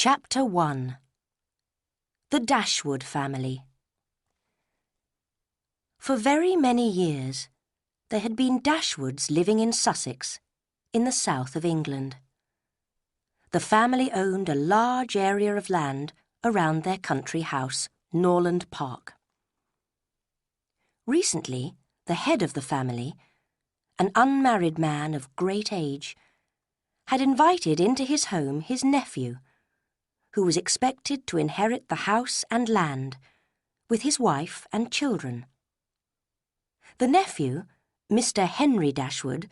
Chapter 1. The Dashwood Family. For very many years, there had been Dashwoods living in Sussex, in the south of England. The family owned a large area of land around their country house, Norland Park. Recently, the head of the family, an unmarried man of great age, had invited into his home his nephew, who was expected to inherit the house and land, with his wife and children. The nephew, Mr. Henry Dashwood,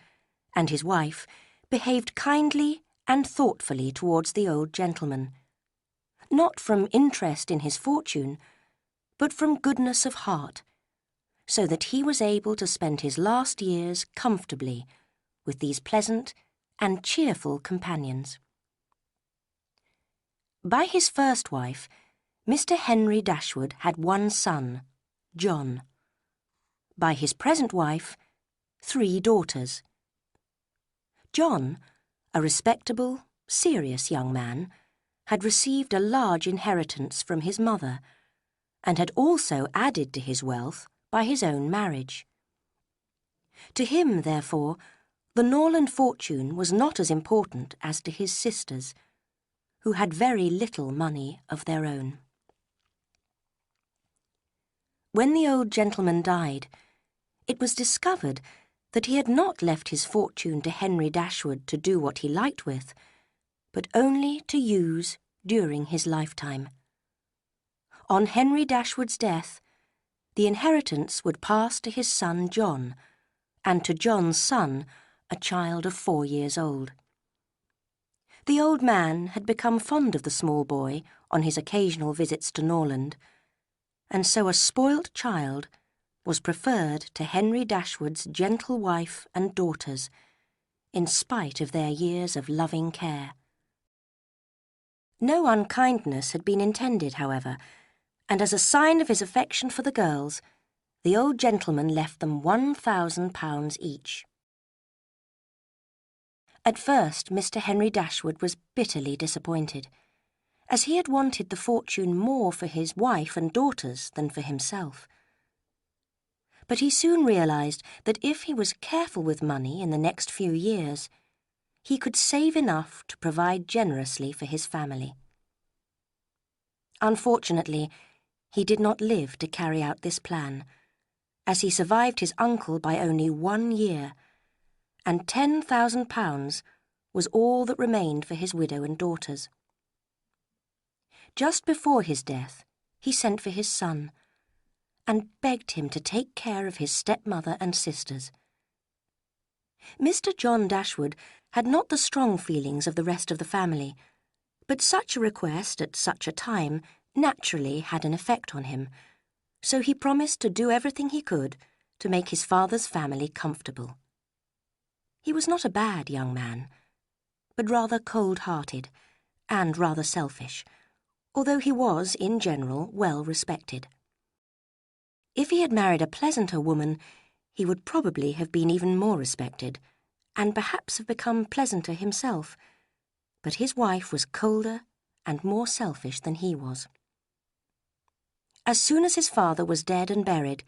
and his wife behaved kindly and thoughtfully towards the old gentleman, not from interest in his fortune, but from goodness of heart, so that he was able to spend his last years comfortably with these pleasant and cheerful companions. By his first wife, Mr. Henry Dashwood had one son, John. By his present wife, 3 daughters. John, a respectable, serious young man, had received a large inheritance from his mother, and had also added to his wealth by his own marriage. To him, therefore, the Norland fortune was not as important as to his sisters, who had very little money of their own. When the old gentleman died, it was discovered that he had not left his fortune to Henry Dashwood to do what he liked with, but only to use during his lifetime. On Henry Dashwood's death, the inheritance would pass to his son John, and to John's son, a child of 4 years old. The old man had become fond of the small boy on his occasional visits to Norland, and so a spoilt child was preferred to Henry Dashwood's gentle wife and daughters, in spite of their years of loving care. No unkindness had been intended, however, and as a sign of his affection for the girls, the old gentleman left them £1,000 each. At first, Mr. Henry Dashwood was bitterly disappointed, as he had wanted the fortune more for his wife and daughters than for himself. But he soon realised that if he was careful with money in the next few years, he could save enough to provide generously for his family. Unfortunately, he did not live to carry out this plan, as he survived his uncle by only 1 year, and £10,000 was all that remained for his widow and daughters. Just before his death, he sent for his son, and begged him to take care of his stepmother and sisters. Mr. John Dashwood had not the strong feelings of the rest of the family, but such a request at such a time naturally had an effect on him, so he promised to do everything he could to make his father's family comfortable. He was not a bad young man, but rather cold-hearted and rather selfish, although he was, in general, well respected. If he had married a pleasanter woman, he would probably have been even more respected, and perhaps have become pleasanter himself, but his wife was colder and more selfish than he was. As soon as his father was dead and buried,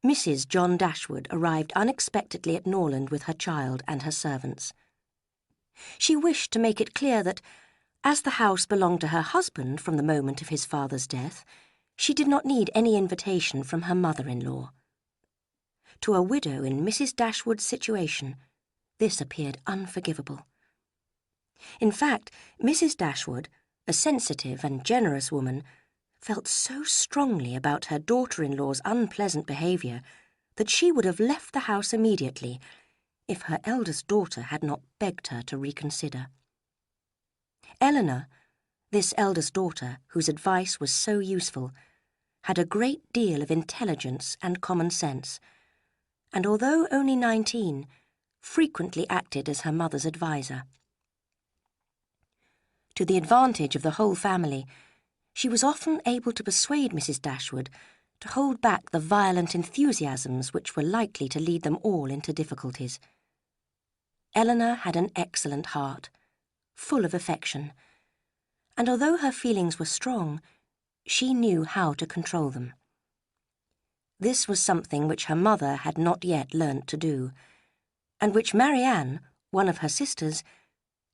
Mrs. John Dashwood arrived unexpectedly at Norland with her child and her servants. She wished to make it clear that, as the house belonged to her husband from the moment of his father's death, she did not need any invitation from her mother-in-law. To a widow in Mrs. Dashwood's situation, this appeared unforgivable. In fact, Mrs. Dashwood, a sensitive and generous woman, felt so strongly about her daughter-in-law's unpleasant behaviour that she would have left the house immediately if her eldest daughter had not begged her to reconsider. Eleanor, this eldest daughter, whose advice was so useful, had a great deal of intelligence and common sense, and although only 19, frequently acted as her mother's adviser. To the advantage of the whole family, she was often able to persuade Mrs. Dashwood to hold back the violent enthusiasms which were likely to lead them all into difficulties. Eleanor had an excellent heart, full of affection, and although her feelings were strong, she knew how to control them. This was something which her mother had not yet learnt to do, and which Marianne, one of her sisters,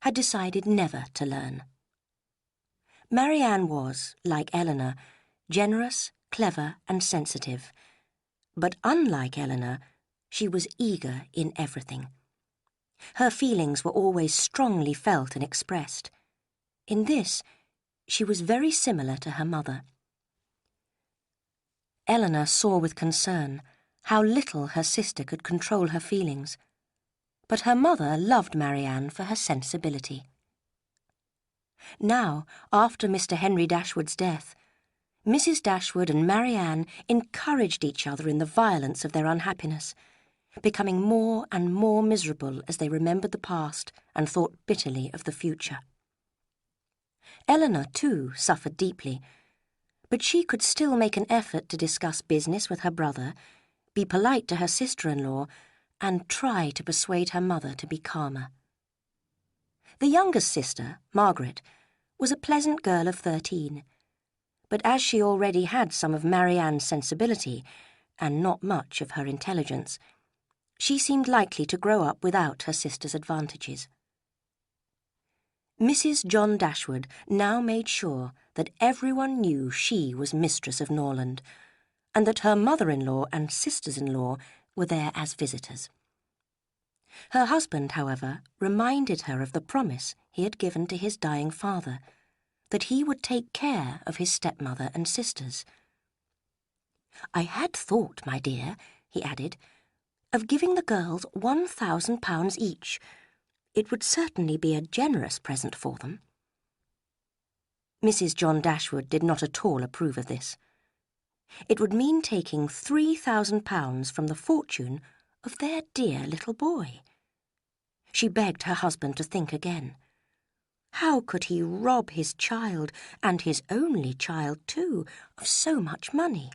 had decided never to learn. Marianne was, like Eleanor, generous, clever, and sensitive, but unlike Eleanor, she was eager in everything. Her feelings were always strongly felt and expressed. In this, she was very similar to her mother. Eleanor saw with concern how little her sister could control her feelings, but her mother loved Marianne for her sensibility. Now, after Mr. Henry Dashwood's death, Mrs. Dashwood and Marianne encouraged each other in the violence of their unhappiness, becoming more and more miserable as they remembered the past and thought bitterly of the future. Eleanor, too, suffered deeply, but she could still make an effort to discuss business with her brother, be polite to her sister-in-law, and try to persuade her mother to be calmer. The youngest sister, Margaret, was a pleasant girl of 13, but as she already had some of Marianne's sensibility and not much of her intelligence, she seemed likely to grow up without her sister's advantages. Mrs. John Dashwood now made sure that everyone knew she was mistress of Norland, and that her mother-in-law and sisters-in-law were there as visitors. Her husband, however, reminded her of the promise he had given to his dying father, that he would take care of his stepmother and sisters. "I had thought, my dear," he added, "of giving the girls £1,000 each. It would certainly be a generous present for them." Mrs. John Dashwood did not at all approve of this. It would mean taking £3,000 from the fortune of their dear little boy. She begged her husband to think again. How could he rob his child, and his only child too, of so much money?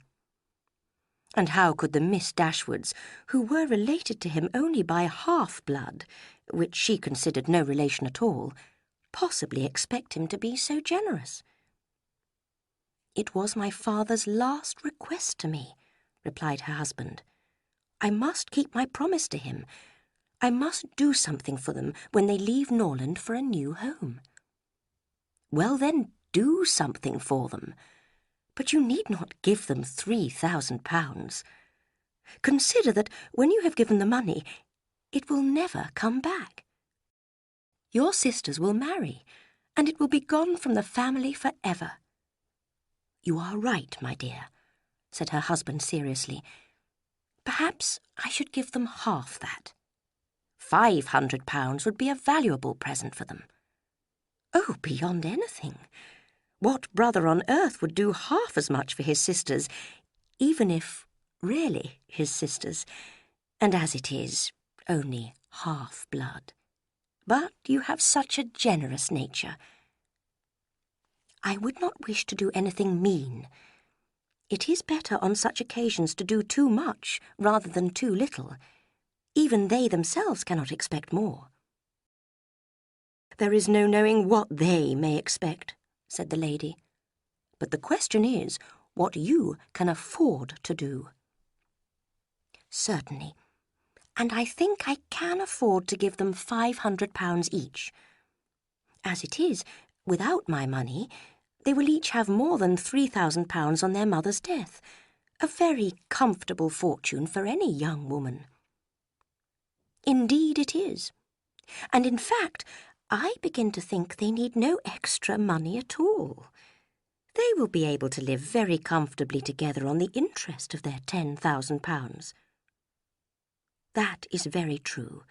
And how could the Miss Dashwoods, who were related to him only by half-blood, which she considered no relation at all, possibly expect him to be so generous? "It was my father's last request to me," replied her husband. "I must keep my promise to him. I must do something for them when they leave Norland for a new home." "Well, then, do something for them. But you need not give them £3,000. Consider that when you have given the money, it will never come back. Your sisters will marry, and it will be gone from the family for ever." "You are right, my dear," said her husband seriously. "Perhaps I should give them half that. £500 would be a valuable present for them." "Oh, beyond anything. What brother on earth would do half as much for his sisters, even if really his sisters, and as it is, only half-blood? But you have such a generous nature." "I would not wish to do anything mean. It is better on such occasions to do too much rather than too little. Even they themselves cannot expect more." "There is no knowing what they may expect," said the lady. "But the question is what you can afford to do." "Certainly, and I think I can afford to give them £500 each. As it is, without my money, they will each have more than £3,000 on their mother's death, a very comfortable fortune for any young woman." "Indeed it is. And in fact, I begin to think they need no extra money at all. They will be able to live very comfortably together on the interest of their £10,000. "That is very true.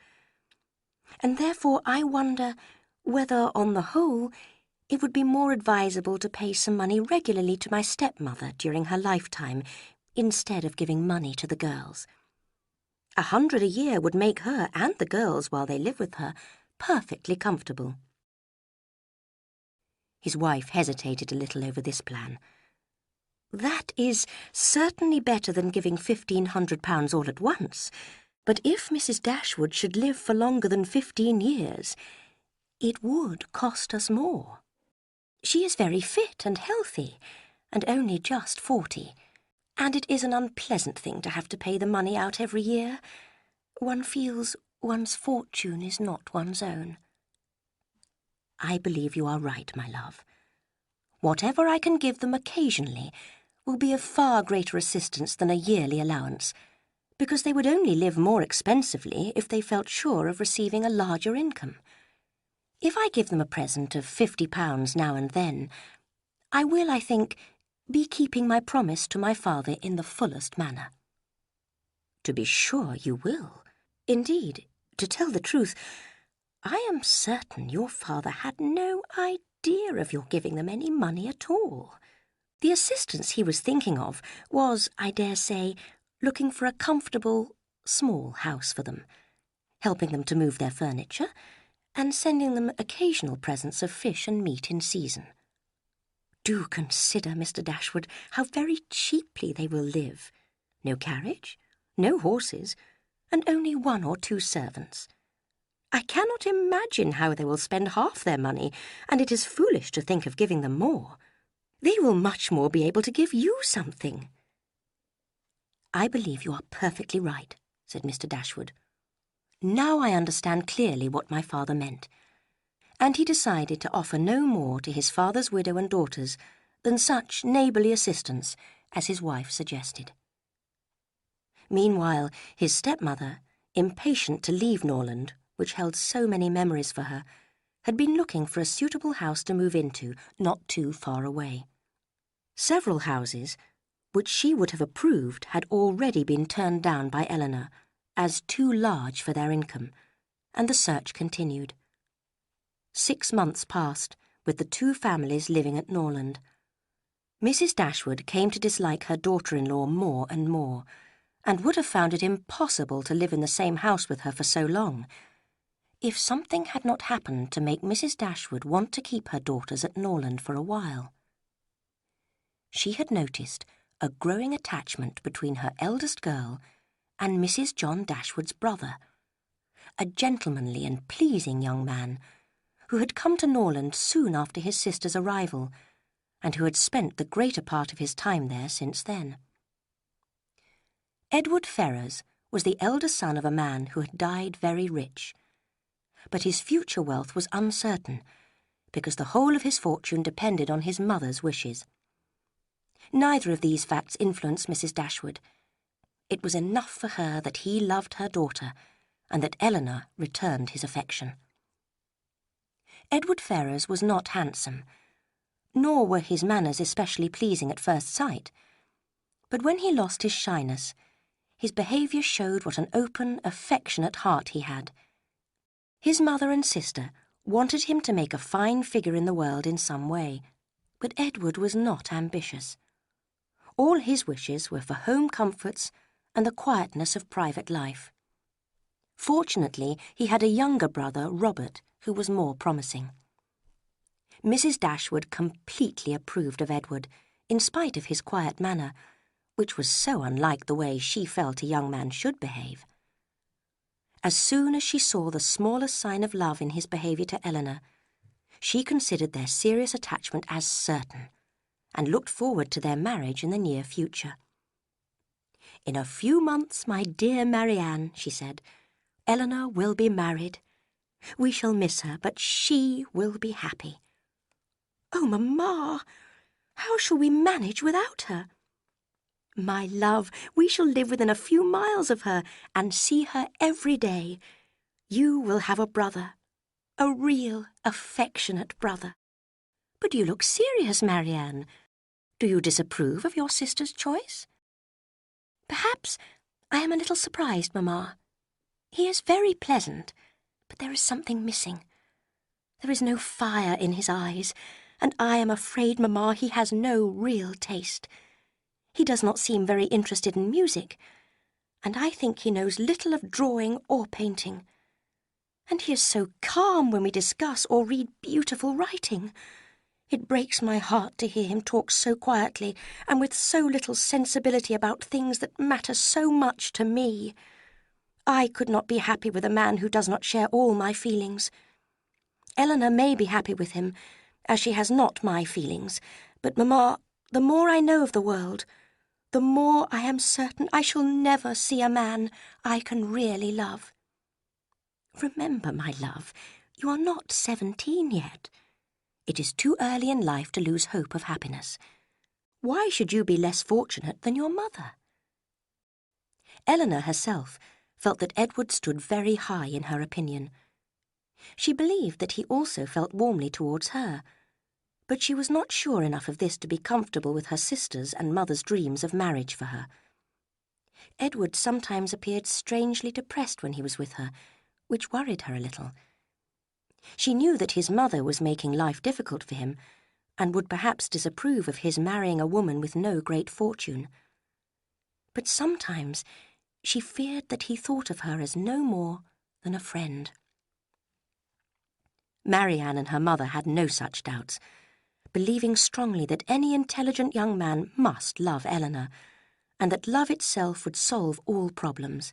And therefore I wonder whether, on the whole, it would be more advisable to pay some money regularly to my stepmother during her lifetime, instead of giving money to the girls. £100 a year would make her and the girls, while they live with her, perfectly comfortable." His wife hesitated a little over this plan. "That is certainly better than giving £1,500 all at once. But if Mrs. Dashwood should live for longer than 15 years, it would cost us more." She is very fit and healthy, and only just 40, and it is an unpleasant thing to have to pay the money out every year. One feels one's fortune is not one's own. I believe you are right, my love. Whatever I can give them occasionally will be of far greater assistance than a yearly allowance, because they would only live more expensively if they felt sure of receiving a larger income. If I give them a present of £50 now and then, I will, I think, be keeping my promise to my father in the fullest manner. To be sure you will. Indeed, to tell the truth, I am certain your father had no idea of your giving them any money at all. The assistance he was thinking of was, I dare say, looking for a comfortable, small house for them, helping them to move their furniture, and sending them occasional presents of fish and meat in season. Do consider, Mr. Dashwood, how very cheaply they will live. No carriage, no horses, and only 1 or 2 servants. I cannot imagine how they will spend half their money, and it is foolish to think of giving them more. They will much more be able to give you something. I believe you are perfectly right, said Mr. Dashwood. Now I understand clearly what my father meant, and he decided to offer no more to his father's widow and daughters than such neighbourly assistance as his wife suggested. Meanwhile, his stepmother, impatient to leave Norland, which held so many memories for her, had been looking for a suitable house to move into not too far away. Several houses, which she would have approved, had already been turned down by Eleanor as too large for their income, and the search continued. 6 months passed, with the 2 families living at Norland. Mrs. Dashwood came to dislike her daughter-in-law more and more, and would have found it impossible to live in the same house with her for so long, if something had not happened to make Mrs. Dashwood want to keep her daughters at Norland for a while. She had noticed a growing attachment between her eldest girl and Mrs. John Dashwood's brother, a gentlemanly and pleasing young man who had come to Norland soon after his sister's arrival, and who had spent the greater part of his time there since then. Edward Ferrars was the elder son of a man who had died very rich, but his future wealth was uncertain, because the whole of his fortune depended on his mother's wishes. Neither of these facts influenced Mrs. Dashwood. It was enough for her that he loved her daughter, and that Eleanor returned his affection. Edward Ferrars was not handsome, nor were his manners especially pleasing at first sight, but when he lost his shyness, his behaviour showed what an open, affectionate heart he had. His mother and sister wanted him to make a fine figure in the world in some way, but Edward was not ambitious. All his wishes were for home comforts and the quietness of private life. Fortunately, he had a younger brother, Robert, who was more promising. Mrs. Dashwood completely approved of Edward, in spite of his quiet manner, which was so unlike the way she felt a young man should behave. As soon as she saw the smallest sign of love in his behaviour to Eleanor, she considered their serious attachment as certain, and looked forward to their marriage in the near future. "In a few months, my dear Marianne," she said, "Eleanor will be married. We shall miss her, but she will be happy." "Oh, Mamma, how shall we manage without her?" "My love, we shall live within a few miles of her and see her every day. You will have a brother, a real, affectionate brother." "But you look serious, Marianne. Do you disapprove of your sister's choice?" "Perhaps I am a little surprised, Mamma. He is very pleasant, but there is something missing. There is no fire in his eyes, and I am afraid, Mamma, he has no real taste. He does not seem very interested in music, and I think he knows little of drawing or painting. And he is so calm when we discuss or read beautiful writing. It breaks my heart to hear him talk so quietly and with so little sensibility about things that matter so much to me. I could not be happy with a man who does not share all my feelings. Eleanor may be happy with him, as she has not my feelings. But, Mamma, the more I know of the world, the more I am certain I shall never see a man I can really love. Remember, my love, you are not 17 yet. It is too early in life to lose hope of happiness. Why should you be less fortunate than your mother? Eleanor herself felt that Edward stood very high in her opinion. She believed that he also felt warmly towards her, but she was not sure enough of this to be comfortable with her sister's and mother's dreams of marriage for her. Edward sometimes appeared strangely depressed when he was with her, which worried her a little. She knew that his mother was making life difficult for him, and would perhaps disapprove of his marrying a woman with no great fortune. But sometimes she feared that he thought of her as no more than a friend. Marianne and her mother had no such doubts, believing strongly that any intelligent young man must love Eleanor, and that love itself would solve all problems.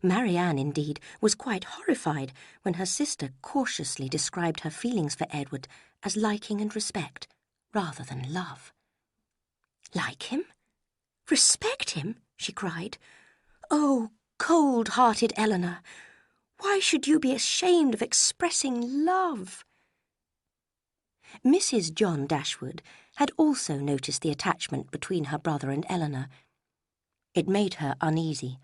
Marianne, indeed, was quite horrified when her sister cautiously described her feelings for Edward as liking and respect, rather than love. Like him? Respect him? She cried. Oh, cold-hearted Eleanor! Why should you be ashamed of expressing love? Mrs. John Dashwood had also noticed the attachment between her brother and Eleanor. It made her uneasy,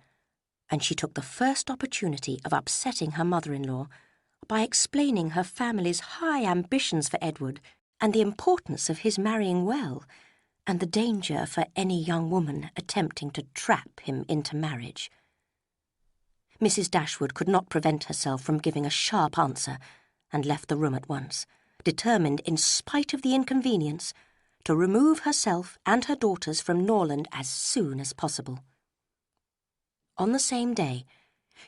and she took the first opportunity of upsetting her mother-in-law by explaining her family's high ambitions for Edward and the importance of his marrying well, and the danger for any young woman attempting to trap him into marriage. Mrs. Dashwood could not prevent herself from giving a sharp answer, and left the room at once, determined, in spite of the inconvenience, to remove herself and her daughters from Norland as soon as possible. On the same day,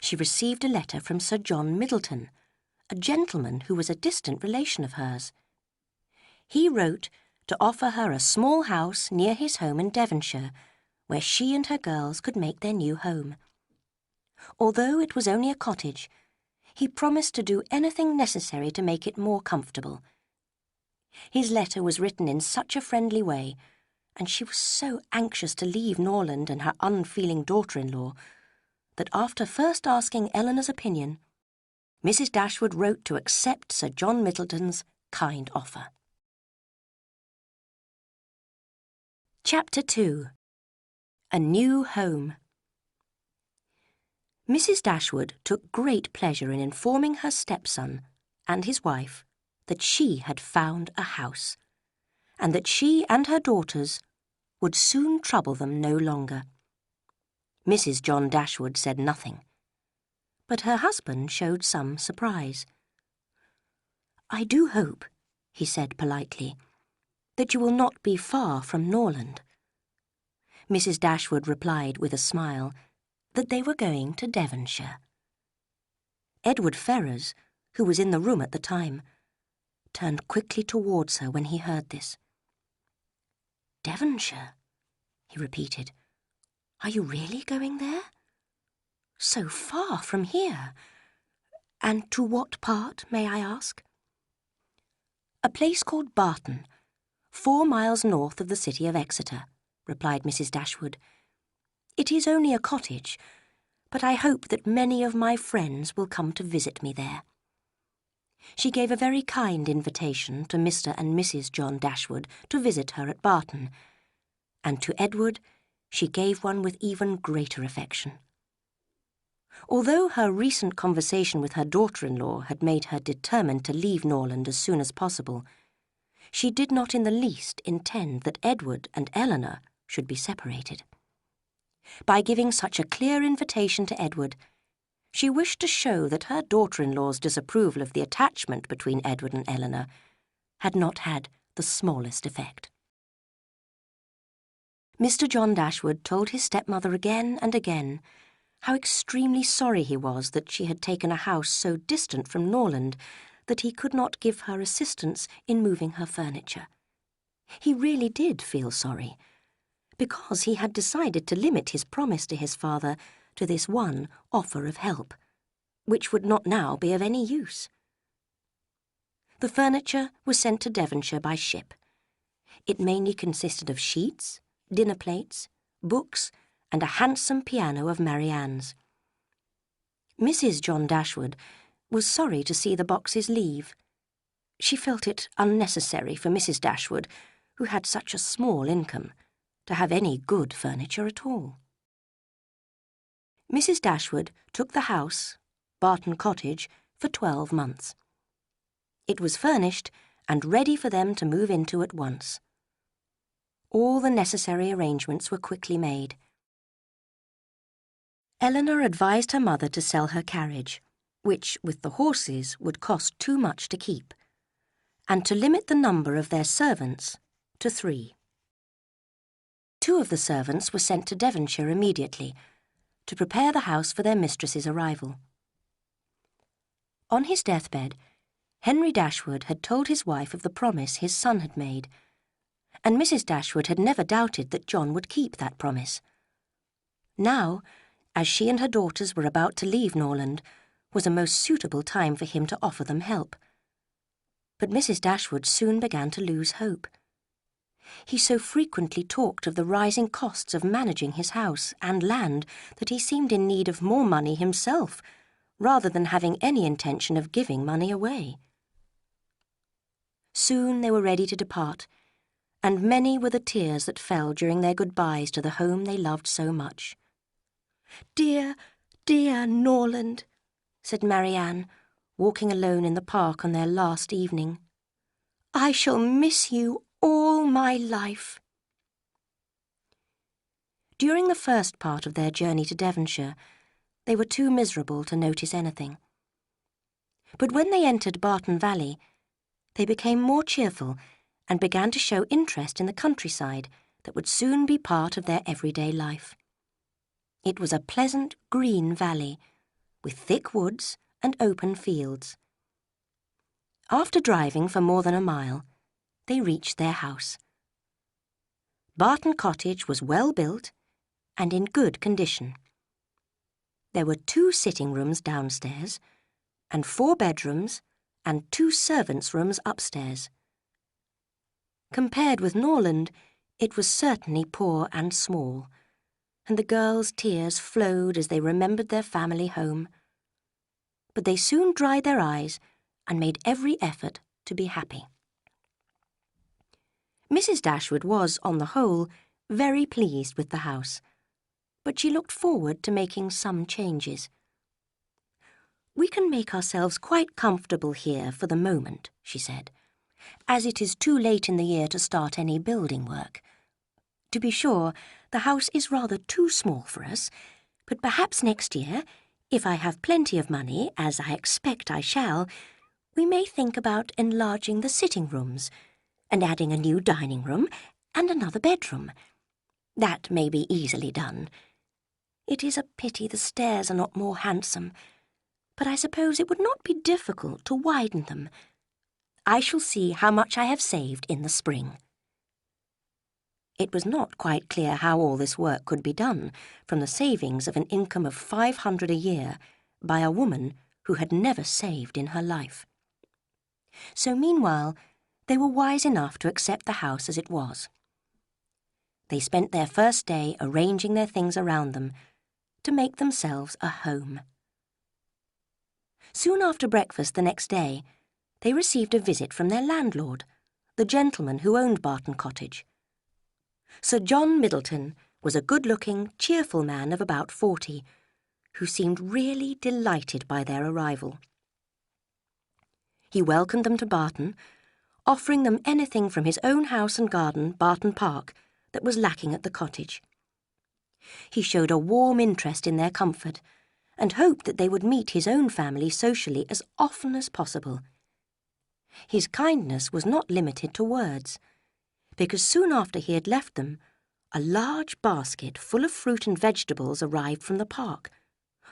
she received a letter from Sir John Middleton, a gentleman who was a distant relation of hers. He wrote to offer her a small house near his home in Devonshire, where she and her girls could make their new home. Although it was only a cottage, he promised to do anything necessary to make it more comfortable. His letter was written in such a friendly way, and she was so anxious to leave Norland and her unfeeling daughter-in-law, that after first asking Eleanor's opinion, Mrs. Dashwood wrote to accept Sir John Middleton's kind offer. Chapter 2. A New Home. Mrs. Dashwood took great pleasure in informing her stepson and his wife that she had found a house, and that she and her daughters would soon trouble them no longer. Mrs. John Dashwood said nothing, but her husband showed some surprise. "I do hope," he said politely, "that you will not be far from Norland." Mrs. Dashwood replied with a smile that they were going to Devonshire. Edward Ferrars, who was in the room at the time, turned quickly towards her when he heard this. "Devonshire?" he repeated. "Are you really going there? So far from here. And to what part, may I ask?" "A place called Barton, 4 miles north of the city of Exeter," replied Mrs. Dashwood. "It is only a cottage, but I hope that many of my friends will come to visit me there." She gave a very kind invitation to Mr. and Mrs. John Dashwood to visit her at Barton, and to Edward she gave one with even greater affection. Although her recent conversation with her daughter-in-law had made her determined to leave Norland as soon as possible, she did not in the least intend that Edward and Eleanor should be separated. By giving such a clear invitation to Edward, she wished to show that her daughter-in-law's disapproval of the attachment between Edward and Eleanor had not had the smallest effect. Mr. John Dashwood told his stepmother again and again how extremely sorry he was that she had taken a house so distant from Norland that he could not give her assistance in moving her furniture. He really did feel sorry, because he had decided to limit his promise to his father to this one offer of help, which would not now be of any use. The furniture was sent to Devonshire by ship. It mainly consisted of sheets, dinner plates, books, and a handsome piano of Marianne's. Mrs. John Dashwood was sorry to see the boxes leave. She felt it unnecessary for Mrs. Dashwood, who had such a small income, to have any good furniture at all. Mrs. Dashwood took the house, Barton Cottage, for 12 months. It was furnished and ready for them to move into at once. All the necessary arrangements were quickly made. Eleanor advised her mother to sell her carriage, which, with the horses, would cost too much to keep, and to limit the number of their servants to 3. 2 of the servants were sent to Devonshire immediately, to prepare the house for their mistress's arrival. On his deathbed, Henry Dashwood had told his wife of the promise his son had made, and Mrs. Dashwood had never doubted that John would keep that promise. Now, as she and her daughters were about to leave Norland, was a most suitable time for him to offer them help. But Mrs. Dashwood soon began to lose hope. He so frequently talked of the rising costs of managing his house and land that he seemed in need of more money himself, rather than having any intention of giving money away. Soon they were ready to depart, and many were the tears that fell during their goodbyes to the home they loved so much. "Dear, dear Norland," said Marianne, walking alone in the park on their last evening. "I shall miss you all my life." During the first part of their journey to Devonshire, they were too miserable to notice anything. But when they entered Barton Valley, they became more cheerful and began to show interest in the countryside that would soon be part of their everyday life. It was a pleasant green valley, with thick woods and open fields. After driving for more than a mile, they reached their house. Barton Cottage was well built and in good condition. There were 2 sitting rooms downstairs, and 4 bedrooms and 2 servants' rooms upstairs. Compared with Norland, it was certainly poor and small, and the girls' tears flowed as they remembered their family home. But they soon dried their eyes and made every effort to be happy. Mrs. Dashwood was, on the whole, very pleased with the house, but she looked forward to making some changes. "We can make ourselves quite comfortable here for the moment," she said, "as it is too late in the year to start any building work. To be sure, the house is rather too small for us, but perhaps next year, if I have plenty of money, as I expect I shall, we may think about enlarging the sitting rooms, and adding a new dining room and another bedroom. That may be easily done. It is a pity the stairs are not more handsome, but I suppose it would not be difficult to widen them. I shall see how much I have saved in the spring." It was not quite clear how all this work could be done from the savings of an income of 500 a year by a woman who had never saved in her life. So meanwhile, they were wise enough to accept the house as it was. They spent their first day arranging their things around them to make themselves a home. Soon after breakfast the next day, they received a visit from their landlord, the gentleman who owned Barton Cottage. Sir John Middleton was a good-looking, cheerful man of about 40, who seemed really delighted by their arrival. He welcomed them to Barton, offering them anything from his own house and garden, Barton Park, that was lacking at the cottage. He showed a warm interest in their comfort, and hoped that they would meet his own family socially as often as possible. His kindness was not limited to words, because soon after he had left them, a large basket full of fruit and vegetables arrived from the park,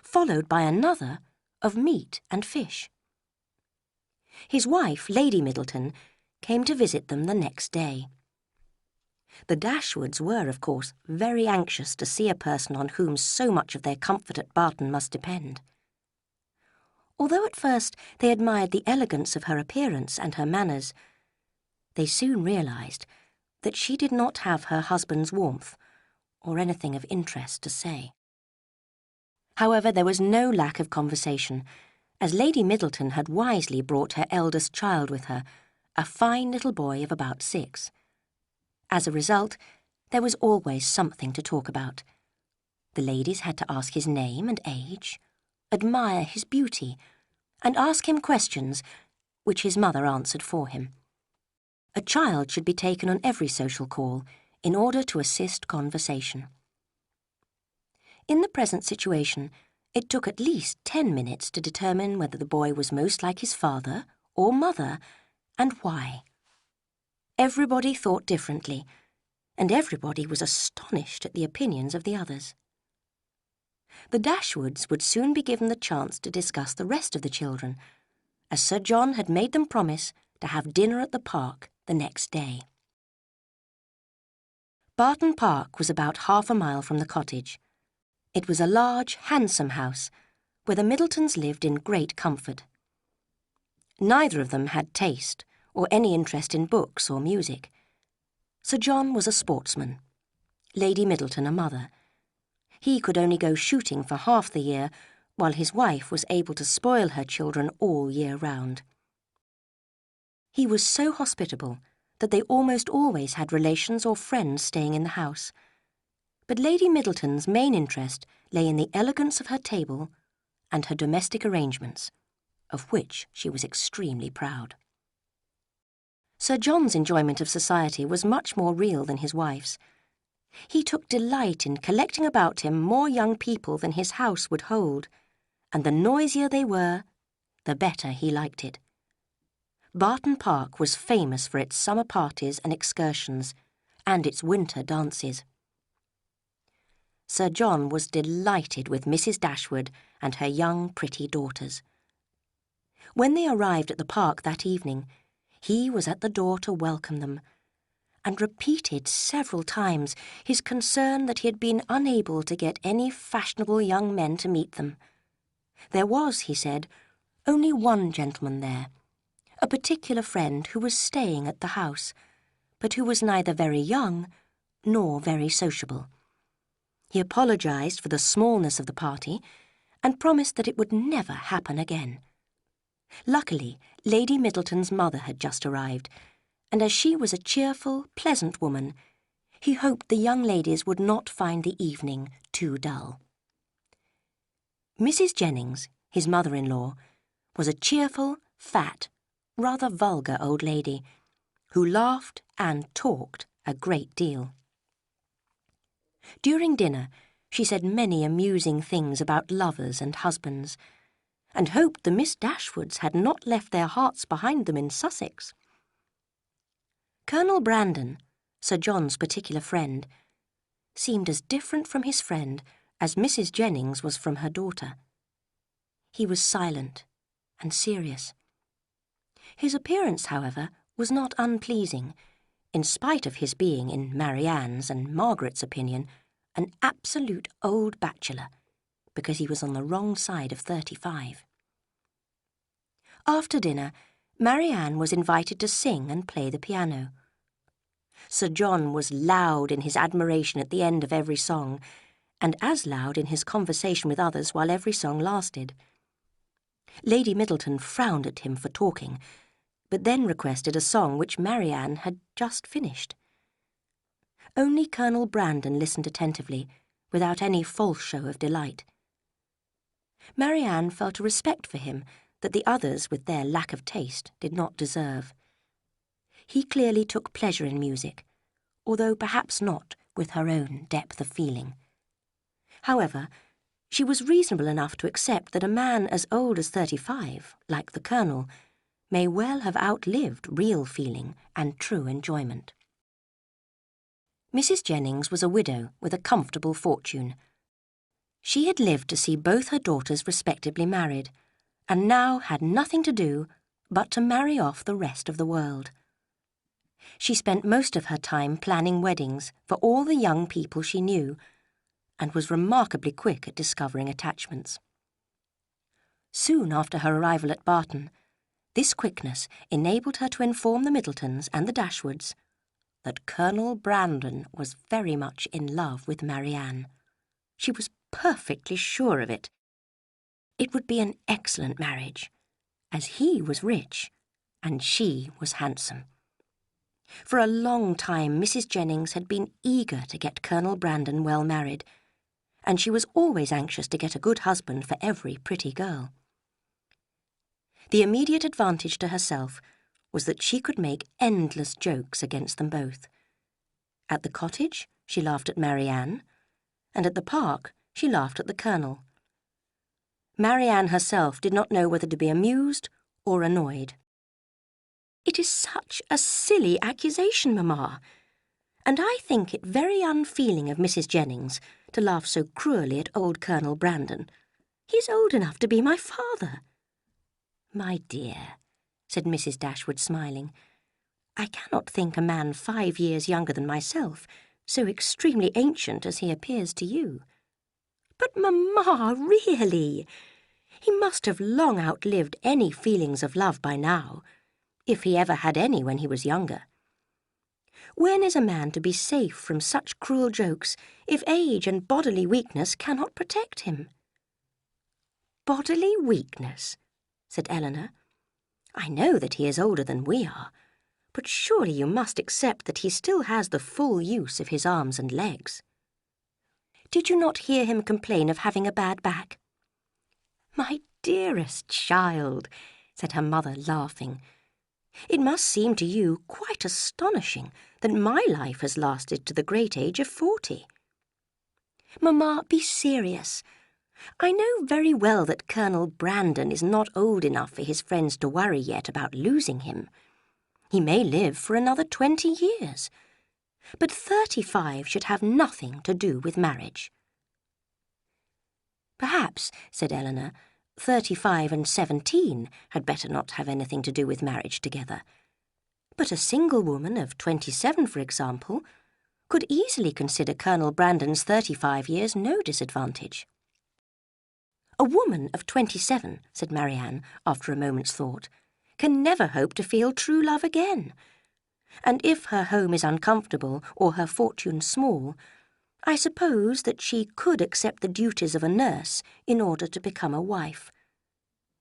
followed by another of meat and fish. His wife, Lady Middleton, came to visit them the next day. The Dashwoods were, of course, very anxious to see a person on whom so much of their comfort at Barton must depend. Although at first they admired the elegance of her appearance and her manners, they soon realized that she did not have her husband's warmth or anything of interest to say. However, there was no lack of conversation, as Lady Middleton had wisely brought her eldest child with her, a fine little boy of about 6. As a result, there was always something to talk about. The ladies had to ask his name and age, admire his beauty, and ask him questions which his mother answered for him. A child should be taken on every social call in order to assist conversation. In the present situation, it took at least 10 minutes to determine whether the boy was most like his father or mother, and why. Everybody thought differently, and everybody was astonished at the opinions of the others. The Dashwoods would soon be given the chance to discuss the rest of the children, as Sir John had made them promise to have dinner at the park the next day. Barton Park was about half a mile from the cottage. It was a large, handsome house, where the Middletons lived in great comfort. Neither of them had taste or any interest in books or music. Sir John was a sportsman, Lady Middleton a mother. He could only go shooting for half the year, while his wife was able to spoil her children all year round. He was so hospitable that they almost always had relations or friends staying in the house. But Lady Middleton's main interest lay in the elegance of her table and her domestic arrangements, of which she was extremely proud. Sir John's enjoyment of society was much more real than his wife's. He took delight in collecting about him more young people than his house would hold, and the noisier they were, the better he liked it. Barton Park was famous for its summer parties and excursions, and its winter dances. Sir John was delighted with Mrs. Dashwood and her young, pretty daughters. When they arrived at the park that evening, he was at the door to welcome them, and repeated several times his concern that he had been unable to get any fashionable young men to meet them. There was, he said, only one gentleman there, a particular friend who was staying at the house, but who was neither very young nor very sociable. He apologized for the smallness of the party and promised that it would never happen again. Luckily, Lady Middleton's mother had just arrived, and as she was a cheerful, pleasant woman, he hoped the young ladies would not find the evening too dull. Mrs. Jennings, his mother-in-law, was a cheerful, fat, rather vulgar old lady, who laughed and talked a great deal. During dinner, she said many amusing things about lovers and husbands, and hoped the Miss Dashwoods had not left their hearts behind them in Sussex. Colonel Brandon, Sir John's particular friend, seemed as different from his friend as Mrs. Jennings was from her daughter. He was silent and serious. His appearance, however, was not unpleasing, in spite of his being, in Marianne's and Margaret's opinion, an absolute old bachelor, because he was on the wrong side of 35. After dinner, Marianne was invited to sing and play the piano. Sir John was loud in his admiration at the end of every song, and as loud in his conversation with others while every song lasted. Lady Middleton frowned at him for talking, but then requested a song which Marianne had just finished. Only Colonel Brandon listened attentively, without any false show of delight. Marianne felt a respect for him that the others, with their lack of taste, did not deserve. He clearly took pleasure in music, although perhaps not with her own depth of feeling. However, she was reasonable enough to accept that a man as old as 35, like the Colonel, may well have outlived real feeling and true enjoyment. Mrs. Jennings was a widow with a comfortable fortune. She had lived to see both her daughters respectably married, and now had nothing to do but to marry off the rest of the world. She spent most of her time planning weddings for all the young people she knew, and was remarkably quick at discovering attachments. Soon after her arrival at Barton, this quickness enabled her to inform the Middletons and the Dashwoods that Colonel Brandon was very much in love with Marianne. She was perfectly sure of it. It would be an excellent marriage, as he was rich and she was handsome. For a long time Mrs. Jennings had been eager to get Colonel Brandon well married, and she was always anxious to get a good husband for every pretty girl. The immediate advantage to herself was that she could make endless jokes against them both. At the cottage, she laughed at Marianne, and at the park, she laughed at the Colonel. Marianne herself did not know whether to be amused or annoyed. "It is such a silly accusation, Mamma, and I think it very unfeeling of Mrs. Jennings to laugh so cruelly at old Colonel Brandon. He's old enough to be my father." "My dear," said Mrs. Dashwood, smiling, "I cannot think a man 5 years younger than myself so extremely ancient as he appears to you." "But, Mamma, really, he must have long outlived any feelings of love by now, if he ever had any when he was younger. When is a man to be safe from such cruel jokes if age and bodily weakness cannot protect him?" "Bodily weakness?" said Eleanor. "I know that he is older than we are, but surely you must accept that he still has the full use of his arms and legs. Did you not hear him complain of having a bad back?" "My dearest child," said her mother, laughing, "it must seem to you quite astonishing that my life has lasted to the great age of 40. Mamma, be serious. I know very well that Colonel Brandon is not old enough for his friends to worry yet about losing him. He may live for another 20 years. But 35 should have nothing to do with marriage." "Perhaps," said Eleanor, 35 and 17 had better not have anything to do with marriage together. But a single woman of 27, for example, could easily consider Colonel Brandon's 35 years no disadvantage. "A woman of 27, said Marianne, after a moment's thought, can never hope to feel true love again. And if her home is uncomfortable or her fortune small, I suppose that she could accept the duties of a nurse in order to become a wife.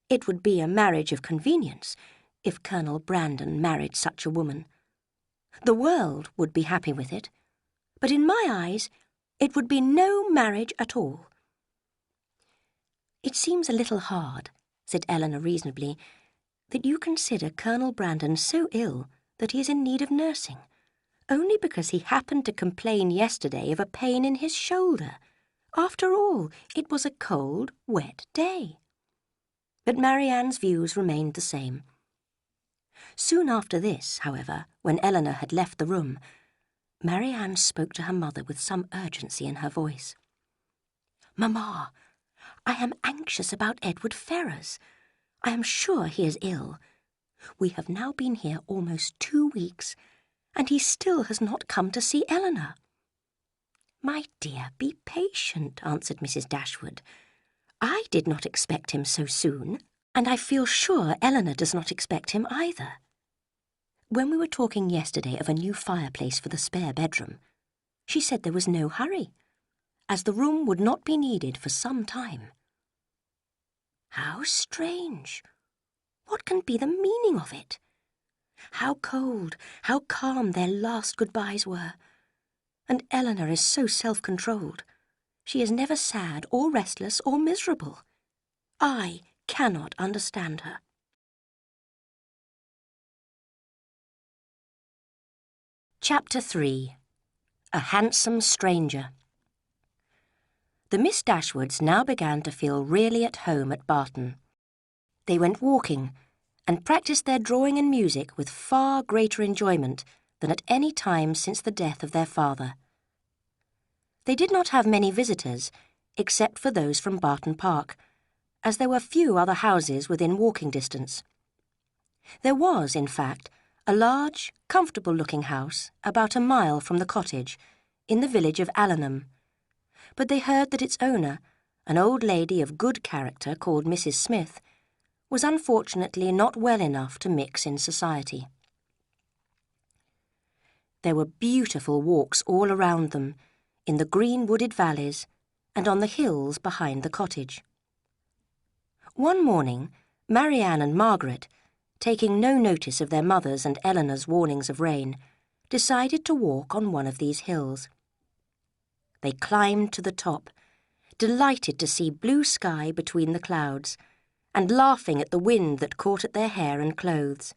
It would be a marriage of convenience if Colonel Brandon married such a woman. The world would be happy with it, but in my eyes it would be no marriage at all." "It seems a little hard," said Eleanor reasonably, "that you consider Colonel Brandon so ill that he is in need of nursing, only because he happened to complain yesterday of a pain in his shoulder. After all, it was a cold, wet day." But Marianne's views remained the same. Soon after this, however, when Eleanor had left the room, Marianne spoke to her mother with some urgency in her voice. "Mamma, I am anxious about Edward Ferrars. I am sure he is ill. We have now been here almost 2 weeks, and he still has not come to see Eleanor." "My dear, be patient," answered Mrs. Dashwood. "I did not expect him so soon, and I feel sure Eleanor does not expect him either. When we were talking yesterday of a new fireplace for the spare bedroom, she said there was no hurry, as the room would not be needed for some time." "How strange! What can be the meaning of it? How cold, how calm their last goodbyes were. And Eleanor is so self-controlled. She is never sad or restless or miserable. I cannot understand her." Chapter 3. A Handsome Stranger. The Miss Dashwoods now began to feel really at home at Barton. They went walking and practised their drawing and music with far greater enjoyment than at any time since the death of their father. They did not have many visitors, except for those from Barton Park, as there were few other houses within walking distance. There was, in fact, a large, comfortable-looking house about a mile from the cottage, in the village of Allenham, but they heard that its owner, an old lady of good character called Mrs. Smith, was unfortunately not well enough to mix in society. There were beautiful walks all around them, in the green wooded valleys and on the hills behind the cottage. One morning, Marianne and Margaret, taking no notice of their mother's and Eleanor's warnings of rain, decided to walk on one of these hills. They climbed to the top, delighted to see blue sky between the clouds, and laughing at the wind that caught at their hair and clothes.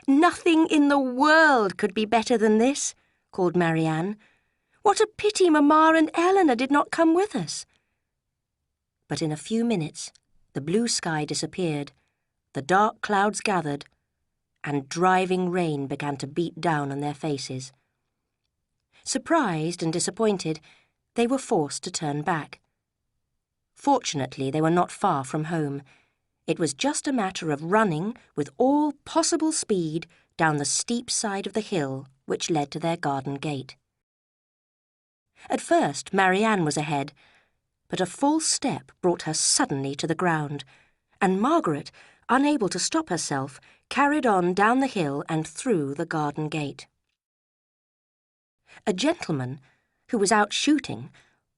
"Nothing in the world could be better than this," called Marianne. "What a pity Mamma and Eleanor did not come with us." But in a few minutes, the blue sky disappeared, the dark clouds gathered, and driving rain began to beat down on their faces. Surprised and disappointed, they were forced to turn back. Fortunately, they were not far from home. It was just a matter of running with all possible speed down the steep side of the hill which led to their garden gate. At first, Marianne was ahead, but a false step brought her suddenly to the ground, and Margaret, unable to stop herself, carried on down the hill and through the garden gate. A gentleman, who was out shooting,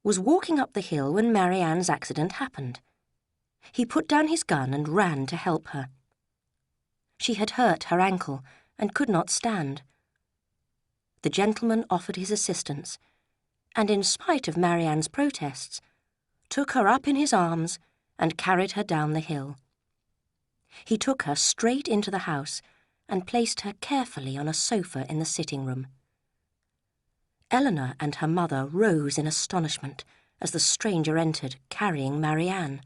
was walking up the hill when Marianne's accident happened. He put down his gun and ran to help her. She had hurt her ankle and could not stand. The gentleman offered his assistance, and in spite of Marianne's protests, took her up in his arms and carried her down the hill. He took her straight into the house and placed her carefully on a sofa in the sitting room. Eleanor and her mother rose in astonishment as the stranger entered, carrying Marianne.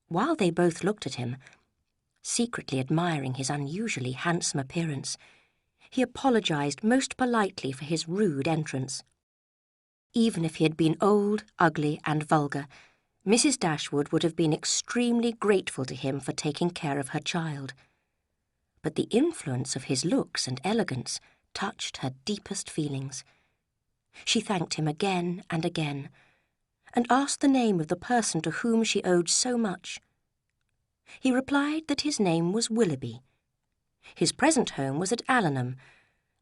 While they both looked at him, secretly admiring his unusually handsome appearance, he apologized most politely for his rude entrance. Even if he had been old, ugly, and vulgar, Mrs. Dashwood would have been extremely grateful to him for taking care of her child. But the influence of his looks and elegance touched her deepest feelings. She thanked him again and again, and asked the name of the person to whom she owed so much. He replied that his name was Willoughby. His present home was at Allenham,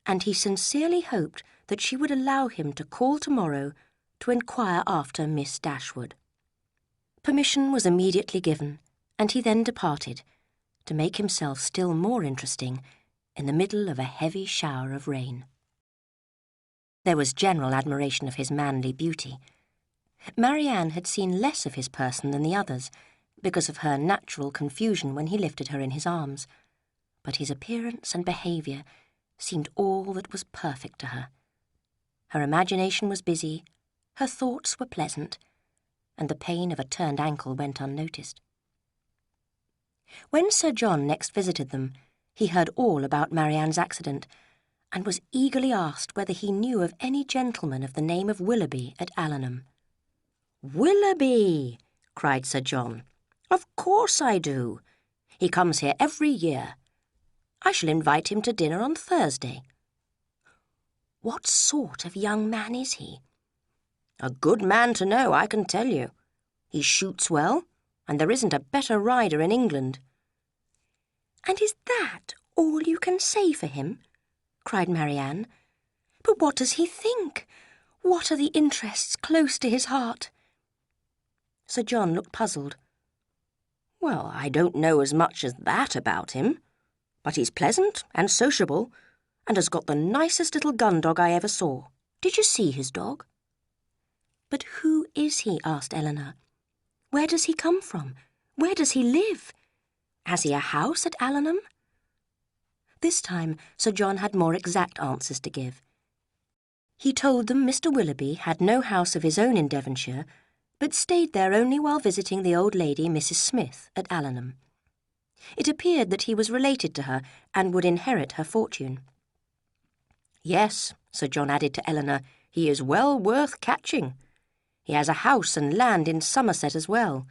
and he sincerely hoped that she would allow him to call tomorrow to inquire after Miss Dashwood. Permission was immediately given, and he then departed, to make himself still more interesting in the middle of a heavy shower of rain. There was general admiration of his manly beauty. Marianne had seen less of his person than the others, because of her natural confusion when he lifted her in his arms, but his appearance and behaviour seemed all that was perfect to her. Her imagination was busy, her thoughts were pleasant, and the pain of a turned ankle went unnoticed. When Sir John next visited them, he heard all about Marianne's accident, and was eagerly asked whether he knew of any gentleman of the name of Willoughby at Allenham. "Willoughby!" cried Sir John. "Of course I do. He comes here every year. I shall invite him to dinner on Thursday." "What sort of young man is he?" "A good man to know, I can tell you. He shoots well, and there isn't a better rider in England." "And is that all you can say for him?" cried Marianne. "But what does he think? What are the interests close to his heart?" Sir John looked puzzled. "Well, I don't know as much as that about him, but he's pleasant and sociable, and has got the nicest little gun dog I ever saw. Did you see his dog?" "But who is he?" asked Eleanor. "Where does he come from? Where does he live? Has he a house at Allenham?" This time Sir John had more exact answers to give. He told them Mr. Willoughby had no house of his own in Devonshire, but stayed there only while visiting the old lady Mrs. Smith at Allenham. It appeared that he was related to her and would inherit her fortune. "Yes," Sir John added to Eleanor, "he is well worth catching. He has a house and land in Somerset as well.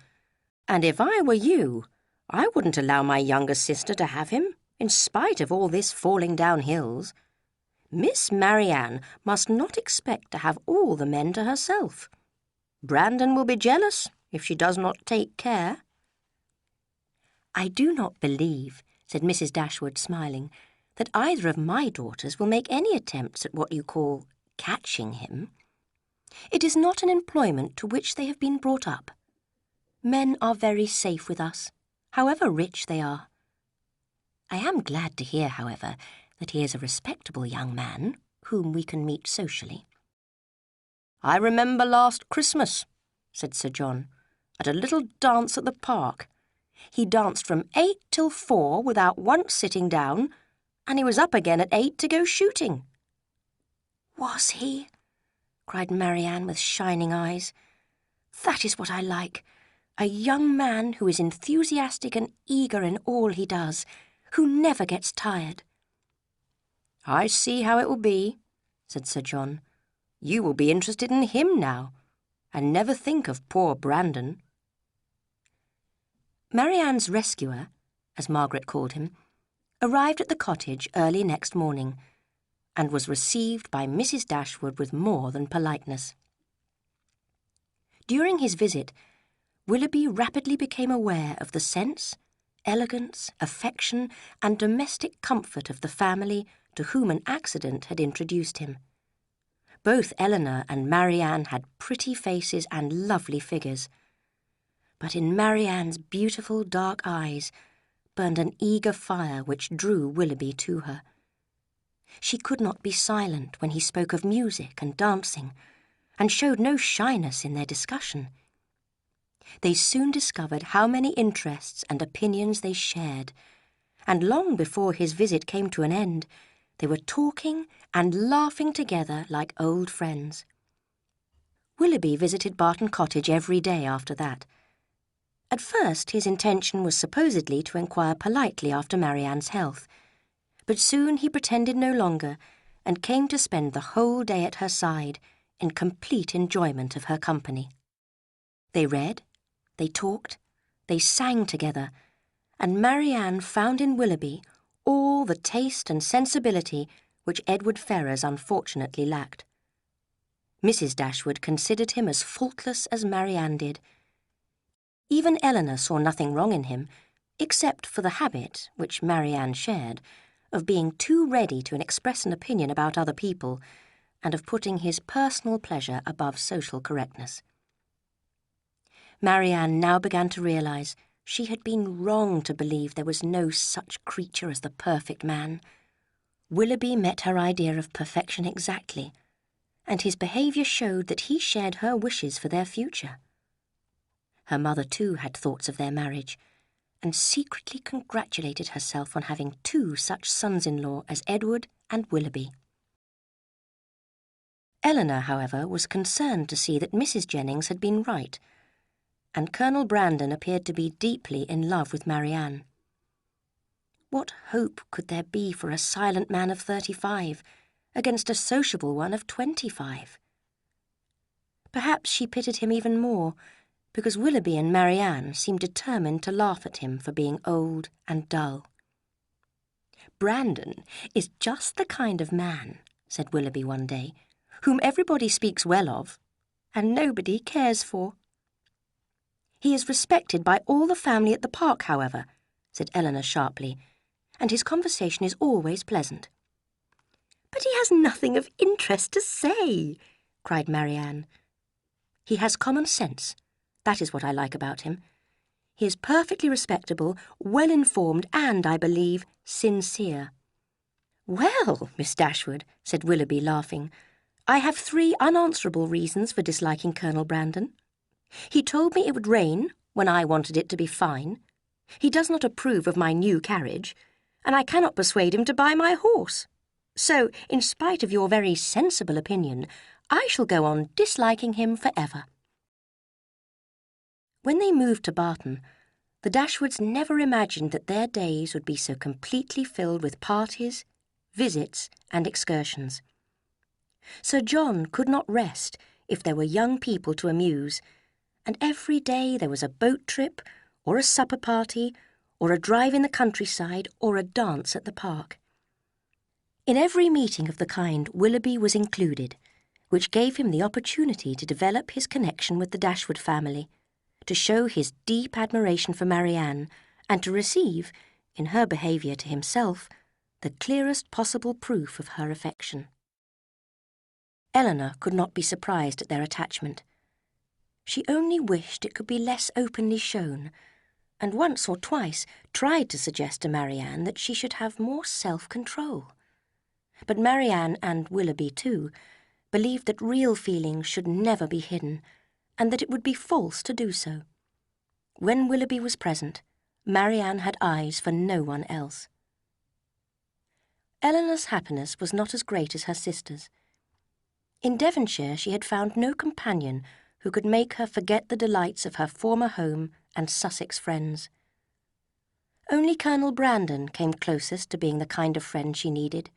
And if I were you, I wouldn't allow my younger sister to have him, in spite of all this falling down hills. Miss Marianne must not expect to have all the men to herself. Brandon will be jealous if she does not take care." "I do not believe," said Mrs. Dashwood, smiling, "that either of my daughters will make any attempts at what you call catching him. It is not an employment to which they have been brought up. Men are very safe with us, however rich they are. I am glad to hear, however, that he is a respectable young man whom we can meet socially." "I remember last Christmas," said Sir John, "at a little dance at the park. He danced from 8 till 4 without once sitting down, and he was up again at 8 to go shooting." "Was he?" cried Marianne with shining eyes. "That is what I like. A young man who is enthusiastic and eager in all he does, who never gets tired." "I see how it will be," said Sir John. "You will be interested in him now, and never think of poor Brandon." Marianne's rescuer, as Margaret called him, arrived at the cottage early next morning, and was received by Mrs. Dashwood with more than politeness. During his visit, Willoughby rapidly became aware of the sense, elegance, affection, and domestic comfort of the family to whom an accident had introduced him. Both Elinor and Marianne had pretty faces and lovely figures, but in Marianne's beautiful dark eyes burned an eager fire which drew Willoughby to her. She could not be silent when he spoke of music and dancing, and showed no shyness in their discussion. They soon discovered how many interests and opinions they shared, and long before his visit came to an end, they were talking and laughing together like old friends. Willoughby visited Barton Cottage every day after that. At first his intention was supposedly to inquire politely after Marianne's health, but soon he pretended no longer, and came to spend the whole day at her side in complete enjoyment of her company. They read, they talked, they sang together, and Marianne found in Willoughby all the taste and sensibility which Edward Ferrars unfortunately lacked. Mrs. Dashwood considered him as faultless as Marianne did. Even Elinor saw nothing wrong in him, except for the habit, which Marianne shared, of being too ready to express an opinion about other people, and of putting his personal pleasure above social correctness. Marianne now began to realize she had been wrong to believe there was no such creature as the perfect man. Willoughby met her idea of perfection exactly, and his behaviour showed that he shared her wishes for their future. Her mother, too, had thoughts of their marriage, and secretly congratulated herself on having 2 such sons-in-law as Edward and Willoughby. Elinor, however, was concerned to see that Mrs. Jennings had been right, and Colonel Brandon appeared to be deeply in love with Marianne. What hope could there be for a silent man of 35 against a sociable one of 25? Perhaps she pitied him even more, because Willoughby and Marianne seemed determined to laugh at him for being old and dull. "Brandon is just the kind of man," said Willoughby one day, "whom everybody speaks well of, and nobody cares for." "He is respected by all the family at the park, however," said Elinor sharply, "and his conversation is always pleasant." "But he has nothing of interest to say," cried Marianne. "He has common sense. That is what I like about him. He is perfectly respectable, well-informed, and, I believe, sincere." "Well, Miss Dashwood," said Willoughby, laughing, "I have 3 unanswerable reasons for disliking Colonel Brandon. He told me it would rain when I wanted it to be fine. He does not approve of my new carriage, and I cannot persuade him to buy my horse. So, in spite of your very sensible opinion, I shall go on disliking him forever." When they moved to Barton, the Dashwoods never imagined that their days would be so completely filled with parties, visits, and excursions. Sir John could not rest if there were young people to amuse, and every day there was a boat trip, or a supper party, or a drive in the countryside, or a dance at the park. In every meeting of the kind Willoughby was included, which gave him the opportunity to develop his connection with the Dashwood family, to show his deep admiration for Marianne, and to receive, in her behaviour to himself, the clearest possible proof of her affection. Elinor could not be surprised at their attachment. She only wished it could be less openly shown, and once or twice tried to suggest to Marianne that she should have more self-control. But Marianne, and Willoughby too, believed that real feelings should never be hidden, and that it would be false to do so. When Willoughby was present, Marianne had eyes for no one else. Elinor's happiness was not as great as her sister's. In Devonshire she had found no companion who could make her forget the delights of her former home and Sussex friends. Only Colonel Brandon came closest to being the kind of friend she needed.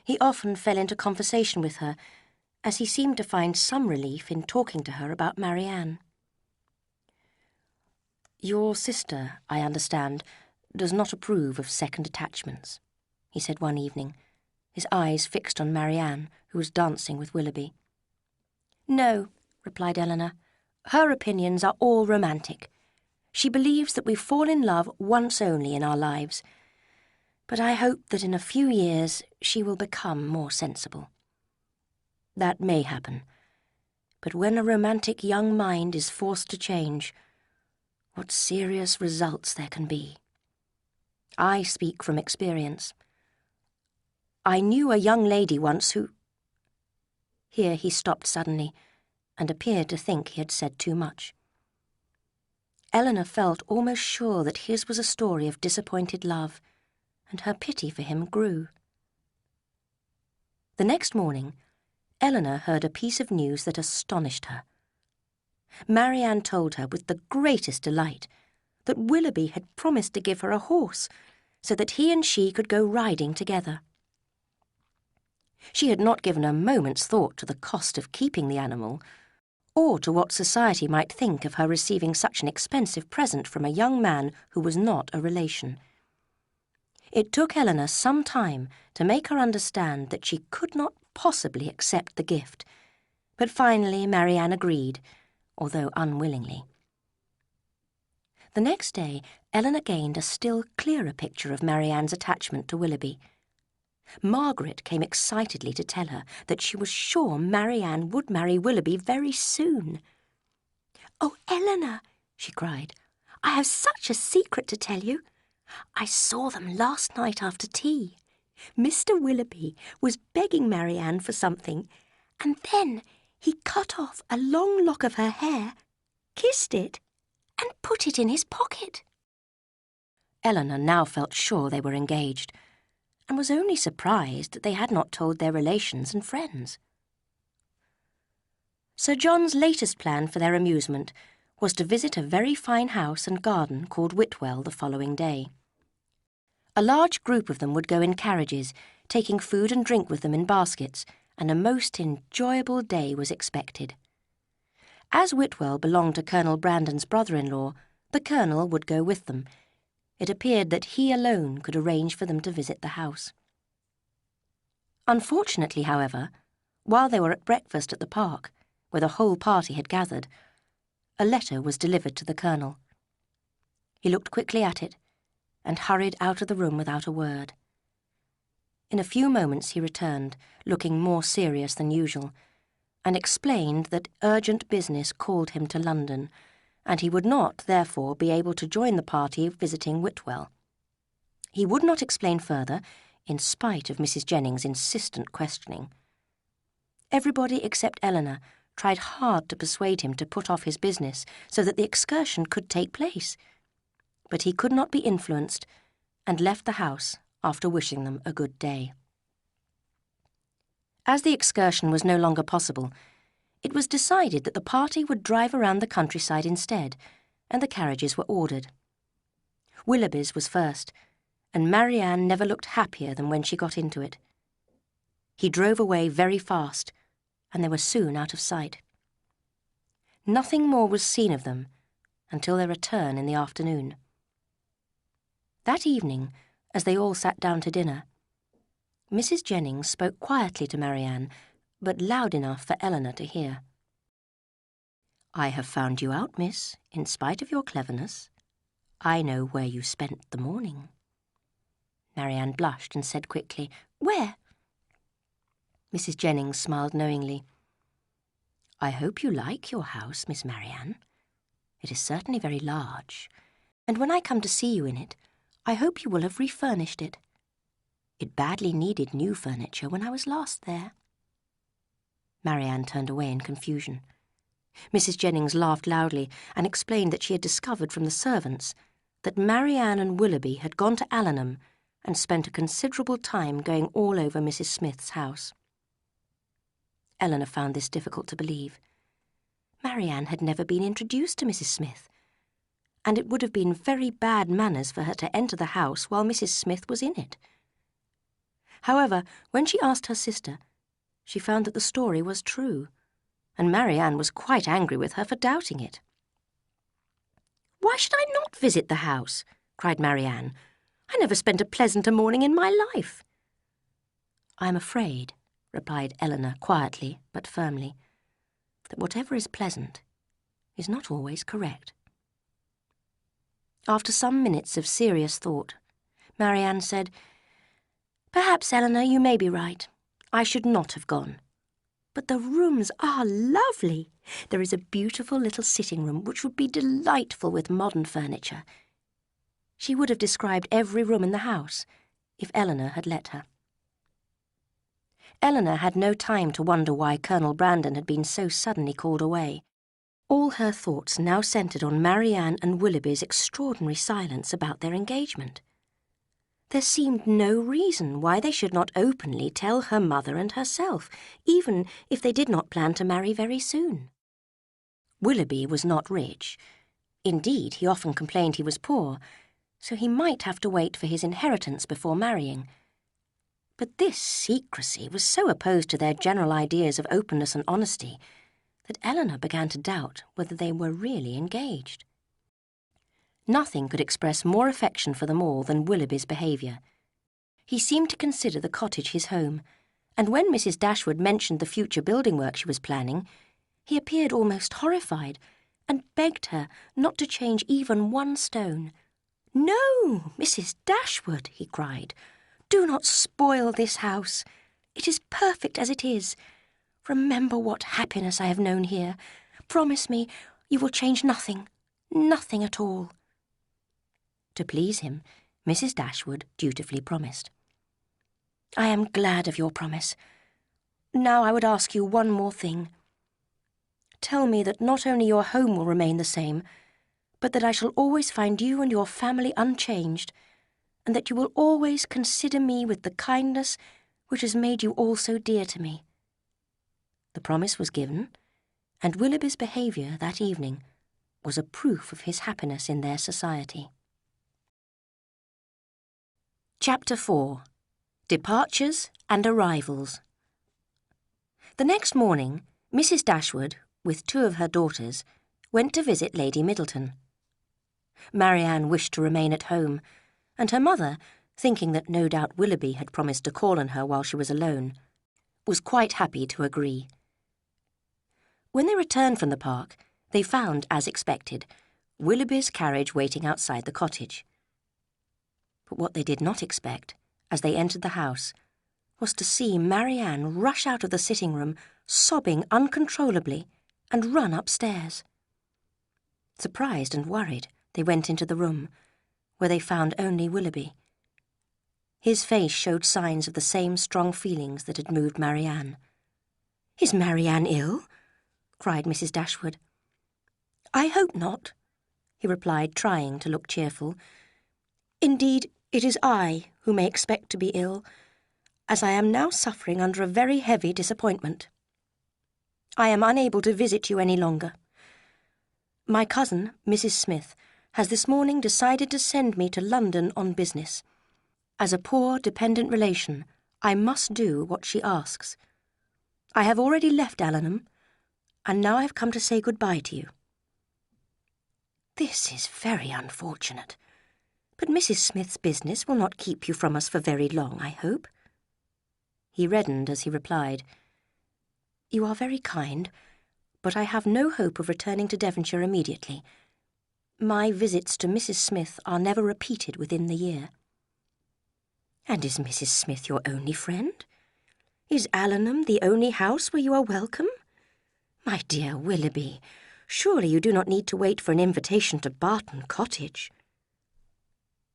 He often fell into conversation with her, as he seemed to find some relief in talking to her about Marianne. "Your sister, I understand, does not approve of second attachments," he said one evening, his eyes fixed on Marianne, who was dancing with Willoughby. "No," replied Elinor. "Her opinions are all romantic. She believes that we fall in love once only in our lives, but I hope that in a few years she will become more sensible. That may happen, but when a romantic young mind is forced to change, what serious results there can be. I speak from experience. I knew a young lady once who—" Here he stopped suddenly, and appeared to think he had said too much. Elinor felt almost sure that his was a story of disappointed love, and her pity for him grew. The next morning, Elinor heard a piece of news that astonished her. Marianne told her with the greatest delight that Willoughby had promised to give her a horse, so that he and she could go riding together. She had not given a moment's thought to the cost of keeping the animal, or to what society might think of her receiving such an expensive present from a young man who was not a relation. It took Elinor some time to make her understand that she could not possibly accept the gift, but finally Marianne agreed, although unwillingly. The next day, Elinor gained a still clearer picture of Marianne's attachment to Willoughby. Margaret came excitedly to tell her that she was sure Marianne would marry Willoughby very soon. "Oh, Elinor," she cried, "I have such a secret to tell you. I saw them last night after tea. Mr. Willoughby was begging Marianne for something, and then he cut off a long lock of her hair, kissed it, and put it in his pocket." Elinor now felt sure they were engaged, and was only surprised that they had not told their relations and friends. Sir John's latest plan for their amusement was to visit a very fine house and garden called Whitwell the following day. A large group of them would go in carriages, taking food and drink with them in baskets, and a most enjoyable day was expected. As Whitwell belonged to Colonel Brandon's brother-in-law, the Colonel would go with them. It appeared that he alone could arrange for them to visit the house. Unfortunately, however, while they were at breakfast at the park, where the whole party had gathered, a letter was delivered to the Colonel. He looked quickly at it, and hurried out of the room without a word. In a few moments he returned, looking more serious than usual, and explained that urgent business called him to London, and he would not, therefore, be able to join the party visiting Whitwell. He would not explain further, in spite of Mrs. Jennings' insistent questioning. Everybody except Elinor tried hard to persuade him to put off his business so that the excursion could take place, but he could not be influenced, and left the house after wishing them a good day. As the excursion was no longer possible, it was decided that the party would drive around the countryside instead, and the carriages were ordered. Willoughby's was first, and Marianne never looked happier than when she got into it. He drove away very fast, and they were soon out of sight. Nothing more was seen of them until their return in the afternoon. That evening, as they all sat down to dinner, Mrs. Jennings spoke quietly to Marianne, but loud enough for Eleanor to hear. "I have found you out, miss, in spite of your cleverness. I know where you spent the morning." Marianne blushed and said quickly, "Where?" Mrs. Jennings smiled knowingly. "I hope you like your house, Miss Marianne. It is certainly very large, and when I come to see you in it, I hope you will have refurnished it. It badly needed new furniture when I was last there." Marianne turned away in confusion. Mrs. Jennings laughed loudly and explained that she had discovered from the servants that Marianne and Willoughby had gone to Allenham and spent a considerable time going all over Mrs. Smith's house. Eleanor found this difficult to believe. Marianne had never been introduced to Mrs. Smith, and it would have been very bad manners for her to enter the house while Mrs. Smith was in it. However, when she asked her sister, she found that the story was true, and Marianne was quite angry with her for doubting it. "Why should I not visit the house?" cried Marianne. "I never spent a pleasanter morning in my life." "I am afraid," replied Eleanor quietly but firmly, "that whatever is pleasant is not always correct." After some minutes of serious thought, Marianne said, "Perhaps, Eleanor, you may be right. I should not have gone. But the rooms are lovely. There is a beautiful little sitting room which would be delightful with modern furniture." She would have described every room in the house if Eleanor had let her. Eleanor had no time to wonder why Colonel Brandon had been so suddenly called away. All her thoughts now centred on Marianne and Willoughby's extraordinary silence about their engagement. There seemed no reason why they should not openly tell her mother and herself, even if they did not plan to marry very soon. Willoughby was not rich. Indeed, he often complained he was poor, so he might have to wait for his inheritance before marrying. But this secrecy was so opposed to their general ideas of openness and honesty that Eleanor began to doubt whether they were really engaged. Nothing could express more affection for them all than Willoughby's behaviour. He seemed to consider the cottage his home, and when Mrs. Dashwood mentioned the future building work she was planning, he appeared almost horrified and begged her not to change even one stone. "No, Mrs. Dashwood," he cried, "do not spoil this house. It is perfect as it is. Remember what happiness I have known here. Promise me you will change nothing, nothing at all." To please him, Mrs. Dashwood dutifully promised. "I am glad of your promise. Now I would ask you one more thing. Tell me that not only your home will remain the same, but that I shall always find you and your family unchanged, and that you will always consider me with the kindness which has made you all so dear to me." The promise was given, and Willoughby's behaviour that evening was a proof of his happiness in their society. Chapter 4. Departures and Arrivals. The next morning, Mrs. Dashwood, with 2 of her daughters, went to visit Lady Middleton. Marianne wished to remain at home, and her mother, thinking that no doubt Willoughby had promised to call on her while she was alone, was quite happy to agree. When they returned from the park, they found, as expected, Willoughby's carriage waiting outside the cottage. But what they did not expect, as they entered the house, was to see Marianne rush out of the sitting-room, sobbing uncontrollably, and run upstairs. Surprised and worried, they went into the room, where they found only Willoughby. His face showed signs of the same strong feelings that had moved Marianne. "Is Marianne ill?" cried Mrs. Dashwood. "I hope not," he replied, trying to look cheerful. "Indeed, it is I who may expect to be ill, as I am now suffering under a very heavy disappointment. I am unable to visit you any longer. My cousin, Mrs. Smith, has this morning decided to send me to London on business. As a poor, dependent relation, I must do what she asks. I have already left Allenham, and now I have come to say good-bye to you." "This is very unfortunate. But Mrs. Smith's business will not keep you from us for very long, I hope." He reddened as he replied, You are very kind, but I have no hope of returning to Devonshire immediately. My visits to Mrs. Smith are never repeated within the year. And is Mrs. Smith your only friend? Is Allenham the only house where you are welcome? My dear Willoughby, surely you do not need to wait for an invitation to Barton Cottage.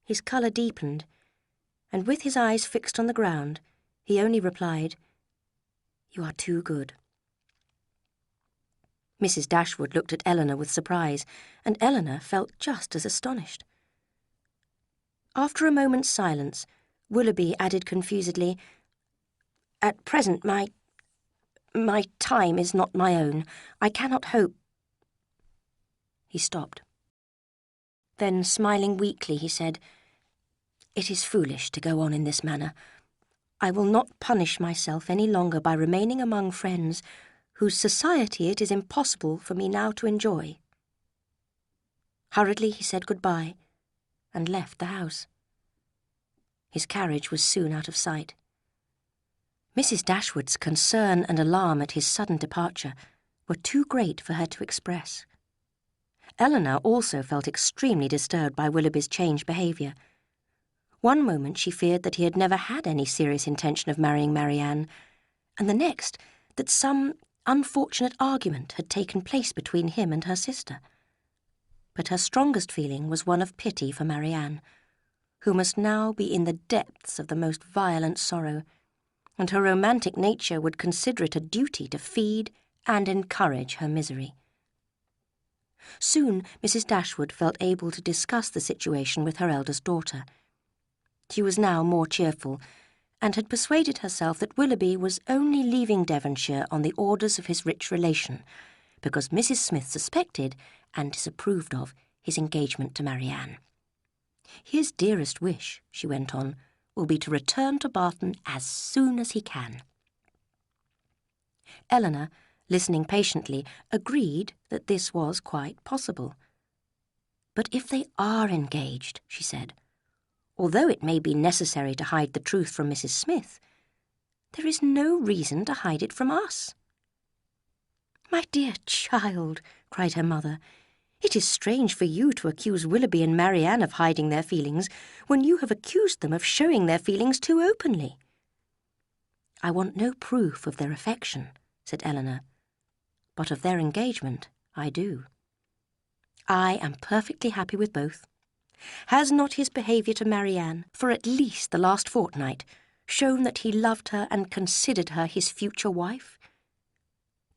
His colour deepened, and with his eyes fixed on the ground, he only replied, "You are too good." Mrs. Dashwood looked at Elinor with surprise, and Elinor felt just as astonished. After a moment's silence, Willoughby added confusedly, "At present my time is not my own. I cannot hope—" He stopped. Then, smiling weakly, he said, "It is foolish to go on in this manner. I will not punish myself any longer by remaining among friends whose society it is impossible for me now to enjoy." Hurriedly he said good-bye and left the house. His carriage was soon out of sight. Mrs. Dashwood's concern and alarm at his sudden departure were too great for her to express. Elinor also felt extremely disturbed by Willoughby's changed behaviour. One moment she feared that he had never had any serious intention of marrying Marianne, and the next that some unfortunate argument had taken place between him and her sister. But her strongest feeling was one of pity for Marianne, who must now be in the depths of the most violent sorrow, and her romantic nature would consider it a duty to feed and encourage her misery. Soon Mrs. Dashwood felt able to discuss the situation with her eldest daughter. She was now more cheerful, and had persuaded herself that Willoughby was only leaving Devonshire on the orders of his rich relation, because Mrs. Smith suspected and disapproved of his engagement to Marianne. "His dearest wish," she went on, "will be to return to Barton as soon as he can." Elinor, listening patiently, agreed that this was quite possible. "But if they are engaged," she said, "although it may be necessary to hide the truth from Mrs. Smith, there is no reason to hide it from us." "My dear child," cried her mother, "it is strange for you to accuse Willoughby and Marianne of hiding their feelings when you have accused them of showing their feelings too openly." "I want no proof of their affection," said Elinor, "but of their engagement I do. I am perfectly happy with both. Has not his behaviour to Marianne, for at least the last fortnight, shown that he loved her and considered her his future wife?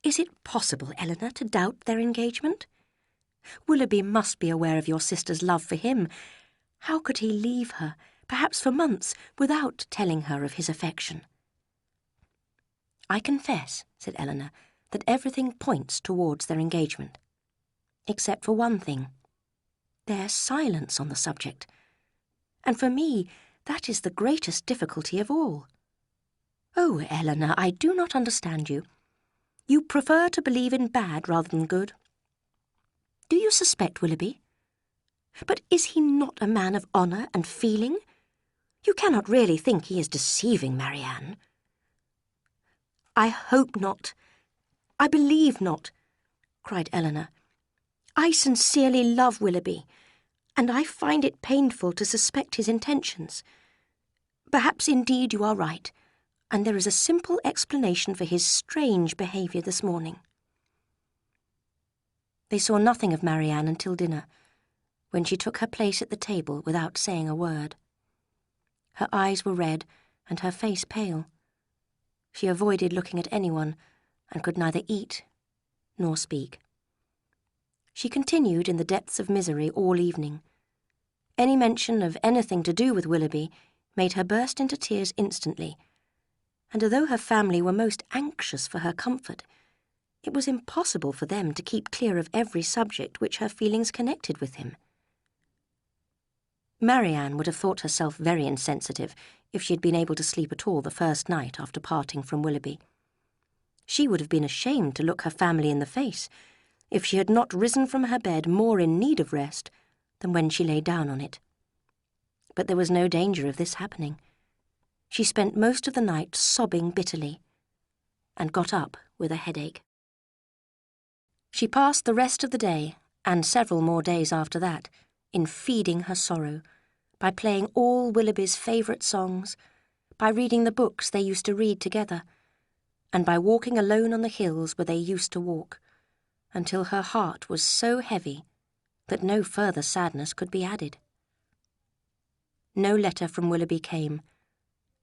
Is it possible, Elinor, to doubt their engagement? Willoughby must be aware of your sister's love for him. How could he leave her, perhaps for months, without telling her of his affection?" "I confess," said Elinor, "that everything points towards their engagement, except for one thing. Their silence on the subject, and for me that is the greatest difficulty of all. Oh, Elinor, I do not understand you. You prefer to believe in bad rather than good. Do you suspect Willoughby? But is he not a man of honour and feeling? You cannot really think he is deceiving Marianne." "I hope not. I believe not," cried Elinor. "I sincerely love Willoughby, and I find it painful to suspect his intentions. Perhaps indeed you are right, and there is a simple explanation for his strange behaviour this morning." They saw nothing of Marianne until dinner, when she took her place at the table without saying a word. Her eyes were red and her face pale. She avoided looking at anyone and could neither eat nor speak. She continued in the depths of misery all evening. Any mention of anything to do with Willoughby made her burst into tears instantly, and although her family were most anxious for her comfort, it was impossible for them to keep clear of every subject which her feelings connected with him. Marianne would have thought herself very insensitive if she had been able to sleep at all the first night after parting from Willoughby. She would have been ashamed to look her family in the face if she had not risen from her bed more in need of rest than when she lay down on it. But there was no danger of this happening. She spent most of the night sobbing bitterly, and got up with a headache. She passed the rest of the day, and several more days after that, in feeding her sorrow, by playing all Willoughby's favourite songs, by reading the books they used to read together, and by walking alone on the hills where they used to walk, until her heart was so heavy that no further sadness could be added. No letter from Willoughby came,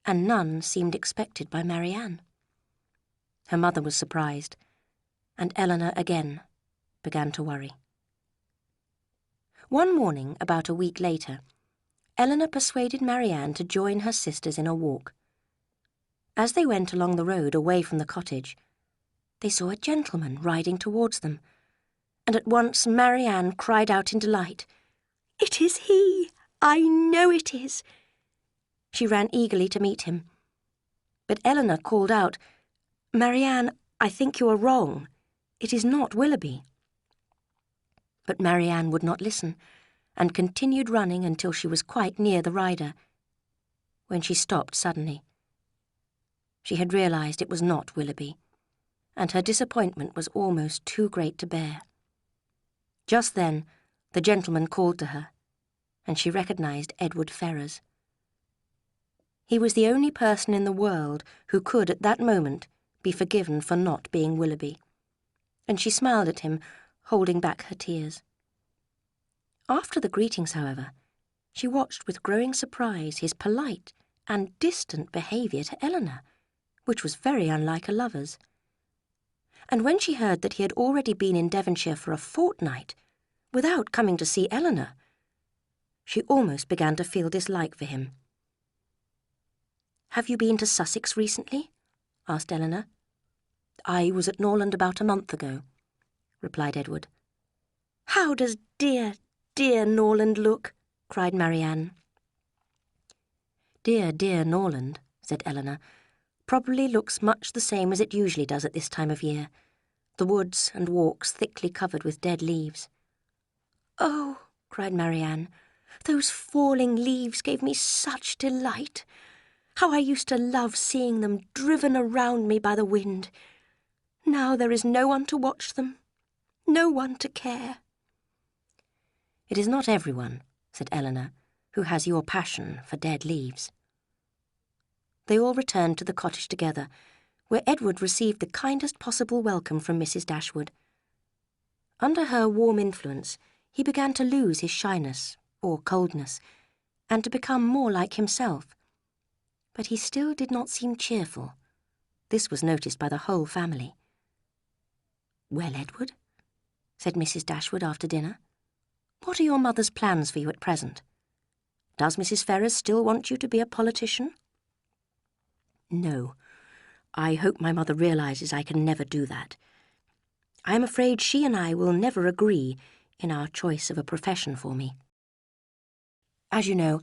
and none seemed expected by Marianne. Her mother was surprised, and Eleanor again began to worry. One morning, about a week later, Eleanor persuaded Marianne to join her sisters in a walk. As they went along the road away from the cottage, they saw a gentleman riding towards them, and at once Marianne cried out in delight, "It is he! I know it is!" She ran eagerly to meet him. But Eleanor called out, "Marianne, I think you are wrong. It is not Willoughby." But Marianne would not listen, and continued running until she was quite near the rider, when she stopped suddenly. She had realised it was not Willoughby, and her disappointment was almost too great to bear. Just then, the gentleman called to her, and she recognised Edward Ferrars. He was the only person in the world who could at that moment be forgiven for not being Willoughby, and she smiled at him, holding back her tears. After the greetings, however, she watched with growing surprise his polite and distant behaviour to Eleanor, which was very unlike a lover's. And when she heard that he had already been in Devonshire for a fortnight, without coming to see Eleanor, she almost began to feel dislike for him. "Have you been to Sussex recently?" asked Eleanor. "I was at Norland about a month ago," replied Edward. "How does dear, dear Norland look?" cried Marianne. "Dear, dear Norland," said Eleanor, "probably looks much the same as it usually does at this time of year, the woods and walks thickly covered with dead leaves." "Oh," cried Marianne, "those falling leaves gave me such delight. How I used to love seeing them driven around me by the wind. Now there is no one to watch them, no one to care." "It is not everyone," said Eleanor, "who has your passion for dead leaves." They all returned to the cottage together, where Edward received the kindest possible welcome from Mrs. Dashwood. Under her warm influence, he began to lose his shyness, or coldness, and to become more like himself. But he still did not seem cheerful. This was noticed by the whole family. "Well, Edward," said Mrs. Dashwood after dinner, "what are your mother's plans for you at present? Does Mrs. Ferrars still want you to be a politician?" "No. I hope my mother realises I can never do that. I am afraid she and I will never agree in our choice of a profession for me. As you know,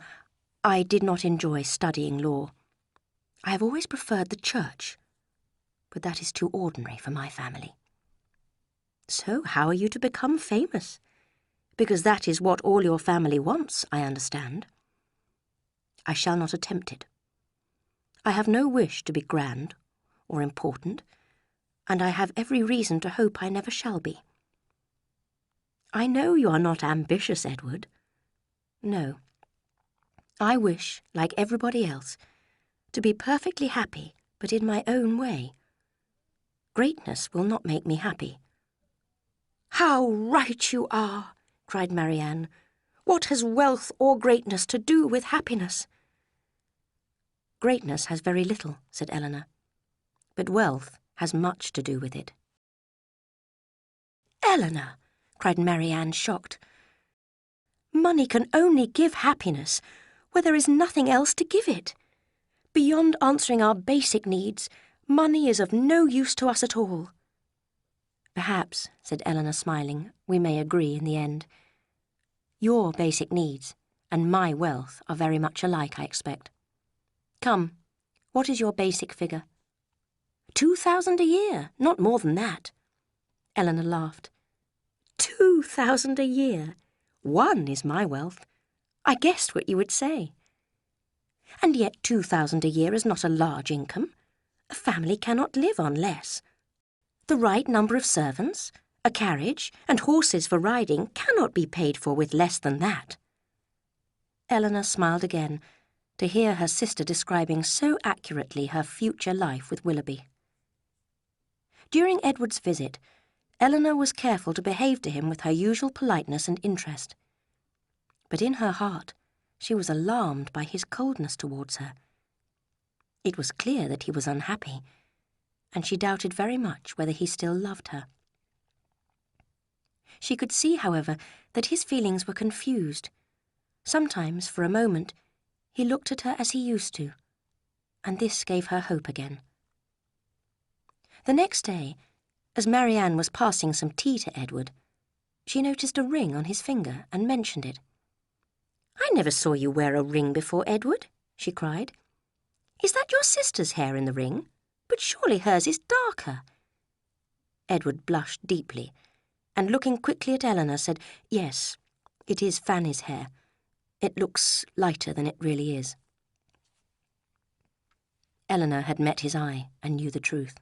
I did not enjoy studying law. I have always preferred the church, but that is too ordinary for my family." "So how are you to become famous? Because that is what all your family wants, I understand." "I shall not attempt it. I have no wish to be grand or important, and I have every reason to hope I never shall be." "I know you are not ambitious, Edward." "No. I wish, like everybody else, to be perfectly happy, but in my own way. Greatness will not make me happy." "How right you are!" cried Marianne. "What has wealth or greatness to do with happiness?" "Greatness has very little," said Eleanor, "but wealth has much to do with it." "Eleanor," cried Marianne, shocked, "money can only give happiness where there is nothing else to give it. Beyond answering our basic needs, money is of no use to us at all." "Perhaps," said Eleanor, smiling, "we may agree in the end. Your basic needs and my wealth are very much alike, I expect. Come, what is your basic figure?" 2,000 a year, not more than that." Eleanor laughed. 2,000 a year? One is my wealth. I guessed what you would say. And yet 2,000 a year is not a large income. A family cannot live on less. The right number of servants, a carriage, and horses for riding cannot be paid for with less than that. Eleanor smiled again to hear her sister describing so accurately her future life with Willoughby. During Edward's visit, Eleanor was careful to behave to him with her usual politeness and interest. But in her heart, she was alarmed by his coldness towards her. It was clear that he was unhappy, and she doubted very much whether he still loved her. She could see, however, that his feelings were confused. Sometimes, for a moment, he looked at her as he used to, and this gave her hope again. The next day, as Marianne was passing some tea to Edward, she noticed a ring on his finger and mentioned it. "I never saw you wear a ring before, Edward," she cried. "Is that your sister's hair in the ring? But surely hers is darker." Edward blushed deeply, and looking quickly at Eleanor said, "Yes, it is Fanny's hair. It looks lighter than it really is." Eleanor had met his eye and knew the truth.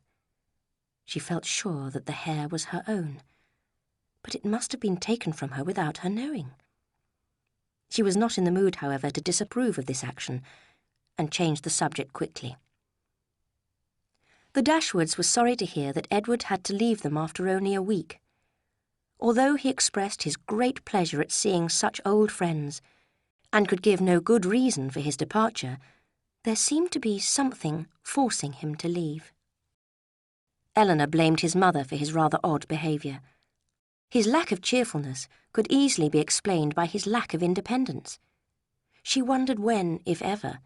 She felt sure that the hair was her own, but it must have been taken from her without her knowing. She was not in the mood, however, to disapprove of this action, and changed the subject quickly. The Dashwoods were sorry to hear that Edward had to leave them after only a week. Although he expressed his great pleasure at seeing such old friends, and could give no good reason for his departure, there seemed to be something forcing him to leave. Eleanor blamed his mother for his rather odd behaviour. His lack of cheerfulness could easily be explained by his lack of independence. She wondered when, if ever,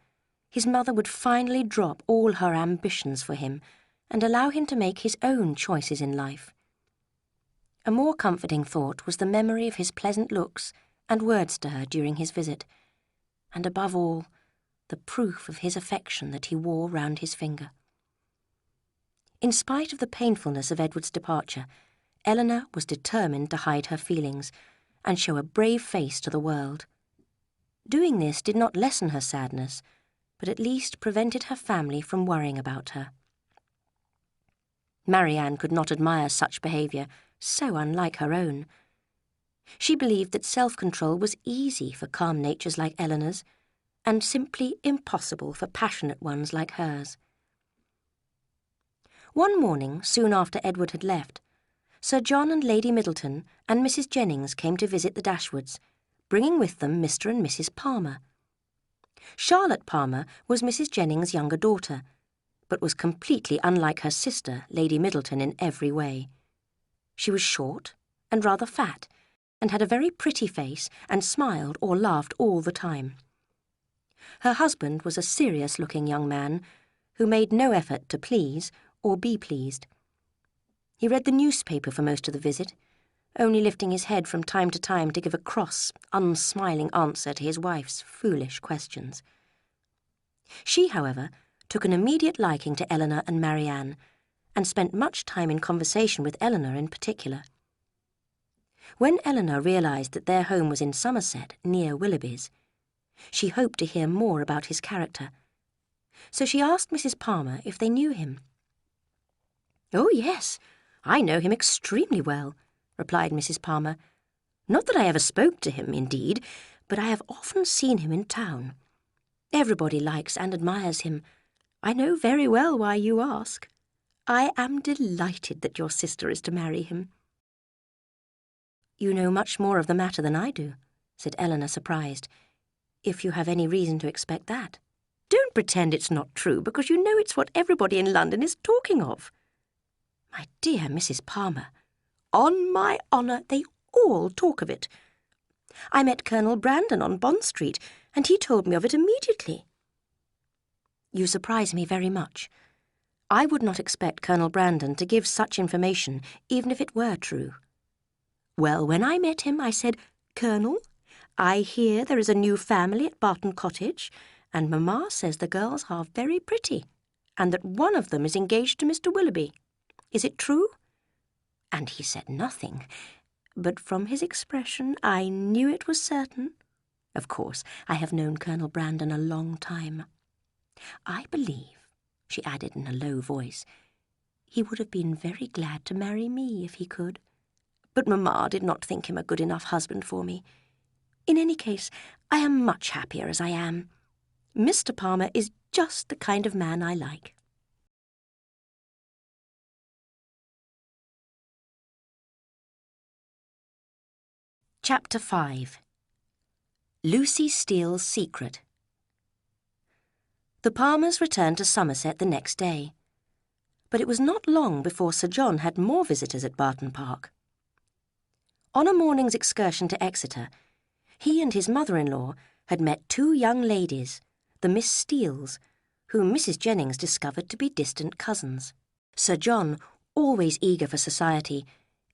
his mother would finally drop all her ambitions for him and allow him to make his own choices in life. A more comforting thought was the memory of his pleasant looks and words to her during his visit, and above all, the proof of his affection that he wore round his finger. In spite of the painfulness of Edward's departure, Eleanor was determined to hide her feelings and show a brave face to the world. Doing this did not lessen her sadness, but at least prevented her family from worrying about her. Marianne could not admire such behaviour, so unlike her own. She believed that self-control was easy for calm natures like Eleanor's, and simply impossible for passionate ones like hers. One morning, soon after Edward had left, Sir John and Lady Middleton and Mrs. Jennings came to visit the Dashwoods, bringing with them Mr. and Mrs. Palmer. Charlotte Palmer was Mrs. Jennings' younger daughter, but was completely unlike her sister, Lady Middleton, in every way. She was short and rather fat, and had a very pretty face and smiled or laughed all the time. Her husband was a serious-looking young man who made no effort to please or be pleased. He read the newspaper for most of the visit, only lifting his head from time to time to give a cross, unsmiling answer to his wife's foolish questions. She, however, took an immediate liking to Eleanor and Marianne, and spent much time in conversation with Eleanor in particular. When Eleanor realised that their home was in Somerset, near Willoughby's, she hoped to hear more about his character, so she asked Mrs. Palmer if they knew him. "Oh, yes, I know him extremely well," replied Mrs. Palmer. "Not that I ever spoke to him, indeed, but I have often seen him in town. Everybody likes and admires him. I know very well why you ask. I am delighted that your sister is to marry him." "You know much more of the matter than I do," said Eleanor, surprised, "if you have any reason to expect that." "Don't pretend it's not true, because you know it's what everybody in London is talking of." "My dear Mrs. Palmer, on my honour, they all talk of it. I met Colonel Brandon on Bond Street, and he told me of it immediately." "You surprise me very much. I would not expect Colonel Brandon to give such information, even if it were true." "Well, when I met him, I said, 'Colonel, I hear there is a new family at Barton Cottage, and Mamma says the girls are very pretty, and that one of them is engaged to Mr. Willoughby. Is it true?' And he said nothing, but from his expression I knew it was certain. Of course, I have known Colonel Brandon a long time. I believe she added in a low voice. "He would have been very glad to marry me if he could. But Mamma did not think him a good enough husband for me. In any case, I am much happier as I am. Mr. Palmer is just the kind of man I like." Chapter 5. Lucy Steele's Secret. The Palmers returned to Somerset the next day, but it was not long before Sir John had more visitors at Barton Park. On a morning's excursion to Exeter, he and his mother-in-law had met two young ladies, the Miss Steeles, whom Mrs. Jennings discovered to be distant cousins. Sir John, always eager for society,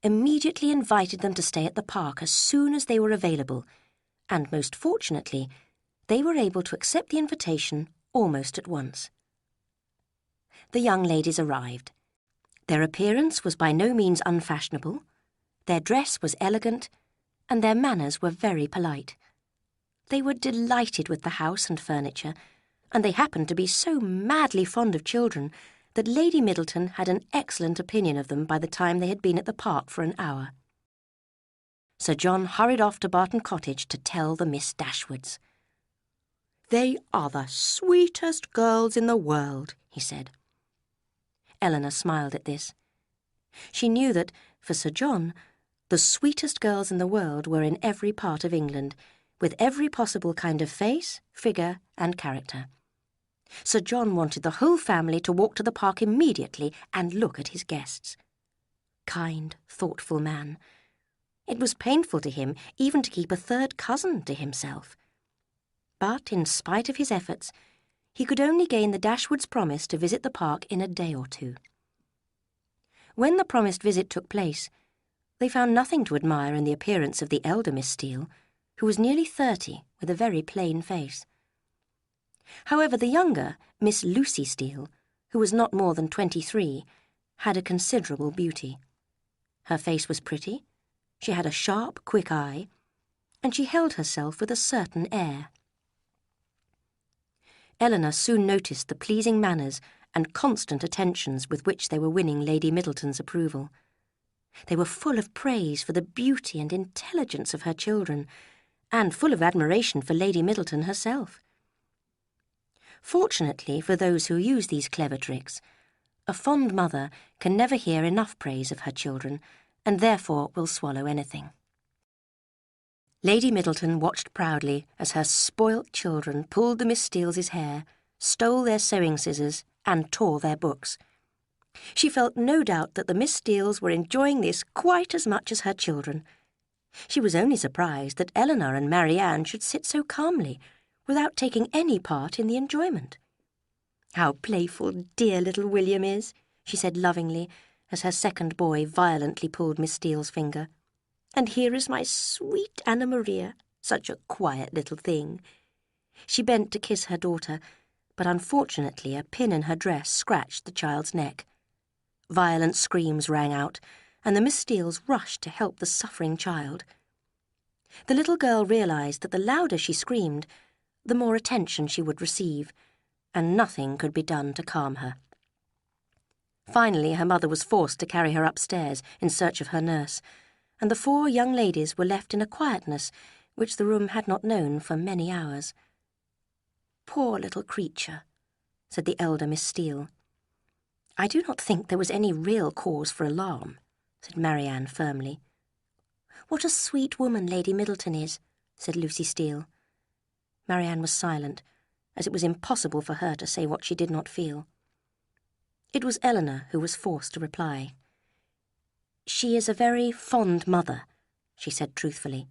immediately invited them to stay at the park as soon as they were available, and most fortunately, they were able to accept the invitation almost at once. The young ladies arrived. Their appearance was by no means unfashionable, their dress was elegant, and their manners were very polite. They were delighted with the house and furniture, and they happened to be so madly fond of children that Lady Middleton had an excellent opinion of them by the time they had been at the park for an hour. Sir John hurried off to Barton Cottage to tell the Miss Dashwoods. "They are the sweetest girls in the world," he said. Eleanor smiled at this. She knew that, for Sir John, the sweetest girls in the world were in every part of England, with every possible kind of face, figure, and character. Sir John wanted the whole family to walk to the park immediately and look at his guests. Kind, thoughtful man. It was painful to him even to keep a third cousin to himself. But, in spite of his efforts, he could only gain the Dashwoods' promise to visit the park in a day or two. When the promised visit took place, they found nothing to admire in the appearance of the elder Miss Steele, who was nearly 30, with a very plain face. However, the younger, Miss Lucy Steele, who was not more than 23, had a considerable beauty. Her face was pretty, she had a sharp, quick eye, and she held herself with a certain air. Eleanor soon noticed the pleasing manners and constant attentions with which they were winning Lady Middleton's approval. They were full of praise for the beauty and intelligence of her children, and full of admiration for Lady Middleton herself. Fortunately for those who use these clever tricks, a fond mother can never hear enough praise of her children, and therefore will swallow anything. Lady Middleton watched proudly as her spoilt children pulled the Miss Steeles' hair, stole their sewing scissors, and tore their books. She felt no doubt that the Miss Steeles were enjoying this quite as much as her children. She was only surprised that Eleanor and Marianne should sit so calmly, without taking any part in the enjoyment. "How playful dear little William is," she said lovingly, as her second boy violently pulled Miss Steele's finger. "And here is my sweet Anna Maria, such a quiet little thing." She bent to kiss her daughter, but unfortunately a pin in her dress scratched the child's neck. Violent screams rang out, and the Miss Steeles rushed to help the suffering child. The little girl realized that the louder she screamed, the more attention she would receive, and nothing could be done to calm her. Finally, her mother was forced to carry her upstairs in search of her nurse, and the four young ladies were left in a quietness which the room had not known for many hours. "Poor little creature," said the elder Miss Steele. "I do not think there was any real cause for alarm," said Marianne firmly. "What a sweet woman Lady Middleton is," said Lucy Steele. Marianne was silent, as it was impossible for her to say what she did not feel. It was Eleanor who was forced to reply. "She is a very fond mother," she said truthfully.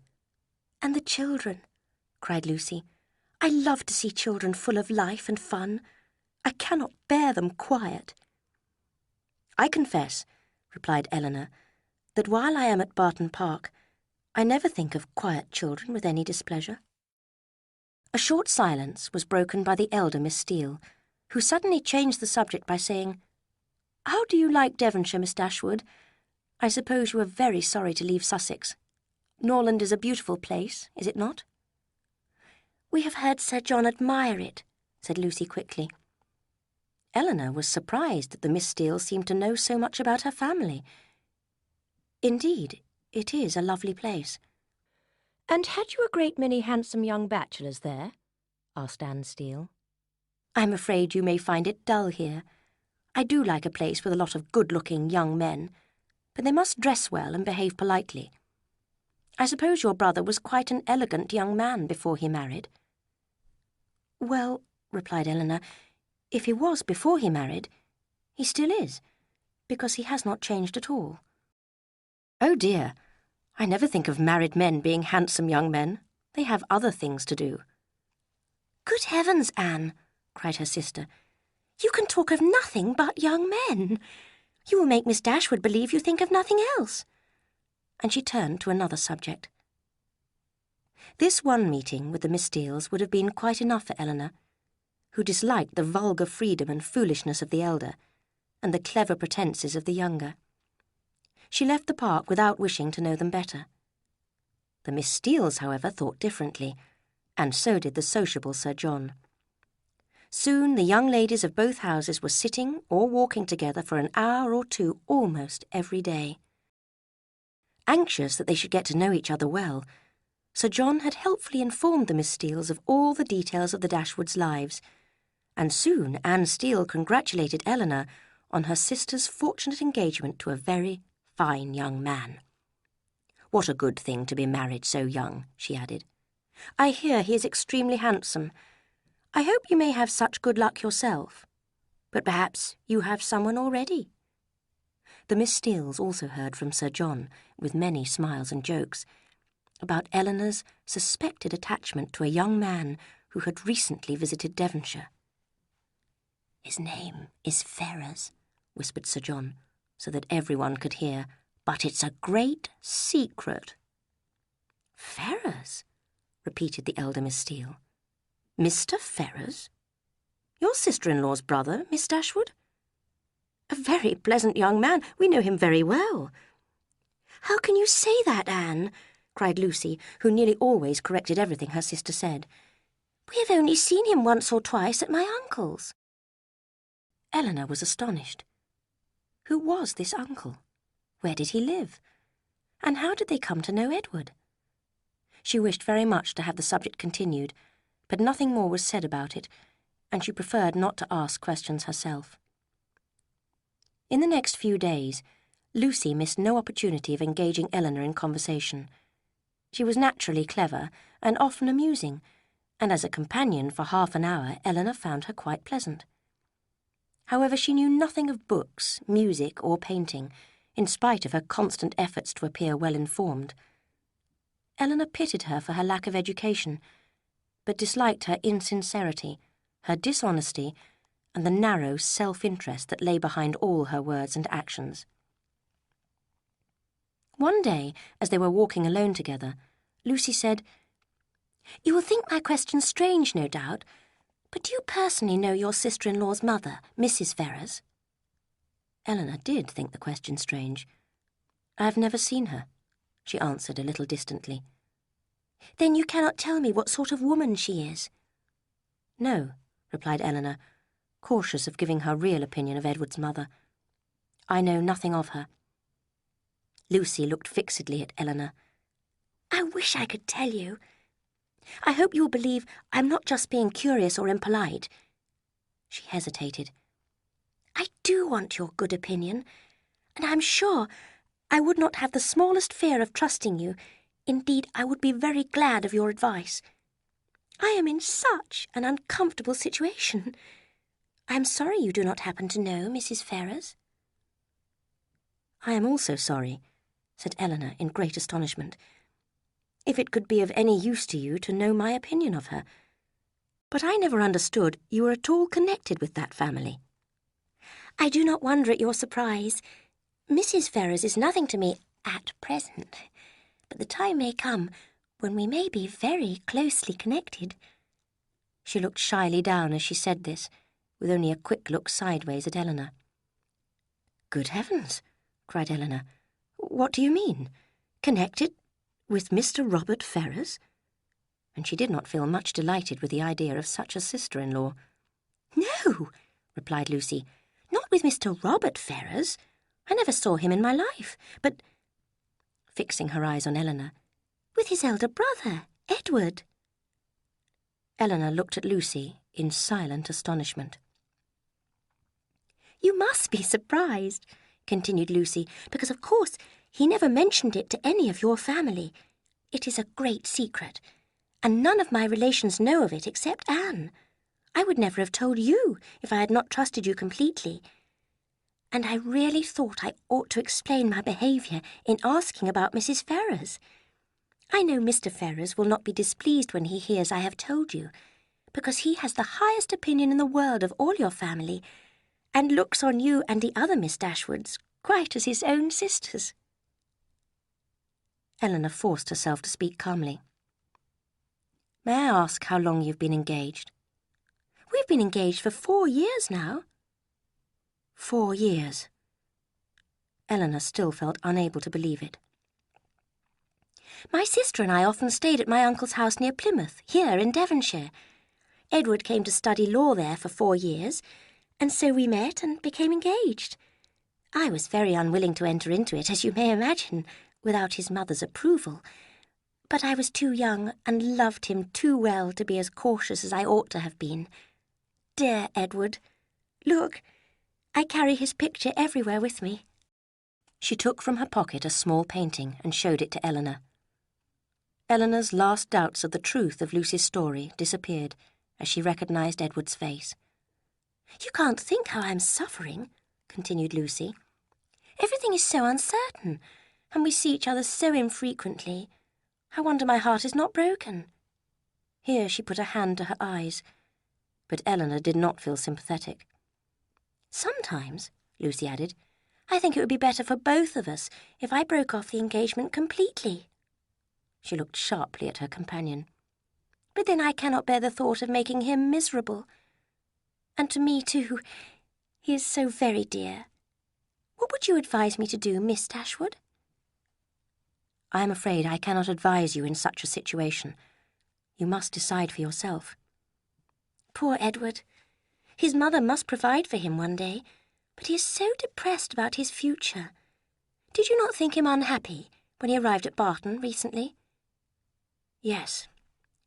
"And the children," cried Lucy. "I love to see children full of life and fun. I cannot bear them quiet." "I confess," replied Eleanor, "that while I am at Barton Park, I never think of quiet children with any displeasure." A short silence was broken by the elder Miss Steele, who suddenly changed the subject by saying, "How do you like Devonshire, Miss Dashwood? I suppose you are very sorry to leave Sussex. Norland is a beautiful place, is it not?" "We have heard Sir John admire it," said Lucy quickly. Eleanor was surprised that the Miss Steeles seemed to know so much about her family. Indeed, it is a lovely place. "And had you a great many handsome young bachelors there?" asked Anne Steele. "I'm afraid you may find it dull here. I do like a place with a lot of good-looking young men, but they must dress well and behave politely. I suppose your brother was quite an elegant young man before he married." "Well," replied Eleanor, "if he was before he married, he still is, because he has not changed at all." "Oh dear, I never think of married men being handsome young men. They have other things to do." "Good heavens, Anne," cried her sister. "You can talk of nothing but young men. You will make Miss Dashwood believe you think of nothing else." And she turned to another subject. This one meeting with the Miss Steeles would have been quite enough for Eleanor, who disliked the vulgar freedom and foolishness of the elder, and the clever pretences of the younger. She left the park without wishing to know them better. The Miss Steeles, however, thought differently, and so did the sociable Sir John. Soon the young ladies of both houses were sitting or walking together for an hour or two almost every day. Anxious that they should get to know each other well, Sir John had helpfully informed the Miss Steeles of all the details of the Dashwoods' lives, and soon Anne Steele congratulated Eleanor on her sister's fortunate engagement to a very fine young man. "What a good thing to be married so young," she added. "I hear he is extremely handsome. I hope you may have such good luck yourself. But perhaps you have someone already." The Miss Steeles also heard from Sir John, with many smiles and jokes, about Eleanor's suspected attachment to a young man who had recently visited Devonshire. "His name is Ferrers," whispered Sir John, so that everyone could hear, "but it's a great secret." "Ferrers?" repeated the elder Miss Steele. "Mr. Ferrers? Your sister-in-law's brother, Miss Dashwood? A very pleasant young man. We know him very well." "How can you say that, Anne?" cried Lucy, who nearly always corrected everything her sister said. "We have only seen him once or twice at my uncle's." Eleanor was astonished. Who was this uncle? Where did he live? And how did they come to know Edward? She wished very much to have the subject continued, but nothing more was said about it, and she preferred not to ask questions herself. In the next few days, Lucy missed no opportunity of engaging Eleanor in conversation. She was naturally clever and often amusing, and as a companion for half an hour Eleanor found her quite pleasant. However, she knew nothing of books, music, or painting, in spite of her constant efforts to appear well-informed. Eleanor pitied her for her lack of education, but disliked her insincerity, her dishonesty, and the narrow self-interest that lay behind all her words and actions. One day, as they were walking alone together, Lucy said, "You will think my question strange, no doubt, but do you personally know your sister-in-law's mother, Mrs. Ferrers?" Eleanor did think the question strange. "I have never seen her," she answered a little distantly. "Then you cannot tell me what sort of woman she is?" "No," replied Eleanor, cautious of giving her real opinion of Edward's mother. "I know nothing of her." Lucy looked fixedly at Eleanor. "I wish I could tell you. I hope you will believe I'm not just being curious or impolite." She hesitated. "I do want your good opinion, and I'm sure I would not have the smallest fear of trusting you. Indeed, I would be very glad of your advice. I am in such an uncomfortable situation. I am sorry you do not happen to know Mrs. Ferrers." "I am also sorry," said Eleanor in great astonishment, "if it could be of any use to you to know my opinion of her. But I never understood you were at all connected with that family." "I do not wonder at your surprise. Mrs. Ferrers is nothing to me at present, but the time may come when we may be very closely connected." She looked shyly down as she said this, with only a quick look sideways at Eleanor. "Good heavens!" cried Eleanor. "What do you mean? Connected with Mr. Robert Ferrers?" And she did not feel much delighted with the idea of such a sister-in-law. "No," replied Lucy. "Not with Mr. Robert Ferrars. I never saw him in my life. But," fixing her eyes on Eleanor, "with his elder brother, Edward." Eleanor looked at Lucy in silent astonishment. "You must be surprised," continued Lucy, "because, of course, he never mentioned it to any of your family. It is a great secret, and none of my relations know of it except Anne. I would never have told you if I had not trusted you completely. And I really thought I ought to explain my behaviour in asking about Mrs. Ferrars. I know Mr. Ferrars will not be displeased when he hears I have told you, because he has the highest opinion in the world of all your family, and looks on you and the other Miss Dashwoods quite as his own sisters." Eleanor forced herself to speak calmly. "May I ask how long you've been engaged?" "We've been engaged for 4 years now." 4 years. Eleanor still felt unable to believe it. "My sister and I often stayed at my uncle's house near Plymouth, here in Devonshire. Edward came to study law there for 4 years, and so we met and became engaged. I was very unwilling to enter into it, as you may imagine, without his mother's approval. But I was too young and loved him too well to be as cautious as I ought to have been. Dear Edward! Look, I carry his picture everywhere with me." She took from her pocket a small painting and showed it to Eleanor. Eleanor's last doubts of the truth of Lucy's story disappeared as she recognised Edward's face. "You can't think how I am suffering," continued Lucy. "Everything is so uncertain, and we see each other so infrequently. I wonder my heart is not broken." Here she put a hand to her eyes, but Eleanor did not feel sympathetic. "Sometimes," Lucy added, "I think it would be better for both of us if I broke off the engagement completely." She looked sharply at her companion. "But then I cannot bear the thought of making him miserable. And to me, too, he is so very dear. What would you advise me to do, Miss Dashwood?" "I am afraid I cannot advise you in such a situation. You must decide for yourself." "Poor Edward! His mother must provide for him one day, but he is so depressed about his future. Did you not think him unhappy when he arrived at Barton recently?" "Yes,"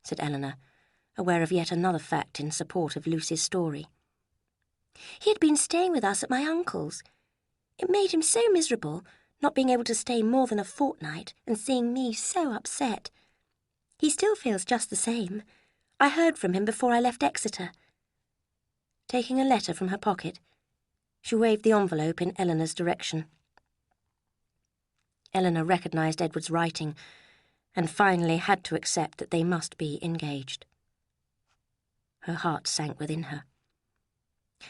said Eleanor, aware of yet another fact in support of Lucy's story. "He had been staying with us at my uncle's. It made him so miserable, not being able to stay more than a fortnight and seeing me so upset. He still feels just the same. I heard from him before I left Exeter." Taking a letter from her pocket, she waved the envelope in Eleanor's direction. Eleanor recognised Edward's writing and finally had to accept that they must be engaged. Her heart sank within her.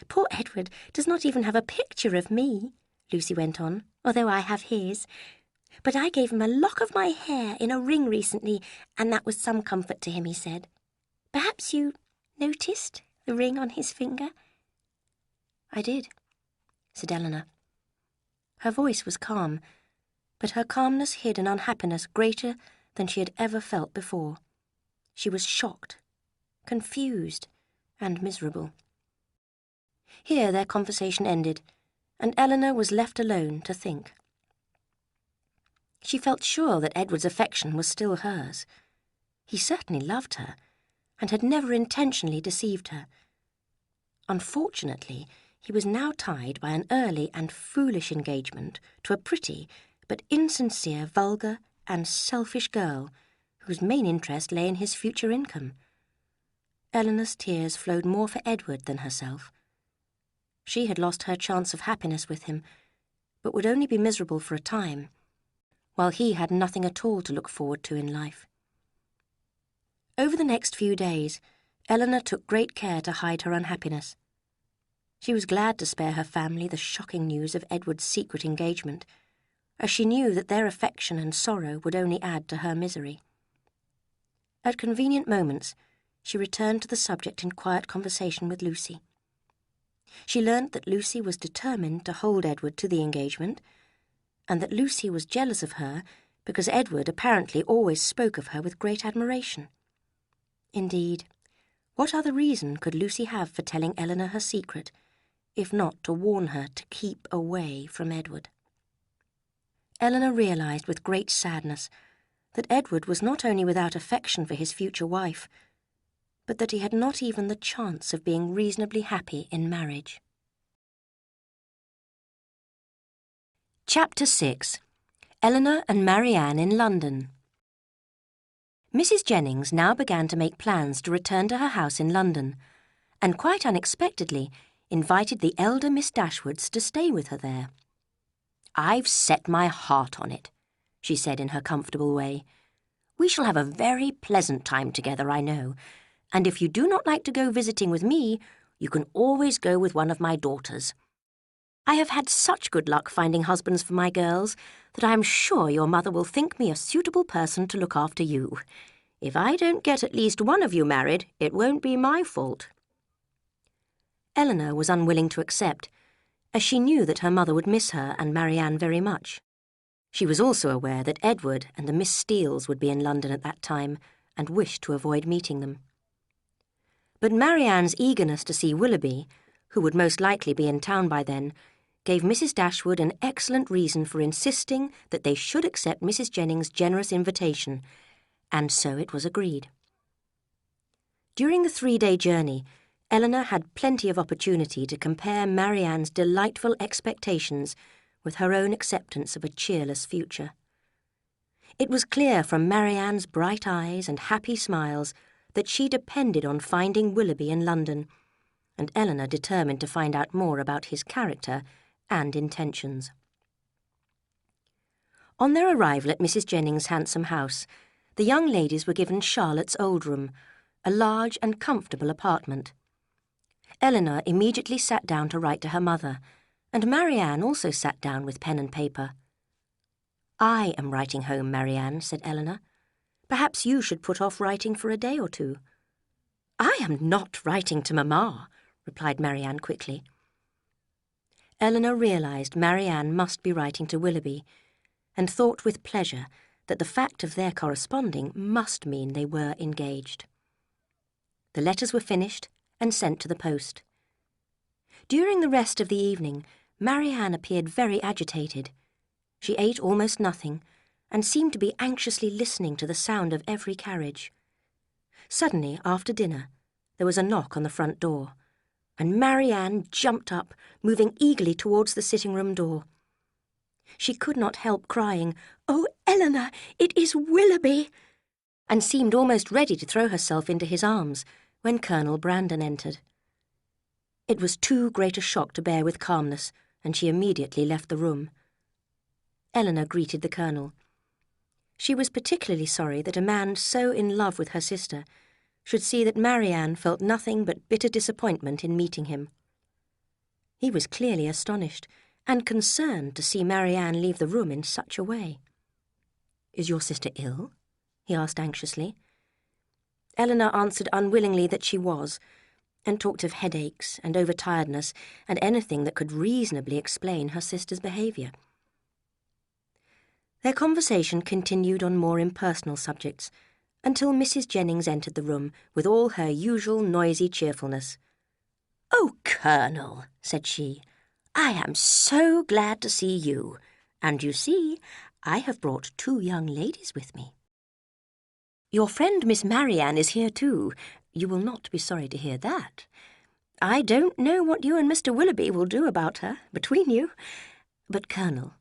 "Poor Edward does not even have a picture of me," Lucy went on, "although I have his. But I gave him a lock of my hair in a ring recently, and that was some comfort to him, he said. Perhaps you noticed the ring on his finger?" "I did," said Eleanor. Her voice was calm, but her calmness hid an unhappiness greater than she had ever felt before. She was shocked, confused, and miserable. Here their conversation ended, and Eleanor was left alone to think. She felt sure that Edward's affection was still hers. He certainly loved her, and had never intentionally deceived her. Unfortunately, he was now tied by an early and foolish engagement to a pretty but insincere, vulgar, and selfish girl whose main interest lay in his future income. Eleanor's tears flowed more for Edward than herself. She had lost her chance of happiness with him, but would only be miserable for a time, while he had nothing at all to look forward to in life. Over the next few days, Eleanor took great care to hide her unhappiness. She was glad to spare her family the shocking news of Edward's secret engagement, as she knew that their affection and sorrow would only add to her misery. At convenient moments, she returned to the subject in quiet conversation with Lucy. She learnt that Lucy was determined to hold Edward to the engagement, and that Lucy was jealous of her because Edward apparently always spoke of her with great admiration. Indeed, what other reason could Lucy have for telling Eleanor her secret, if not to warn her to keep away from Edward. Eleanor realised with great sadness that Edward was not only without affection for his future wife, but that he had not even the chance of being reasonably happy in marriage. Chapter 6. Eleanor and Marianne in London. Mrs. Jennings now began to make plans to return to her house in London, and quite unexpectedly invited the elder Miss Dashwoods to stay with her there. "I've set my heart on it," she said in her comfortable way. "We shall have a very pleasant time together, I know, and if you do not like to go visiting with me, you can always go with one of my daughters. I have had such good luck finding husbands for my girls that I am sure your mother will think me a suitable person to look after you. If I don't get at least one of you married, it won't be my fault." Eleanor was unwilling to accept, as she knew that her mother would miss her and Marianne very much. She was also aware that Edward and the Miss Steeles would be in London at that time, and wished to avoid meeting them. But Marianne's eagerness to see Willoughby, who would most likely be in town by then, gave Mrs. Dashwood an excellent reason for insisting that they should accept Mrs. Jennings' generous invitation, and so it was agreed. During the 3-day journey, Eleanor had plenty of opportunity to compare Marianne's delightful expectations with her own acceptance of a cheerless future. It was clear from Marianne's bright eyes and happy smiles that she depended on finding Willoughby in London, and Eleanor determined to find out more about his character and intentions. On their arrival at Mrs. Jennings' handsome house, the young ladies were given Charlotte's old room, a large and comfortable apartment. Eleanor immediately sat down to write to her mother, and Marianne also sat down with pen and paper. "I am writing home, Marianne," said Eleanor. "Perhaps you should put off writing for a day or two." "I am not writing to Mamma," replied Marianne quickly. Eleanor realised Marianne must be writing to Willoughby, and thought with pleasure that the fact of their corresponding must mean they were engaged. The letters were finished and sent to the post. During the rest of the evening, Marianne appeared very agitated. She ate almost nothing, and seemed to be anxiously listening to the sound of every carriage. Suddenly, after dinner, there was a knock on the front door, and Marianne jumped up, moving eagerly towards the sitting-room door. She could not help crying, "Oh, Eleanor, it is Willoughby!" and seemed almost ready to throw herself into his arms when Colonel Brandon entered. It was too great a shock to bear with calmness, and she immediately left the room. Eleanor greeted the Colonel. She was particularly sorry that a man so in love with her sister should see that Marianne felt nothing but bitter disappointment in meeting him. He was clearly astonished and concerned to see Marianne leave the room in such a way. "Is your sister ill?" he asked anxiously. Eleanor answered unwillingly that she was, and talked of headaches and overtiredness and anything that could reasonably explain her sister's behaviour. Their conversation continued on more impersonal subjects, until Mrs. Jennings entered the room with all her usual noisy cheerfulness. "Oh, Colonel," said she, "I am so glad to see you, and you see, I have brought 2 young ladies with me. Your friend Miss Marianne is here too. You will not be sorry to hear that. I don't know what you and Mr. Willoughby will do about her, between you. But, Colonel,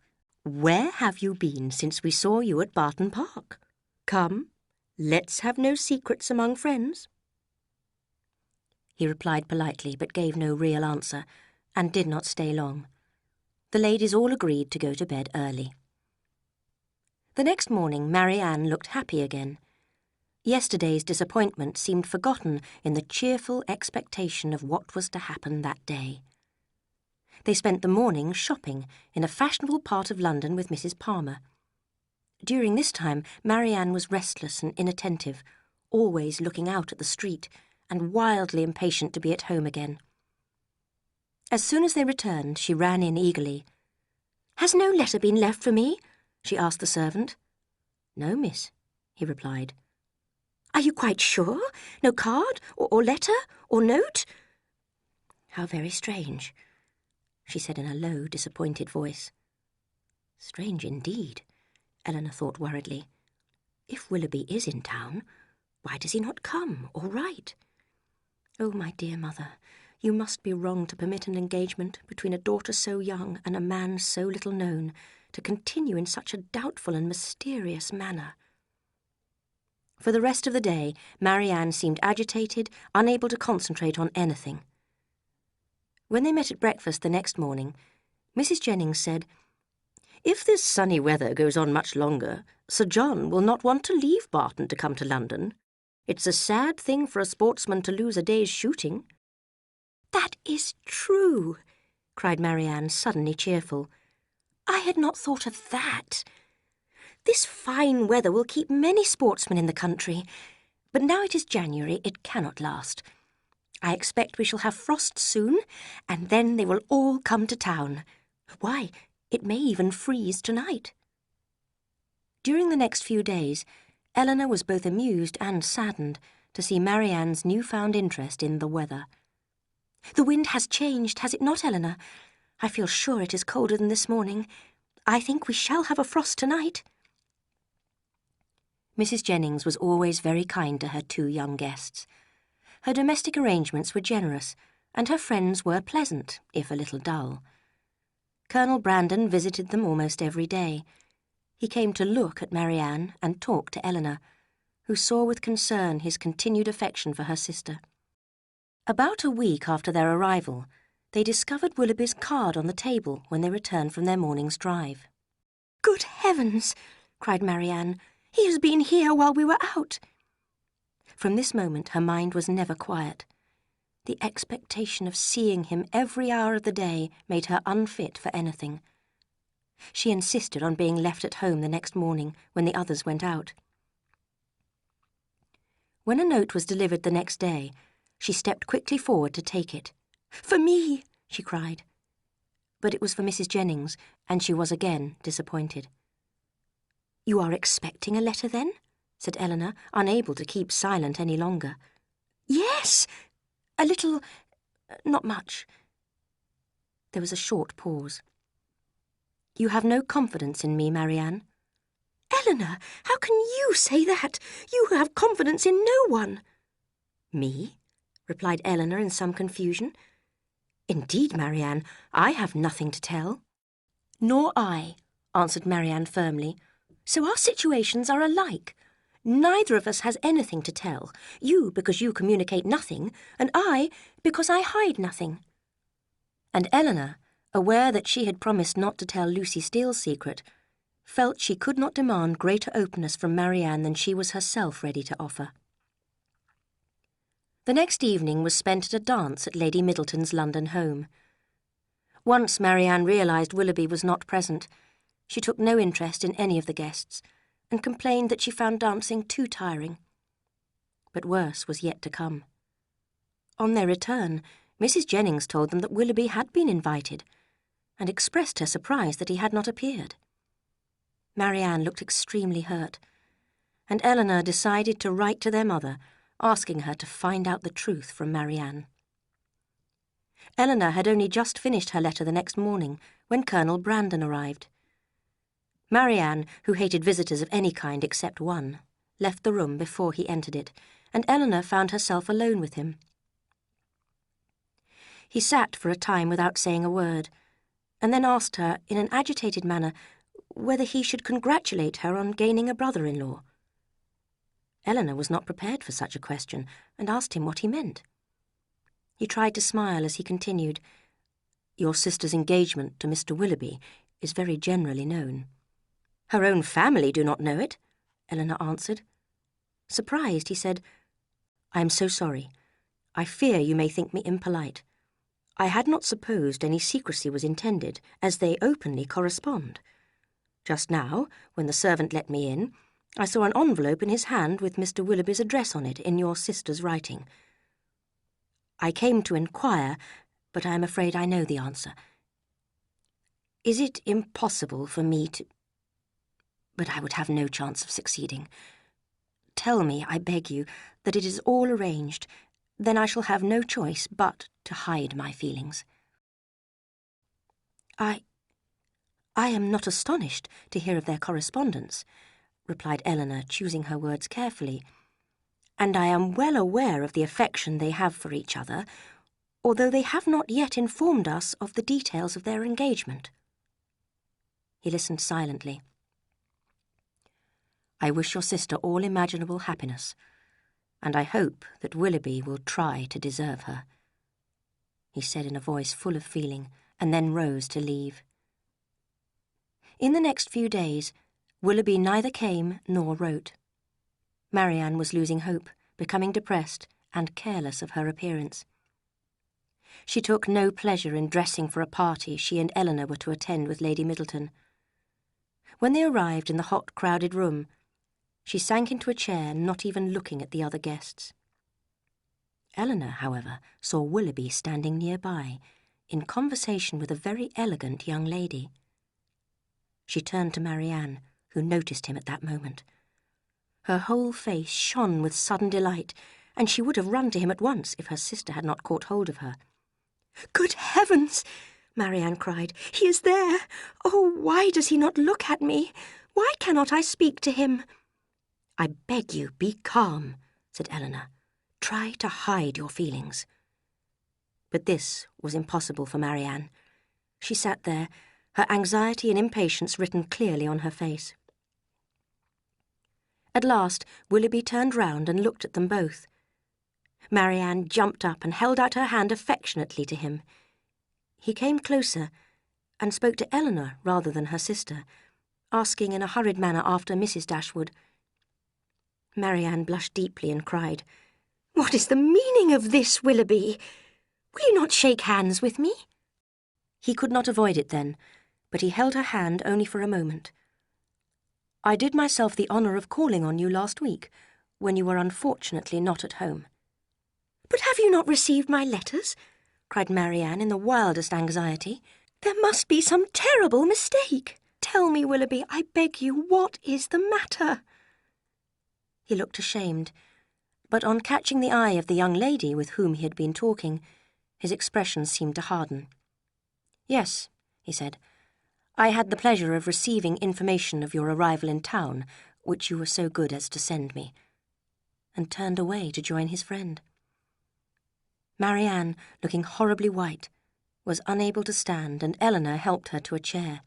where have you been since we saw you at Barton Park? Come, let's have no secrets among friends." He replied politely, but gave no real answer, and did not stay long. The ladies all agreed to go to bed early. The next morning Marianne looked happy again. Yesterday's disappointment seemed forgotten in the cheerful expectation of what was to happen that day. They spent the morning shopping in a fashionable part of London with Mrs. Palmer. During this time Marianne was restless and inattentive, always looking out at the street, and wildly impatient to be at home again. As soon as they returned, she ran in eagerly. "Has no letter been left for me?" she asked the servant. "No, miss," he replied. "Are you quite sure? No card, or letter, or note?" "How very strange. she said in a low, disappointed voice. Strange indeed, Eleanor thought worriedly. If Willoughby is in town, why does he not come or write? Oh, my dear mother, you must be wrong to permit an engagement between a daughter so young and a man so little known to continue in such a doubtful and mysterious manner. For the rest of the day, Marianne seemed agitated, unable to concentrate on anything. When they met at breakfast the next morning, Mrs. Jennings said, "If this sunny weather goes on much longer, Sir John will not want to leave Barton to come to London. It's a sad thing for a sportsman to lose a day's shooting." "That is true," cried Marianne, suddenly cheerful. "I had not thought of that. This fine weather will keep many sportsmen in the country, but now it is January, it cannot last. I expect we shall have frost soon, and then they will all come to town. Why, it may even freeze tonight." During the next few days, Eleanor was both amused and saddened to see Marianne's newfound interest in the weather. "The wind has changed, has it not, Eleanor? I feel sure it is colder than this morning. I think we shall have a frost tonight." Mrs. Jennings was always very kind to her two young guests. Her domestic arrangements were generous, and her friends were pleasant, if a little dull. Colonel Brandon visited them almost every day. He came to look at Marianne and talk to Eleanor, who saw with concern his continued affection for her sister. About a week after their arrival, they discovered Willoughby's card on the table when they returned from their morning's drive. "Good heavens!" cried Marianne. "He has been here while we were out." From this moment her mind was never quiet. The expectation of seeing him every hour of the day made her unfit for anything. She insisted on being left at home the next morning when the others went out. When a note was delivered the next day, she stepped quickly forward to take it. "For me!" she cried. But it was for Mrs. Jennings, and she was again disappointed. "You are expecting a letter, then?" said Eleanor, unable to keep silent any longer. "Yes! A little... not much." There was a short pause. "You have no confidence in me, Marianne?" "Eleanor, how can you say that? You have confidence in no one." "Me?" replied Eleanor in some confusion. "Indeed, Marianne, I have nothing to tell." "Nor I," answered Marianne firmly. "So our situations are alike. Neither of us has anything to tell, you because you communicate nothing, and I because I hide nothing." And Eleanor, aware that she had promised not to tell Lucy Steele's secret, felt she could not demand greater openness from Marianne than she was herself ready to offer. The next evening was spent at a dance at Lady Middleton's London home. Once Marianne realised Willoughby was not present, she took no interest in any of the guests, and complained that she found dancing too tiring. But worse was yet to come. On their return, Mrs. Jennings told them that Willoughby had been invited, and expressed her surprise that he had not appeared. Marianne looked extremely hurt, and Eleanor decided to write to their mother, asking her to find out the truth from Marianne. Eleanor had only just finished her letter the next morning when Colonel Brandon arrived. Marianne, who hated visitors of any kind except one, left the room before he entered it, and Eleanor found herself alone with him. He sat for a time without saying a word, and then asked her, in an agitated manner, whether he should congratulate her on gaining a brother-in-law. Eleanor was not prepared for such a question, and asked him what he meant. He tried to smile as he continued, "Your sister's engagement to Mr. Willoughby is very generally known." "Her own family do not know it," Eleanor answered. Surprised, he said, "I am so sorry. I fear you may think me impolite. I had not supposed any secrecy was intended, as they openly correspond. Just now, when the servant let me in, I saw an envelope in his hand with Mr. Willoughby's address on it in your sister's writing. I came to inquire, but I am afraid I know the answer. Is it impossible for me to... But I would have no chance of succeeding. Tell me, I beg you, that it is all arranged. Then I shall have no choice but to hide my feelings." I am not astonished to hear of their correspondence," replied Eleanor, choosing her words carefully, "and I am well aware of the affection they have for each other, although they have not yet informed us of the details of their engagement." He listened silently. "I wish your sister all imaginable happiness, and I hope that Willoughby will try to deserve her," he said in a voice full of feeling, and then rose to leave. In the next few days, Willoughby neither came nor wrote. Marianne was losing hope, becoming depressed, and careless of her appearance. She took no pleasure in dressing for a party she and Eleanor were to attend with Lady Middleton. When they arrived in the hot, crowded room, she sank into a chair, not even looking at the other guests. Eleanor, however, saw Willoughby standing nearby, in conversation with a very elegant young lady. She turned to Marianne, who noticed him at that moment. Her whole face shone with sudden delight, and she would have run to him at once if her sister had not caught hold of her. "Good heavens!" Marianne cried. "He is there! Oh, why does he not look at me? Why cannot I speak to him?" "I beg you, be calm," said Eleanor. "Try to hide your feelings." But this was impossible for Marianne. She sat there, her anxiety and impatience written clearly on her face. At last, Willoughby turned round and looked at them both. Marianne jumped up and held out her hand affectionately to him. He came closer and spoke to Eleanor rather than her sister, asking in a hurried manner after Mrs. Dashwood. Marianne blushed deeply and cried, "What is the meaning of this, Willoughby? Will you not shake hands with me?" He could not avoid it then, but he held her hand only for a moment. "I did myself the honour of calling on you last week, when you were unfortunately not at home." "But have you not received my letters?" cried Marianne in the wildest anxiety. "There must be some terrible mistake. Tell me, Willoughby, I beg you, what is the matter?" He looked ashamed, but on catching the eye of the young lady with whom he had been talking, his expression seemed to harden. "Yes," he said, "I had the pleasure of receiving information of your arrival in town, which you were so good as to send me," and turned away to join his friend. Marianne, looking horribly white, was unable to stand, and Eleanor helped her to a chair.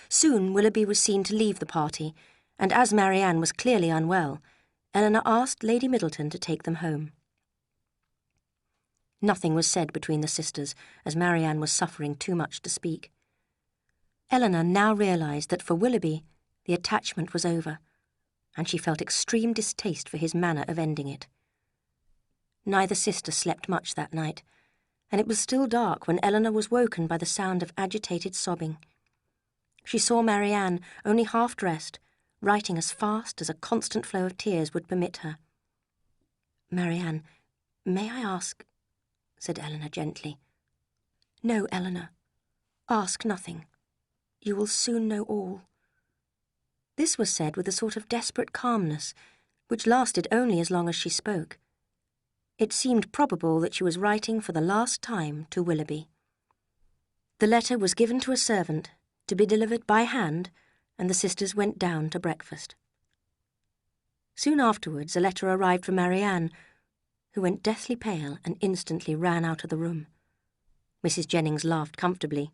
Soon Willoughby was seen to leave the party, and as Marianne was clearly unwell, Eleanor asked Lady Middleton to take them home. Nothing was said between the sisters, as Marianne was suffering too much to speak. Eleanor now realised that for Willoughby the attachment was over, and she felt extreme distaste for his manner of ending it. Neither sister slept much that night, and it was still dark when Eleanor was woken by the sound of agitated sobbing. She saw Marianne, only half-dressed, writing as fast as a constant flow of tears would permit her. "Marianne, may I ask—" said Eleanor gently. "No, Eleanor. Ask nothing. You will soon know all." This was said with a sort of desperate calmness, which lasted only as long as she spoke. It seemed probable that she was writing for the last time to Willoughby. The letter was given to a servant, to be delivered by hand, and the sisters went down to breakfast. Soon afterwards a letter arrived from Marianne, who went deathly pale and instantly ran out of the room. Mrs. Jennings laughed comfortably.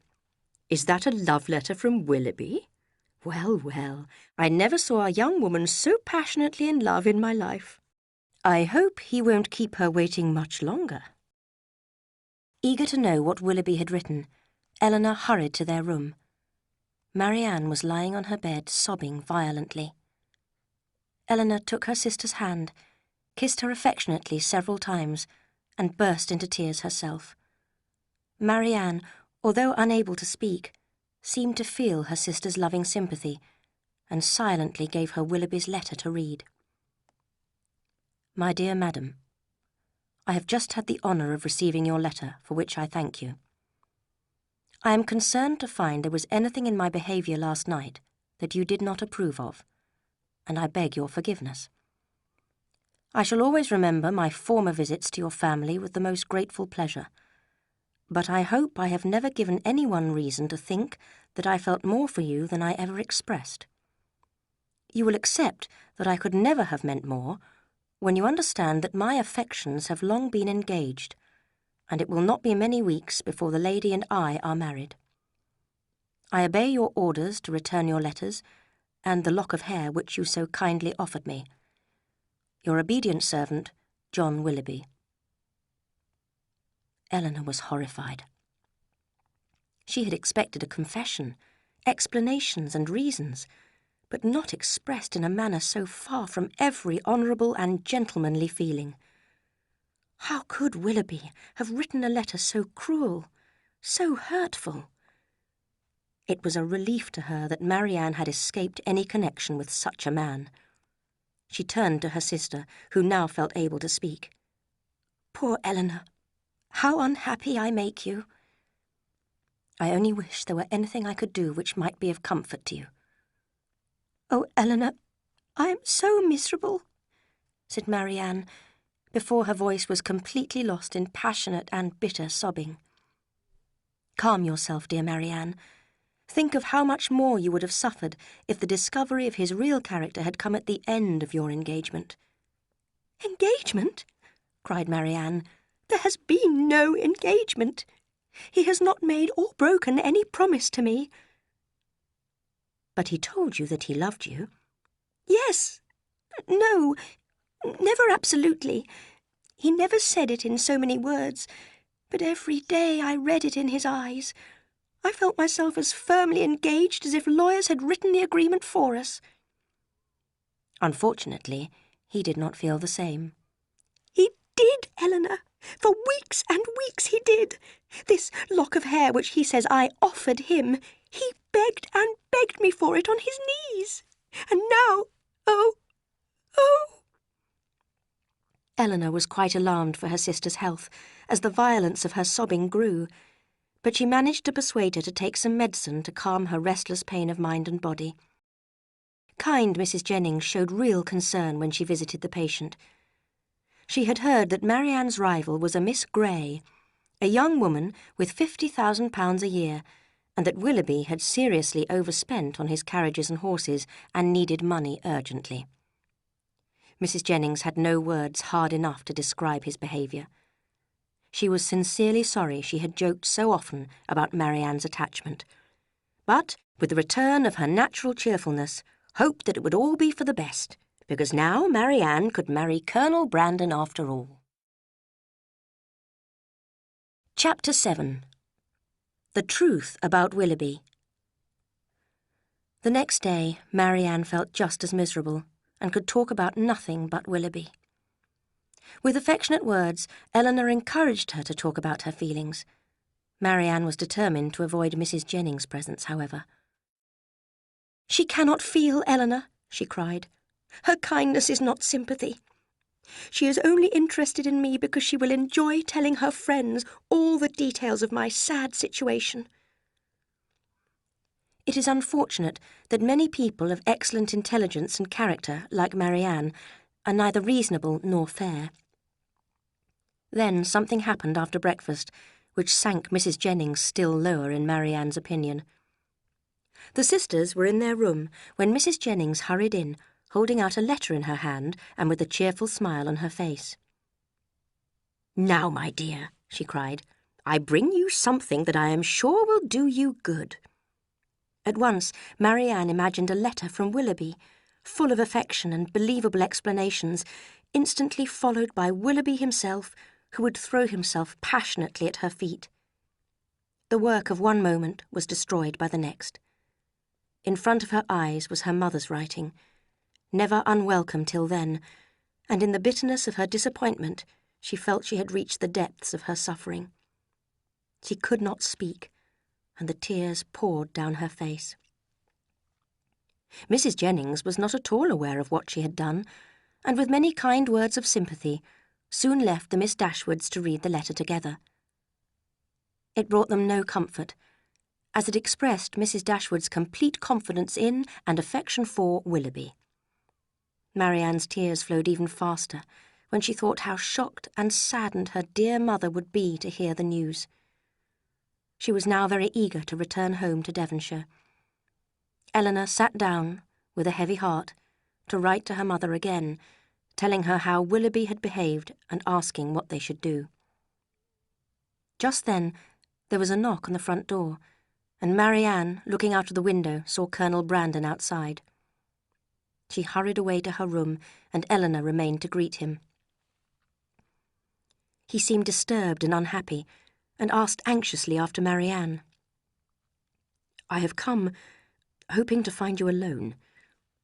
"Is that a love letter from Willoughby? Well, well, I never saw a young woman so passionately in love in my life. I hope he won't keep her waiting much longer." Eager to know what Willoughby had written, Eleanor hurried to their room. Marianne was lying on her bed, sobbing violently. Eleanor took her sister's hand, kissed her affectionately several times, and burst into tears herself. Marianne, although unable to speak, seemed to feel her sister's loving sympathy, and silently gave her Willoughby's letter to read. "My dear Madam, I have just had the honour of receiving your letter, for which I thank you. I am concerned to find there was anything in my behaviour last night that you did not approve of, and I beg your forgiveness. I shall always remember my former visits to your family with the most grateful pleasure. but I hope I have never given anyone reason to think that I felt more for you than I ever expressed. You will accept that I could never have meant more when you understand that my affections have long been engaged, and it will not be many weeks before the lady and I are married. I obey your orders to return your letters and the lock of hair which you so kindly offered me. Your obedient servant, John Willoughby. Eleanor was horrified. She had expected a confession, explanations and reasons, but not expressed in a manner so far from every honourable and gentlemanly feeling. How could Willoughby have written a letter so cruel, so hurtful? It was a relief to her that Marianne had escaped any connection with such a man. She turned to her sister, who now felt able to speak. Poor Eleanor, how unhappy I make you. I only wish there were anything I could do which might be of comfort to you. Oh, Eleanor, I am so miserable, said Marianne, before her voice was completely lost in passionate and bitter sobbing. Calm yourself, dear Marianne. Think of how much more you would have suffered if the discovery of his real character had come at the end of your engagement. Engagement? Cried Marianne. There has been no engagement. He has not made or broken any promise to me. But he told you that he loved you? Yes. No, never absolutely. He never said it in so many words, but every day I read it in his eyes. I felt myself as firmly engaged as if lawyers had written the agreement for us. Unfortunately, he did not feel the same. He did, Eleanor. For weeks and weeks he did. This lock of hair which he says I offered him, he begged and begged me for it on his knees. And now, oh! Eleanor was quite alarmed for her sister's health, as the violence of her sobbing grew, but she managed to persuade her to take some medicine to calm her restless pain of mind and body. Kind Mrs. Jennings showed real concern when she visited the patient. She had heard that Marianne's rival was a Miss Grey, a young woman with £50,000 a year, and that Willoughby had seriously overspent on his carriages and horses and needed money urgently. Mrs. Jennings had no words hard enough to describe his behaviour. She was sincerely sorry she had joked so often about Marianne's attachment, but, with the return of her natural cheerfulness, hoped that it would all be for the best, because now Marianne could marry Colonel Brandon after all. Chapter 7. The Truth About Willoughby. The next day, Marianne felt just as miserable, and could talk about nothing but Willoughby. With affectionate words, Eleanor encouraged her to talk about her feelings. Marianne was determined to avoid Mrs. Jennings' presence, however. "She cannot feel, Eleanor," she cried. "Her kindness is not sympathy. She is only interested in me because she will enjoy telling her friends all the details of my sad situation." It is unfortunate that many people of excellent intelligence and character, like Marianne, are neither reasonable nor fair. Then something happened after breakfast, which sank Mrs. Jennings still lower in Marianne's opinion. The sisters were in their room when Mrs. Jennings hurried in, holding out a letter in her hand and with a cheerful smile on her face. "Now, my dear," she cried, "I bring you something that I am sure will do you good." At once, Marianne imagined a letter from Willoughby, full of affection and believable explanations, instantly followed by Willoughby himself, who would throw himself passionately at her feet. The work of one moment was destroyed by the next. In front of her eyes was her mother's writing, never unwelcome till then, and in the bitterness of her disappointment she felt she had reached the depths of her suffering. She could not speak, and the tears poured down her face. Mrs. Jennings was not at all aware of what she had done, and with many kind words of sympathy, soon left the Miss Dashwoods to read the letter together. It brought them no comfort, as it expressed Mrs. Dashwood's complete confidence in and affection for Willoughby. Marianne's tears flowed even faster when she thought how shocked and saddened her dear mother would be to hear the news. She was now very eager to return home to Devonshire. Eleanor sat down, with a heavy heart, to write to her mother again, telling her how Willoughby had behaved and asking what they should do. Just then, there was a knock on the front door, and Marianne, looking out of the window, saw Colonel Brandon outside. She hurried away to her room, and Eleanor remained to greet him. He seemed disturbed and unhappy, and asked anxiously after Marianne. "I have come, hoping to find you alone,"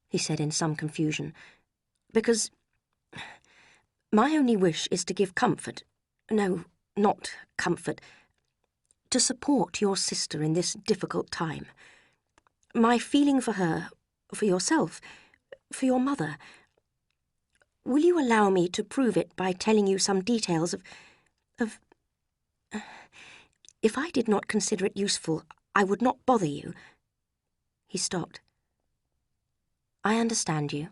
he said in some confusion, "because my only wish is to give comfort, no, not comfort, to support your sister in this difficult time. My feeling for her, for yourself, for your mother. Will you allow me to prove it by telling you some details of... If I did not consider it useful, I would not bother you." He stopped. "I understand you,"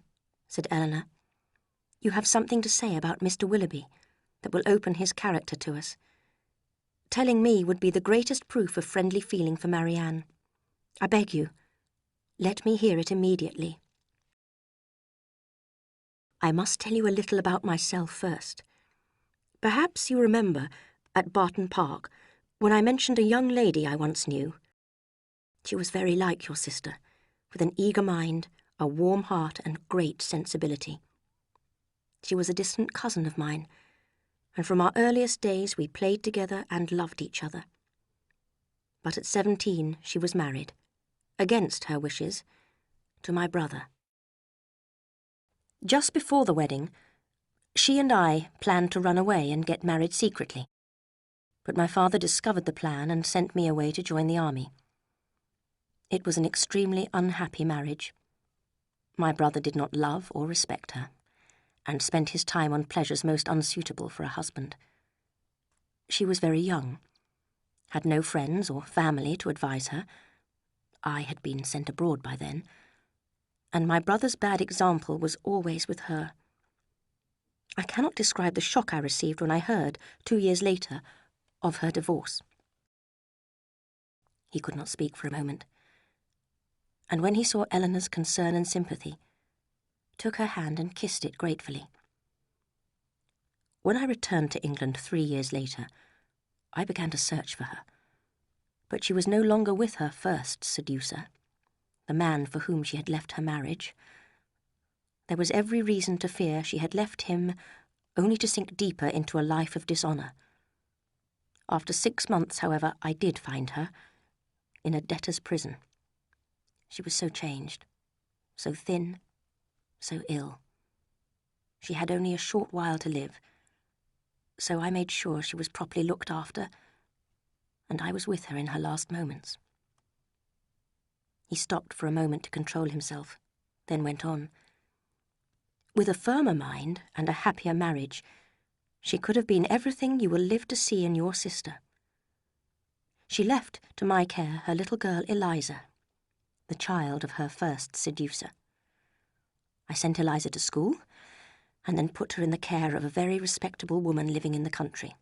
said Eleanor. "You have something to say about Mr. Willoughby that will open his character to us. Telling me would be the greatest proof of friendly feeling for Marianne. I beg you, let me hear it immediately." "I must tell you a little about myself first. Perhaps you remember, at Barton Park, when I mentioned a young lady I once knew. She was very like your sister, with an eager mind, a warm heart, and great sensibility. She was a distant cousin of mine, and from our earliest days we played together and loved each other. But at 17 she was married, against her wishes, to my brother. Just before the wedding, she and I planned to run away and get married secretly. But my father discovered the plan and sent me away to join the army. It was an extremely unhappy marriage. My brother did not love or respect her, and spent his time on pleasures most unsuitable for a husband. She was very young, had no friends or family to advise her. I had been sent abroad by then, and my brother's bad example was always with her. I cannot describe the shock I received when I heard, 2 years later, of her divorce." He could not speak for a moment, and when he saw Eleanor's concern and sympathy, took her hand and kissed it gratefully. When I returned to England 3 years later, I began to search for her, but she was no longer with her first seducer, the man for whom she had left her marriage. There was every reason to fear she had left him only to sink deeper into a life of dishonour. After 6 months, however, I did find her, in a debtor's prison. She was so changed, so thin, so ill. She had only a short while to live, so I made sure she was properly looked after, and I was with her in her last moments." He stopped for a moment to control himself, then went on. "With a firmer mind and a happier marriage, she could have been everything you will live to see in your sister. She left to my care her little girl Eliza, the child of her first seducer. I sent Eliza to school, and then put her in the care of a very respectable woman living in the country.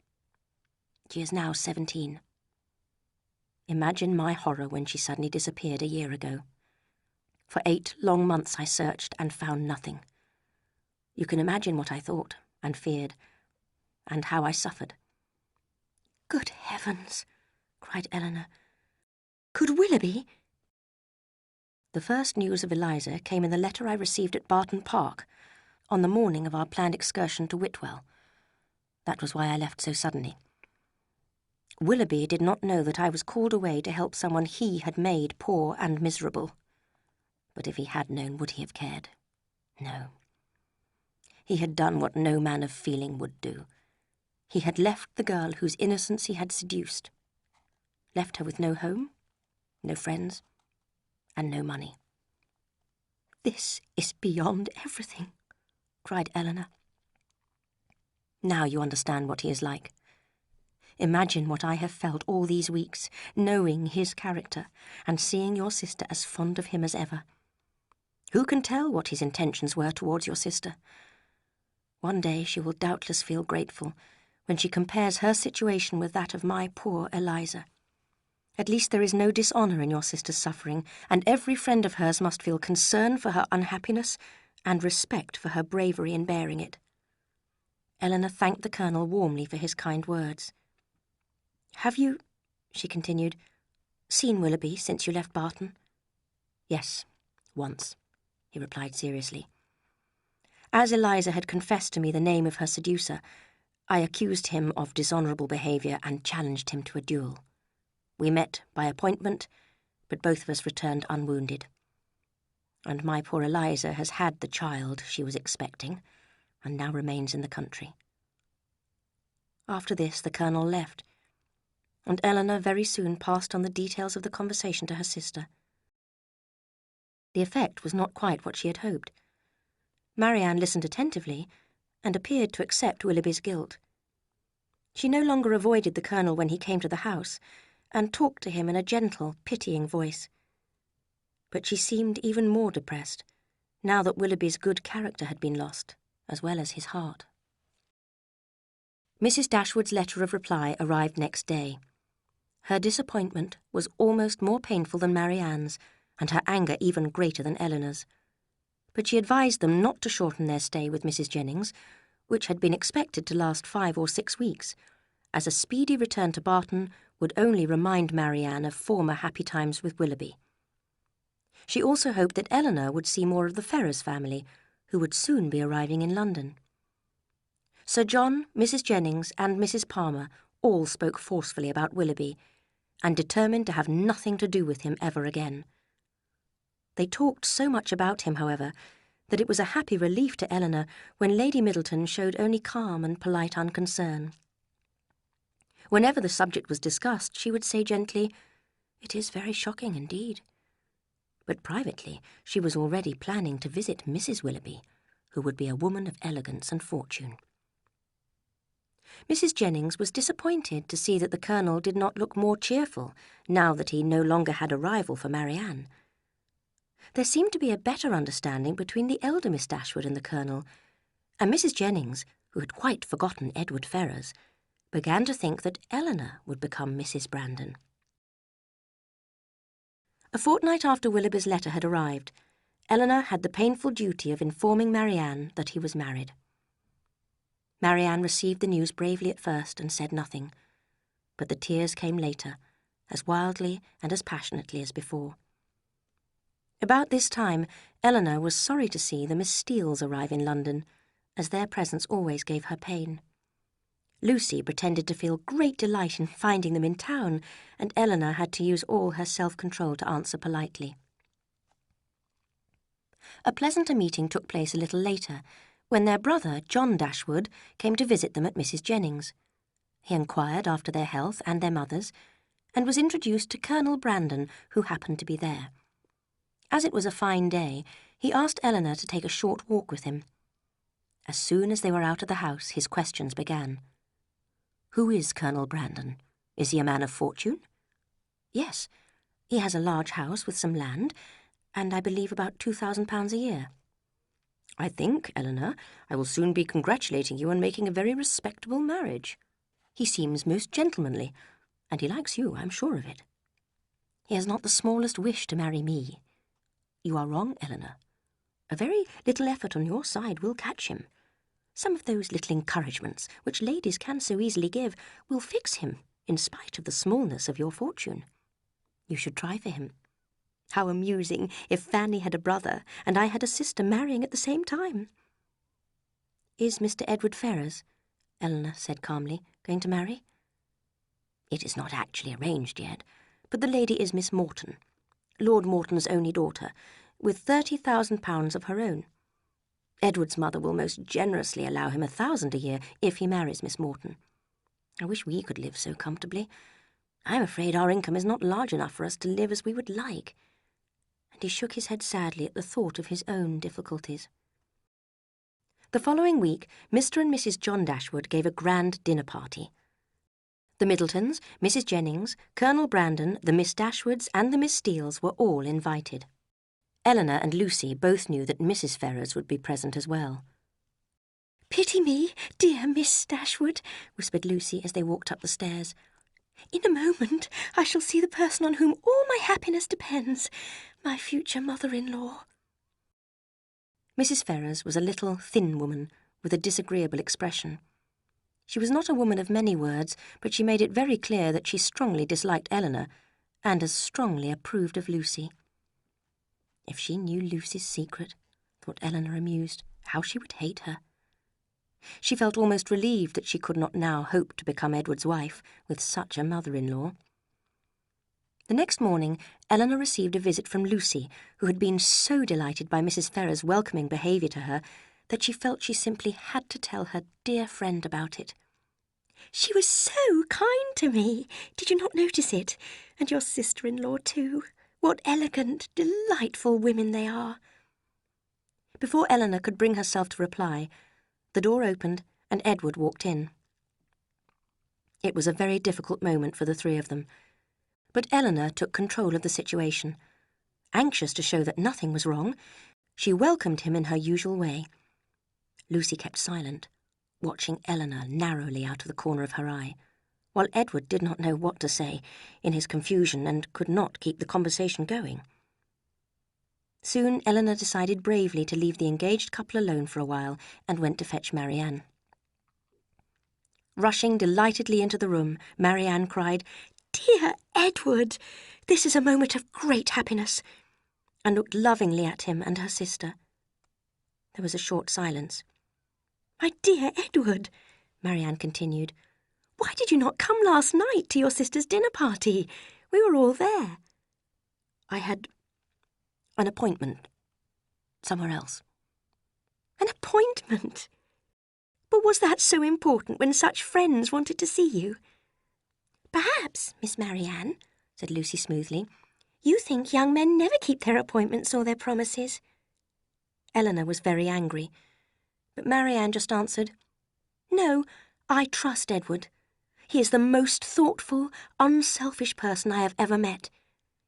She is now 17. Imagine my horror when she suddenly disappeared a year ago. For 8 long months I searched and found nothing. You can imagine what I thought and feared, and how I suffered." "Good heavens!" cried Eleanor. "Could Willoughby—" "The first news of Eliza came in the letter I received at Barton Park, on the morning of our planned excursion to Whitwell. That was why I left so suddenly. Willoughby did not know that I was called away to help someone he had made poor and miserable. But if he had known, would he have cared? No. He had done what no man of feeling would do. He had left the girl whose innocence he had seduced. Left her with no home, no friends, and no money." "This is beyond everything," cried Eleanor. "Now you understand what he is like. Imagine what I have felt all these weeks, knowing his character, and seeing your sister as fond of him as ever. Who can tell what his intentions were towards your sister? One day she will doubtless feel grateful when she compares her situation with that of my poor Eliza. At least there is no dishonour in your sister's suffering, and every friend of hers must feel concern for her unhappiness and respect for her bravery in bearing it. Eleanor thanked the Colonel warmly for his kind words. "Have you," she continued, "seen Willoughby since you left Barton?" "Yes, once," he replied seriously. "As Eliza had confessed to me the name of her seducer, I accused him of dishonourable behaviour and challenged him to a duel. We met by appointment, but both of us returned unwounded. And my poor Eliza has had the child she was expecting, and now remains in the country." After this the Colonel left, and Eleanor very soon passed on the details of the conversation to her sister. The effect was not quite what she had hoped. Marianne listened attentively, and appeared to accept Willoughby's guilt. She no longer avoided the Colonel when he came to the house, and talked to him in a gentle, pitying voice. But she seemed even more depressed, now that Willoughby's good character had been lost, as well as his heart. Mrs. Dashwood's letter of reply arrived next day. Her disappointment was almost more painful than Marianne's, and her anger even greater than Eleanor's. But she advised them not to shorten their stay with Mrs. Jennings, which had been expected to last 5 or 6 weeks, as a speedy return to Barton would only remind Marianne of former happy times with Willoughby. She also hoped that Eleanor would see more of the Ferrars family, who would soon be arriving in London. Sir John, Mrs. Jennings, and Mrs. Palmer all spoke forcefully about Willoughby, and determined to have nothing to do with him ever again. They talked so much about him, however, that it was a happy relief to Eleanor when Lady Middleton showed only calm and polite unconcern. Whenever the subject was discussed, she would say gently, "It is very shocking indeed." But privately she was already planning to visit Mrs. Willoughby, who would be a woman of elegance and fortune. Mrs. Jennings was disappointed to see that the Colonel did not look more cheerful now that he no longer had a rival for Marianne. There seemed to be a better understanding between the elder Miss Dashwood and the Colonel, and Mrs. Jennings, who had quite forgotten Edward Ferrars, began to think that Eleanor would become Mrs. Brandon. A fortnight after Willoughby's letter had arrived, Eleanor had the painful duty of informing Marianne that he was married. Marianne received the news bravely at first and said nothing, but the tears came later, as wildly and as passionately as before. About this time, Eleanor was sorry to see the Miss Steeles arrive in London, as their presence always gave her pain. Lucy pretended to feel great delight in finding them in town, and Eleanor had to use all her self-control to answer politely. A pleasanter meeting took place a little later, when their brother, John Dashwood, came to visit them at Mrs. Jennings. He inquired after their health and their mother's, and was introduced to Colonel Brandon, who happened to be there. As it was a fine day, he asked Eleanor to take a short walk with him. As soon as they were out of the house, his questions began. "Who is Colonel Brandon? Is he a man of fortune?" "Yes, he has a large house with some land, and I believe about £2,000 a year." "I think, Eleanor, I will soon be congratulating you on making a very respectable marriage. He seems most gentlemanly, and he likes you, I'm sure of it." "He has not the smallest wish to marry me." "You are wrong, Eleanor. A very little effort on your side will catch him. Some of those little encouragements, which ladies can so easily give, will fix him, in spite of the smallness of your fortune. You should try for him. How amusing if Fanny had a brother and I had a sister marrying at the same time." "Is Mr. Edward Ferrars," Eleanor said calmly, "going to marry?" "It is not actually arranged yet, but the lady is Miss Morton, Lord Morton's only daughter, with £30,000 of her own. Edward's mother will most generously allow him 1,000 a year if he marries Miss Morton. I wish we could live so comfortably. I am afraid our income is not large enough for us to live as we would like." And he shook his head sadly at the thought of his own difficulties. The following week, Mr. and Mrs. John Dashwood gave a grand dinner party. The Middletons, Mrs. Jennings, Colonel Brandon, the Miss Dashwoods, and the Miss Steeles were all invited. Eleanor and Lucy both knew that Mrs. Ferrars would be present as well. "Pity me, dear Miss Dashwood," whispered Lucy as they walked up the stairs. In a moment I shall see the person on whom all my happiness depends, my future mother-in-law. Mrs. Ferrars was a little, thin woman with a disagreeable expression. She was not a woman of many words, but she made it very clear that she strongly disliked Eleanor and as strongly approved of Lucy. If she knew Lucy's secret, thought Eleanor amused, how she would hate her. She felt almost relieved that she could not now hope to become Edward's wife with such a mother-in-law. The next morning, Eleanor received a visit from Lucy, who had been so delighted by Mrs. Ferrars' welcoming behaviour to her that she felt she simply had to tell her dear friend about it. "She was so kind to me. Did you not notice it? And your sister-in-law too. What elegant, delightful women they are." Before Eleanor could bring herself to reply, the door opened and Edward walked in. It was a very difficult moment for the three of them, but Eleanor took control of the situation. Anxious to show that nothing was wrong, she welcomed him in her usual way. Lucy kept silent, watching Eleanor narrowly out of the corner of her eye, while Edward did not know what to say in his confusion and could not keep the conversation going. Soon Eleanor decided bravely to leave the engaged couple alone for a while and went to fetch Marianne. Rushing delightedly into the room, Marianne cried, "Dear Edward, this is a moment of great happiness," and looked lovingly at him and her sister. There was a short silence. "My dear Edward," Marianne continued, "why did you not come last night to your sister's dinner party? We were all there." "I had an appointment somewhere else." "An appointment? But was that so important when such friends wanted to see you?" "Perhaps, Miss Marianne," said Lucy smoothly, "you think young men never keep their appointments or their promises." Eleanor was very angry, but Marianne just answered, "No, I trust Edward. He is the most thoughtful, unselfish person I have ever met.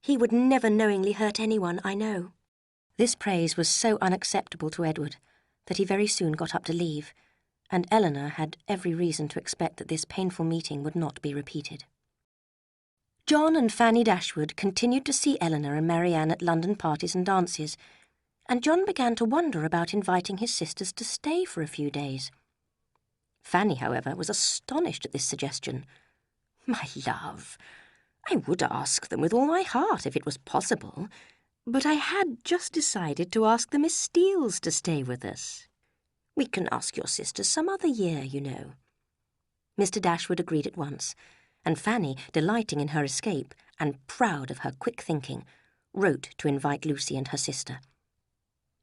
He would never knowingly hurt anyone, I know." This praise was so unacceptable to Edward that he very soon got up to leave, and Eleanor had every reason to expect that this painful meeting would not be repeated. John and Fanny Dashwood continued to see Eleanor and Marianne at London parties and dances, and John began to wonder about inviting his sisters to stay for a few days. Fanny, however, was astonished at this suggestion. "My love, I would ask them with all my heart if it was possible, but I had just decided to ask the Miss Steeles to stay with us. We can ask your sisters some other year, you know." Mr. Dashwood agreed at once, and Fanny, delighting in her escape and proud of her quick thinking, wrote to invite Lucy and her sister.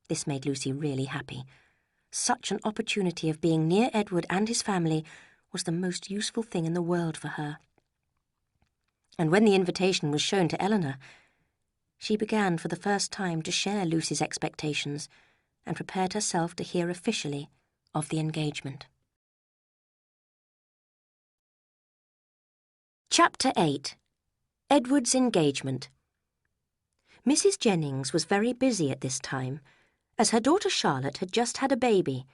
This made Lucy really happy. Such an opportunity of being near Edward and his family was the most useful thing in the world for her. And when the invitation was shown to Eleanor, she began for the first time to share Lucy's expectations and prepared herself to hear officially of the engagement. Chapter 8. Edward's Engagement. Mrs. Jennings was very busy at this time, as her daughter Charlotte had just had a baby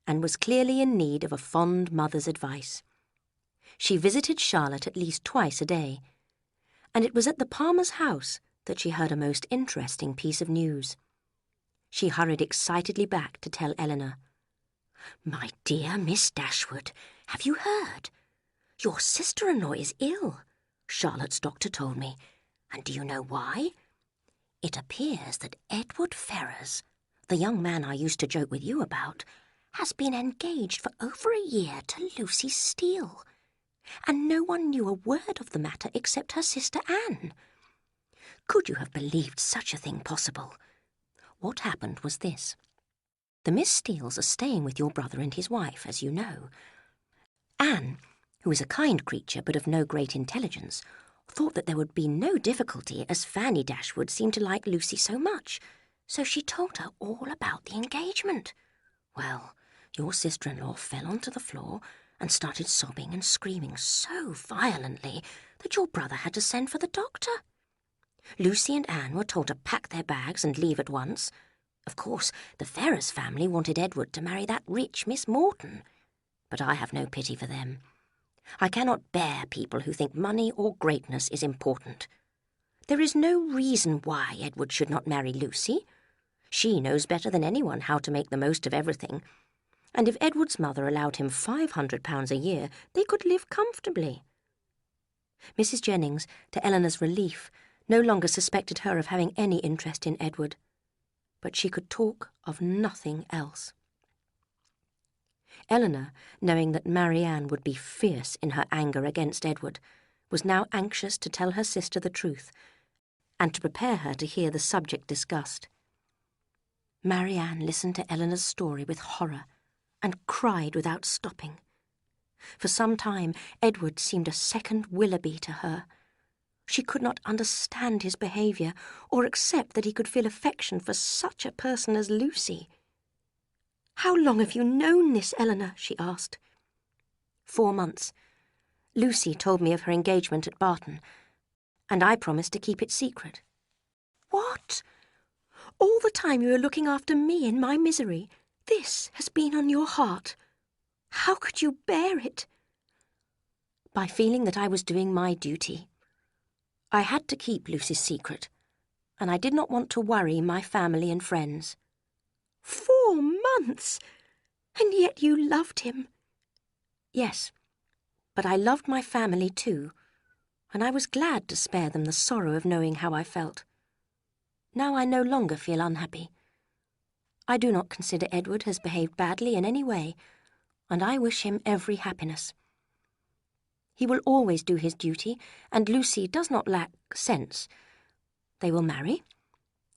and was clearly in need of a fond mother's advice. She visited Charlotte at least twice a day, and it was at the Palmer's house that she heard a most interesting piece of news. She hurried excitedly back to tell Eleanor. "My dear Miss Dashwood, have you heard? Your sister-in-law is ill, Charlotte's doctor told me. And do you know why? It appears that Edward Ferrars, the young man I used to joke with you about, has been engaged for over a year to Lucy Steele, and no one knew a word of the matter except her sister Anne. Could you have believed such a thing possible? What happened was this. The Miss Steeles are staying with your brother and his wife, as you know. Anne, who is a kind creature but of no great intelligence, thought that there would be no difficulty, as Fanny Dashwood seemed to like Lucy so much, so she told her all about the engagement. Well, your sister-in-law fell onto the floor and started sobbing and screaming so violently that your brother had to send for the doctor. Lucy and Anne were told to pack their bags and leave at once. Of course, the Ferrars family wanted Edward to marry that rich Miss Morton, but I have no pity for them. I cannot bear people who think money or greatness is important. There is no reason why Edward should not marry Lucy. She knows better than anyone how to make the most of everything, and if Edward's mother allowed him £500 a year, they could live comfortably. Mrs. Jennings, to Eleanor's relief, no longer suspected her of having any interest in Edward, but she could talk of nothing else. Eleanor, knowing that Marianne would be fierce in her anger against Edward, was now anxious to tell her sister the truth and to prepare her to hear the subject discussed. Marianne listened to Eleanor's story with horror and cried without stopping. For some time, Edward seemed a second Willoughby to her. She could not understand his behaviour or accept that he could feel affection for such a person as Lucy. "How long have you known this, Eleanor?" she asked. 4 months. Lucy told me of her engagement at Barton, and I promised to keep it secret. "What? All the time you were looking after me in my misery, this has been on your heart. How could you bear it?" "By feeling that I was doing my duty. I had to keep Lucy's secret, and I did not want to worry my family and friends." 4 months? And yet you loved him? "Yes, but I loved my family too, and I was glad to spare them the sorrow of knowing how I felt. Now I no longer feel unhappy. I do not consider Edward has behaved badly in any way, and I wish him every happiness. He will always do his duty, and Lucy does not lack sense. They will marry,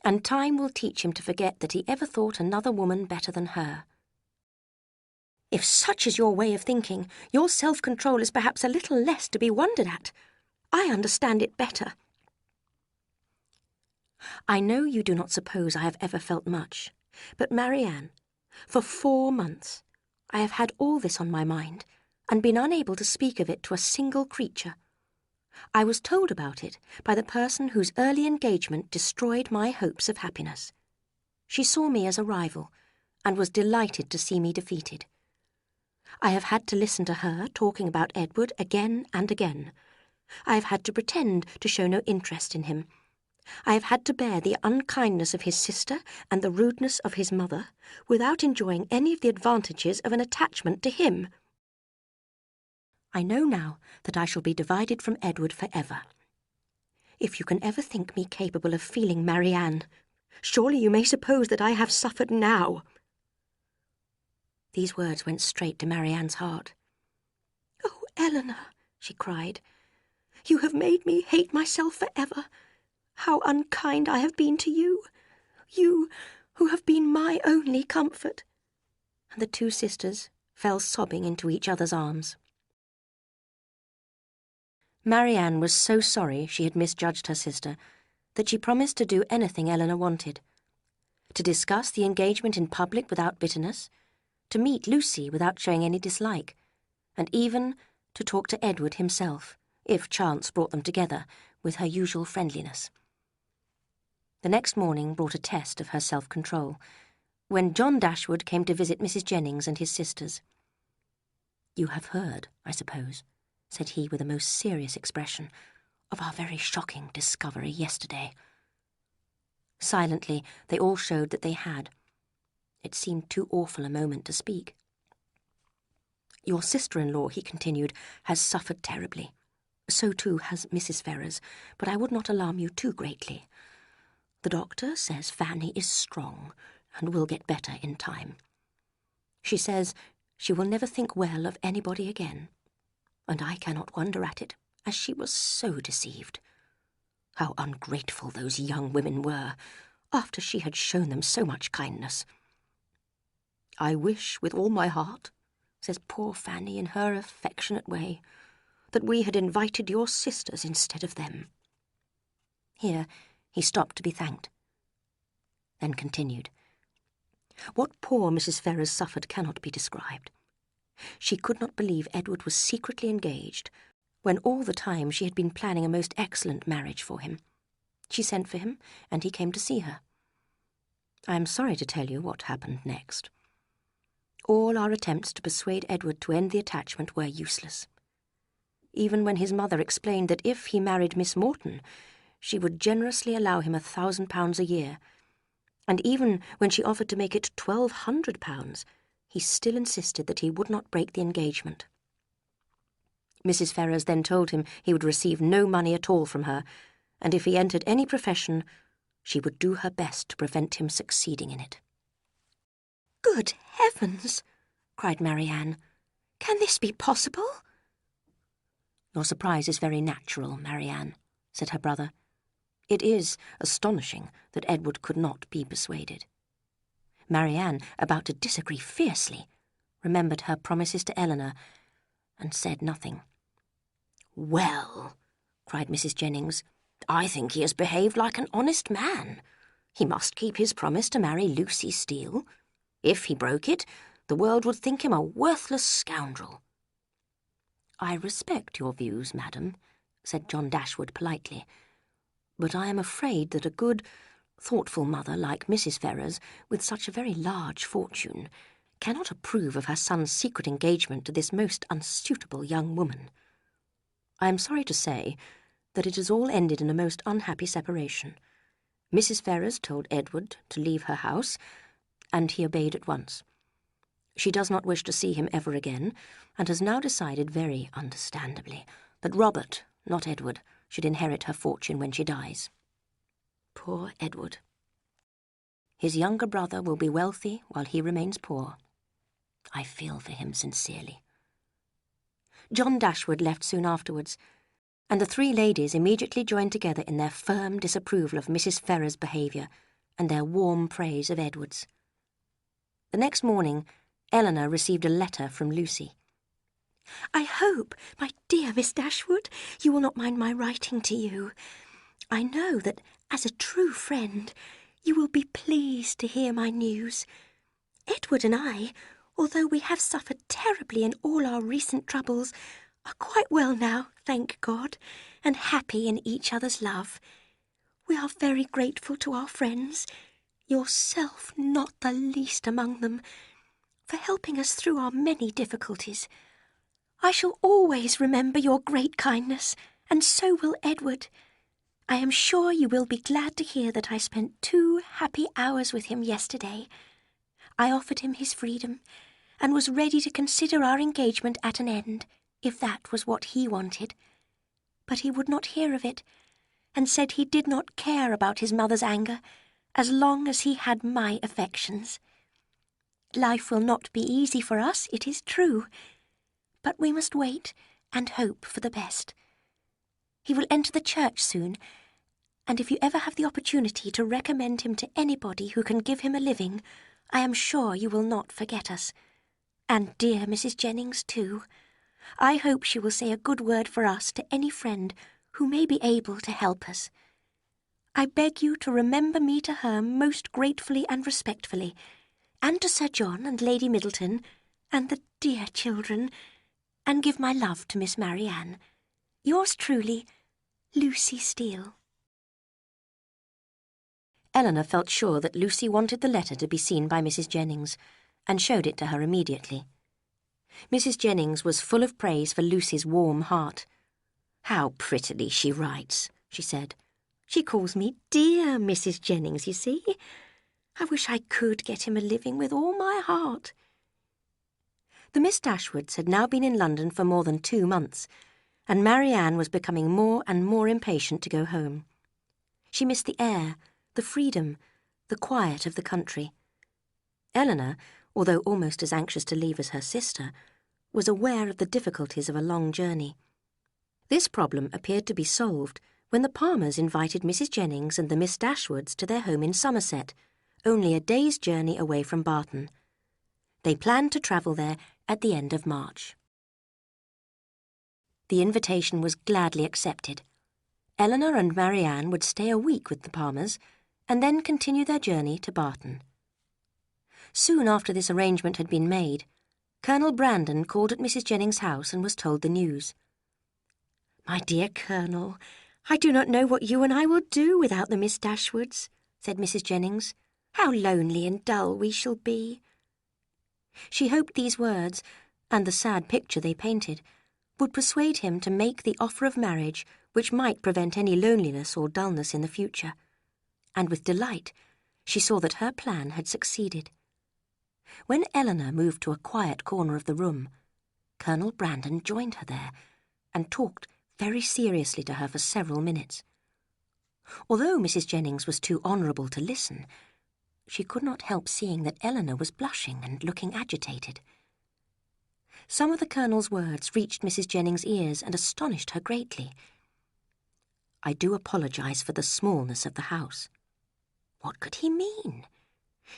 and time will teach him to forget that he ever thought another woman better than her." "If such is your way of thinking, your self-control is perhaps a little less to be wondered at. I understand it better." "I know you do not suppose I have ever felt much, but Marianne, for 4 months I have had all this on my mind, and been unable to speak of it to a single creature. I was told about it by the person whose early engagement destroyed my hopes of happiness. She saw me as a rival, and was delighted to see me defeated. I have had to listen to her talking about Edward again and again. I have had to pretend to show no interest in him. I have had to bear the unkindness of his sister and the rudeness of his mother, without enjoying any of the advantages of an attachment to him. I know now that I shall be divided from Edward forever. If you can ever think me capable of feeling Marianne, surely you may suppose that I have suffered now." These words went straight to Marianne's heart. "Oh, Eleanor," she cried, "you have made me hate myself forever. How unkind I have been to you, you who have been my only comfort." And the 2 sisters fell sobbing into each other's arms. Marianne was so sorry she had misjudged her sister that she promised to do anything Eleanor wanted: to discuss the engagement in public without bitterness, to meet Lucy without showing any dislike, and even to talk to Edward himself, if chance brought them together, with her usual friendliness. The next morning brought a test of her self-control, when John Dashwood came to visit Mrs. Jennings and his sisters. "You have heard, I suppose," said he with a most serious expression, "of our very shocking discovery yesterday." Silently, they all showed that they had. It seemed too awful a moment to speak. "Your sister-in-law," he continued, "has suffered terribly. So too has Mrs. Ferrars, but I would not alarm you too greatly. The doctor says Fanny is strong and will get better in time. She says she will never think well of anybody again, and I cannot wonder at it, as she was so deceived. How ungrateful those young women were, after she had shown them so much kindness. I wish with all my heart, says poor Fanny in her affectionate way, that we had invited your sisters instead of them." Here he stopped to be thanked, then continued. "What poor Mrs. Ferrars suffered cannot be described. She could not believe Edward was secretly engaged, when all the time she had been planning a most excellent marriage for him. She sent for him, and he came to see her. I am sorry to tell you what happened next. All our attempts to persuade Edward to end the attachment were useless. even when his mother explained that if he married Miss Morton, she would generously allow him £1,000 a year, and even when she offered to make it £1,200, he still insisted that he would not break the engagement. Mrs. Ferrars then told him he would receive no money at all from her, and if he entered any profession, she would do her best to prevent him succeeding in it. "Good heavens!" cried Marianne. "Can this be possible?" "Your surprise is very natural, Marianne," said her brother. "It is astonishing that Edward could not be persuaded." Marianne, about to disagree fiercely, remembered her promises to Eleanor, and said nothing. "Well," cried Mrs. Jennings, "I think he has behaved like an honest man. He must keep his promise to marry Lucy Steele. If he broke it, the world would think him a worthless scoundrel." "I respect your views, madam," said John Dashwood politely, "but I am afraid that a good, thoughtful mother like Mrs. Ferrars, with such a very large fortune, cannot approve of her son's secret engagement to this most unsuitable young woman. I am sorry to say that it has all ended in a most unhappy separation. Mrs. Ferrars told Edward to leave her house, and he obeyed at once. She does not wish to see him ever again, and has now decided very understandably that Robert, not Edward, should inherit her fortune when she dies. Poor Edward. His younger brother will be wealthy while he remains poor. I feel for him sincerely." John Dashwood left soon afterwards, and the three ladies immediately joined together in their firm disapproval of Mrs. Ferrars' behaviour and their warm praise of Edward's. The next morning, Eleanor received a letter from Lucy. "I hope, my dear Miss Dashwood, you will not mind my writing to you. I know that, as a true friend, you will be pleased to hear my news. Edward and I, although we have suffered terribly in all our recent troubles, are quite well now, thank God, and happy in each other's love. We are very grateful to our friends, yourself not the least among them, for helping us through our many difficulties. I shall always remember your great kindness, and so will Edward. I am sure you will be glad to hear that I spent 2 happy hours with him yesterday. I offered him his freedom, and was ready to consider our engagement at an end, if that was what he wanted. But he would not hear of it, and said he did not care about his mother's anger, as long as he had my affections. Life will not be easy for us, it is true, but we must wait and hope for the best. He will enter the church soon, and if you ever have the opportunity to recommend him to anybody who can give him a living, I am sure you will not forget us. And dear Mrs. Jennings, too. I hope she will say a good word for us to any friend who may be able to help us. I beg you to remember me to her most gratefully and respectfully, and to Sir John and Lady Middleton, and the dear children, and give my love to Miss Marianne. Yours truly, Lucy Steele." Eleanor felt sure that Lucy wanted the letter to be seen by Mrs. Jennings, and showed it to her immediately. Mrs. Jennings was full of praise for Lucy's warm heart. "How prettily she writes," she said. "She calls me dear Mrs. Jennings, you see. I wish I could get him a living with all my heart." The Miss Dashwoods had now been in London for more than 2 months, and Marianne was becoming more and more impatient to go home. She missed the air, the freedom, the quiet of the country. Eleanor, although almost as anxious to leave as her sister, was aware of the difficulties of a long journey. This problem appeared to be solved when the Palmers invited Mrs. Jennings and the Miss Dashwoods to their home in Somerset, only a day's journey away from Barton. They planned to travel there at the end of March. The invitation was gladly accepted. Eleanor and Marianne would stay a week with the Palmers, and then continue their journey to Barton. Soon after this arrangement had been made, Colonel Brandon called at Mrs. Jennings' house and was told the news. "My dear Colonel, I do not know what you and I will do without the Miss Dashwoods," said Mrs. Jennings. "How lonely and dull we shall be." She hoped these words, and the sad picture they painted, would persuade him to make the offer of marriage which might prevent any loneliness or dullness in the future, and with delight she saw that her plan had succeeded. When Eleanor moved to a quiet corner of the room, Colonel Brandon joined her there and talked very seriously to her for several minutes. Although Mrs. Jennings was too honourable to listen, she could not help seeing that Eleanor was blushing and looking agitated. Some of the Colonel's words reached Mrs. Jennings' ears and astonished her greatly. "I do apologise for the smallness of the house." What could he mean?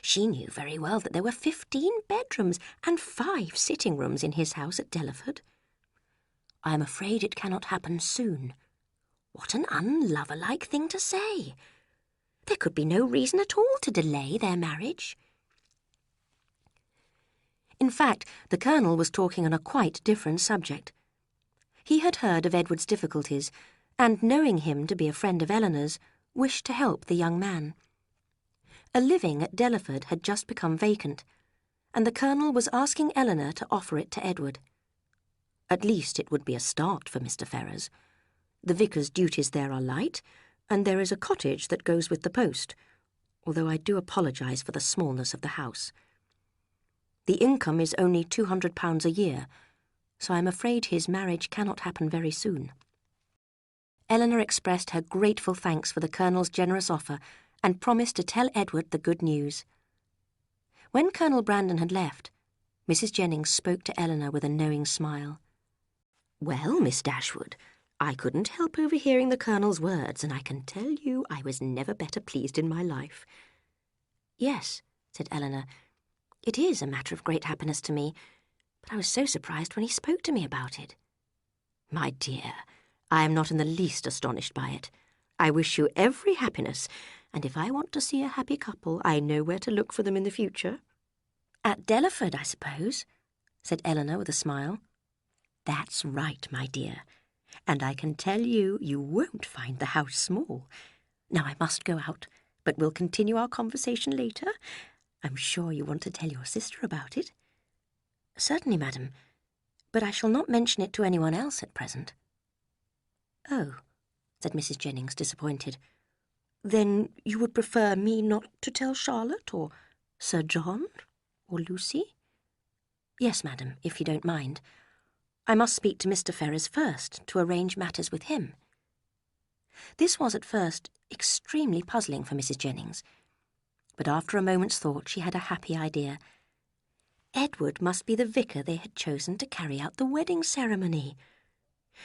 She knew very well that there were 15 bedrooms and 5 sitting rooms in his house at Delaford. "I am afraid it cannot happen soon." What an unlover-like thing to say! There could be no reason at all to delay their marriage. In fact, the Colonel was talking on a quite different subject. He had heard of Edward's difficulties, and knowing him to be a friend of Eleanor's, wished to help the young man. A living at Delaford had just become vacant, and the Colonel was asking Eleanor to offer it to Edward. At least it would be a start for Mr. Ferrars. The vicar's duties there are light, and there is a cottage that goes with the post, although I do apologise for the smallness of the house. The income is only £200 a year, so I am afraid his marriage cannot happen very soon. Eleanor expressed her grateful thanks for the Colonel's generous offer and promised to tell Edward the good news. When Colonel Brandon had left, Mrs. Jennings spoke to Eleanor with a knowing smile. "Well, Miss Dashwood, I couldn't help overhearing the Colonel's words, and I can tell you I was never better pleased in my life." "Yes," said Eleanor, "it is a matter of great happiness to me, but I was so surprised when he spoke to me about it." "My dear, I am not in the least astonished by it. I wish you every happiness, and if I want to see a happy couple, I know where to look for them in the future." "At Delaford, I suppose," said Eleanor with a smile. "That's right, my dear, and I can tell you you won't find the house small. Now I must go out, but we'll continue our conversation later. I'm sure you want to tell your sister about it." "Certainly, madam, but I shall not mention it to anyone else at present." "Oh," said Mrs. Jennings, disappointed. "Then you would prefer me not to tell Charlotte, or Sir John, or Lucy?" "Yes, madam, if you don't mind. I must speak to Mr. Ferrars first to arrange matters with him." This was at first extremely puzzling for Mrs. Jennings, but after a moment's thought she had a happy idea. Edward must be the vicar they had chosen to carry out the wedding ceremony.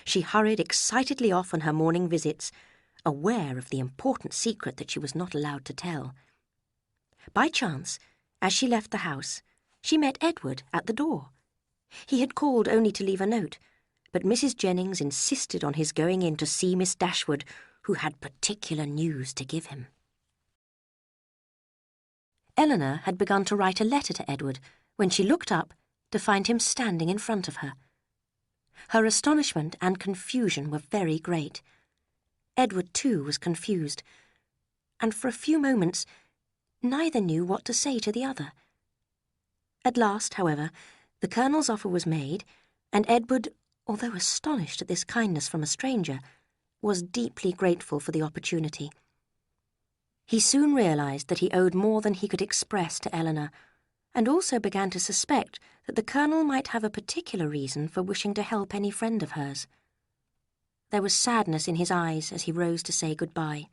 She hurried excitedly off on her morning visits, aware of the important secret that she was not allowed to tell. By chance, as she left the house, she met Edward at the door. He had called only to leave a note, but Mrs. Jennings insisted on his going in to see Miss Dashwood, who had particular news to give him. Eleanor had begun to write a letter to Edward when she looked up to find him standing in front of her. Her astonishment and confusion were very great. Edward, too, was confused, and for a few moments neither knew what to say to the other. At last, however, the Colonel's offer was made, and Edward, although astonished at this kindness from a stranger, was deeply grateful for the opportunity. He soon realised that he owed more than he could express to Eleanor, and also began to suspect that the Colonel might have a particular reason for wishing to help any friend of hers. There was sadness in his eyes as he rose to say good-bye.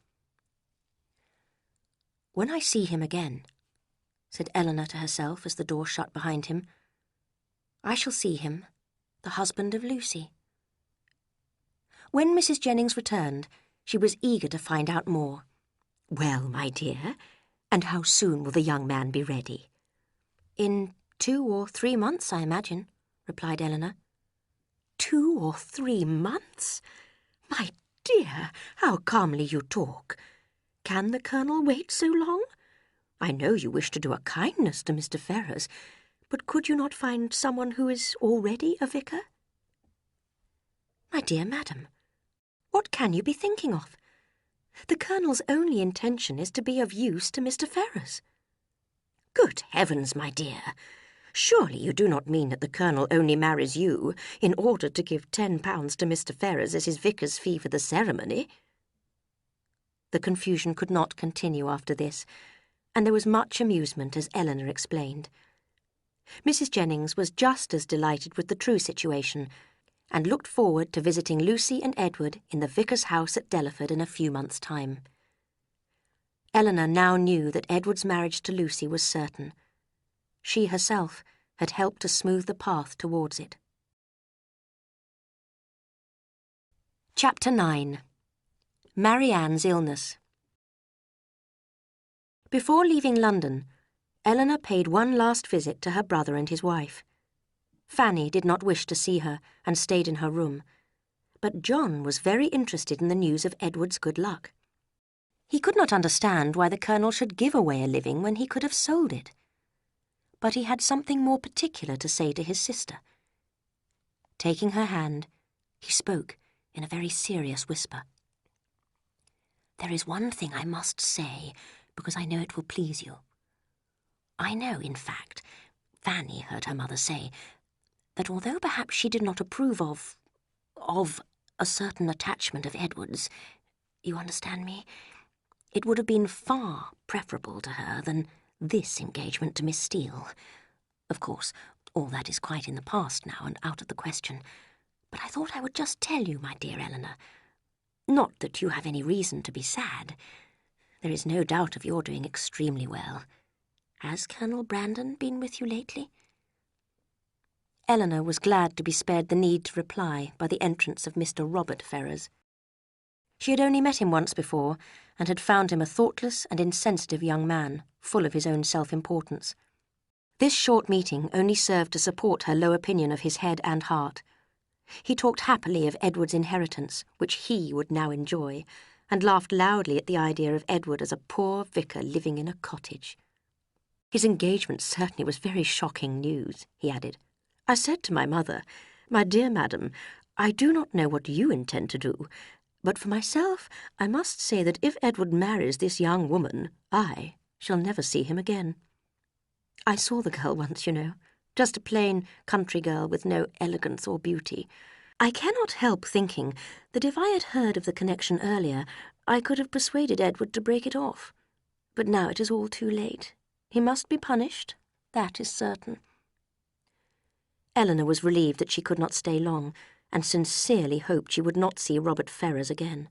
"When I see him again," said Eleanor to herself as the door shut behind him, "I shall see him, the husband of Lucy." When Mrs. Jennings returned, she was eager to find out more. "Well, my dear, and how soon will the young man be ready?" "In 2 or 3 months, I imagine," replied Eleanor. 2 or 3 months? My dear, how calmly you talk. Can the Colonel wait so long? I know you wish to do a kindness to Mr. Ferrars, but could you not find someone who is already a vicar?" "My dear madam, what can you be thinking of? The Colonel's only intention is to be of use to Mr. Ferrars." "Good heavens, my dear! Surely you do not mean that the Colonel only marries you in order to give £10 to Mr. Ferrers as his vicar's fee for the ceremony?" The confusion could not continue after this, and there was much amusement as Eleanor explained. Mrs. Jennings was just as delighted with the true situation, and looked forward to visiting Lucy and Edward in the vicar's house at Delaford in a few months' time. Eleanor now knew that Edward's marriage to Lucy was certain. She herself had helped to smooth the path towards it. Chapter 9. Marianne's Illness. Before leaving London, Eleanor paid one last visit to her brother and his wife. Fanny did not wish to see her and stayed in her room, but John was very interested in the news of Edward's good luck. He could not understand why the Colonel should give away a living when he could have sold it. But he had something more particular to say to his sister. Taking her hand, he spoke in a very serious whisper. "There is one thing I must say, because I know it will please you. I know, in fact, Fanny heard her mother say, that although perhaps she did not approve of a certain attachment of Edward's, you understand me, it would have been far preferable to her than this engagement to Miss Steele. Of course, all that is quite in the past now and out of the question, but I thought I would just tell you, my dear Eleanor. Not that you have any reason to be sad. There is no doubt of your doing extremely well. Has Colonel Brandon been with you lately?" Eleanor was glad to be spared the need to reply by the entrance of Mr. Robert Ferrers. She had only met him once before, and had found him a thoughtless and insensitive young man, full of his own self-importance. This short meeting only served to support her low opinion of his head and heart. He talked happily of Edward's inheritance, which he would now enjoy, and laughed loudly at the idea of Edward as a poor vicar living in a cottage. "His engagement certainly was very shocking news," he added. "I said to my mother, 'My dear madam, I do not know what you intend to do, but for myself I must say that if Edward marries this young woman, I shall never see him again.' I saw the girl once, you know, just a plain country girl with no elegance or beauty. I cannot help thinking that if I had heard of the connection earlier, I could have persuaded Edward to break it off. But now it is all too late. He must be punished, that is certain." Eleanor was relieved that she could not stay long, and sincerely hoped she would not see Robert Ferrers again.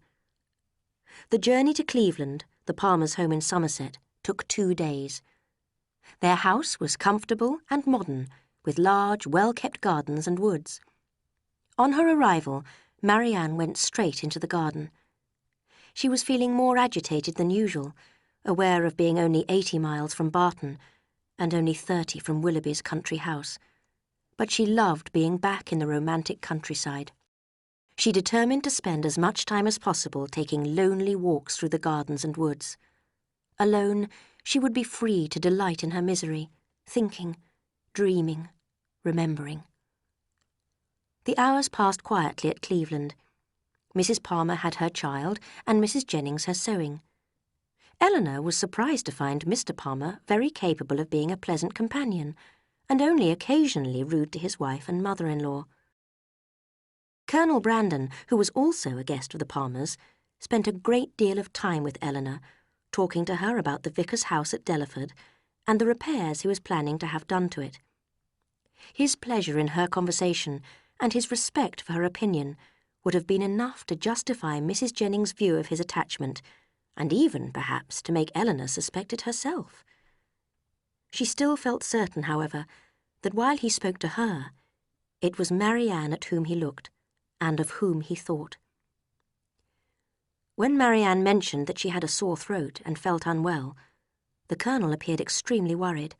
The journey to Cleveland, the Palmers' home in Somerset, took 2 days. Their house was comfortable and modern, with large, well-kept gardens and woods. On her arrival, Marianne went straight into the garden. She was feeling more agitated than usual, aware of being only 80 miles from Barton, and only 30 from Willoughby's country house. But she loved being back in the romantic countryside. She determined to spend as much time as possible taking lonely walks through the gardens and woods. Alone, she would be free to delight in her misery, thinking, dreaming, remembering. The hours passed quietly at Cleveland. Mrs. Palmer had her child, and Mrs. Jennings her sewing. Eleanor was surprised to find Mr. Palmer very capable of being a pleasant companion, and only occasionally rude to his wife and mother-in-law. Colonel Brandon, who was also a guest of the Palmers, spent a great deal of time with Eleanor, talking to her about the vicar's house at Delaford and the repairs he was planning to have done to it. His pleasure in her conversation and his respect for her opinion would have been enough to justify Mrs. Jennings' view of his attachment, and even, perhaps, to make Eleanor suspect it herself. She still felt certain, however, that while he spoke to her, it was Marianne at whom he looked, and of whom he thought. When Marianne mentioned that she had a sore throat and felt unwell, the Colonel appeared extremely worried.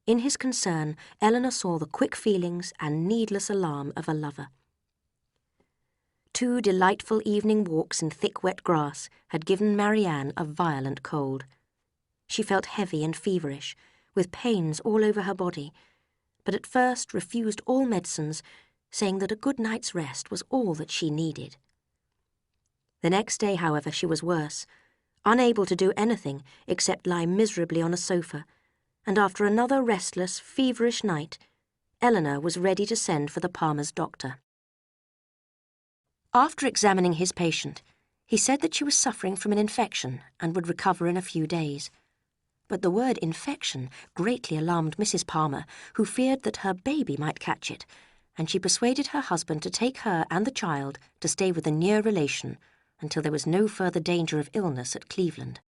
In his concern, Eleanor saw the quick feelings and needless alarm of a lover. 2 delightful evening walks in thick wet grass had given Marianne a violent cold. She felt heavy and feverish, with pains all over her body, but at first refused all medicines, saying that a good night's rest was all that she needed. The next day, however, she was worse, unable to do anything except lie miserably on a sofa, and after another restless, feverish night, Eleanor was ready to send for the Palmers' doctor. After examining his patient, he said that she was suffering from an infection and would recover in a few days. But the word infection greatly alarmed Mrs. Palmer, who feared that her baby might catch it, and she persuaded her husband to take her and the child to stay with a near relation until there was no further danger of illness at Cleveland.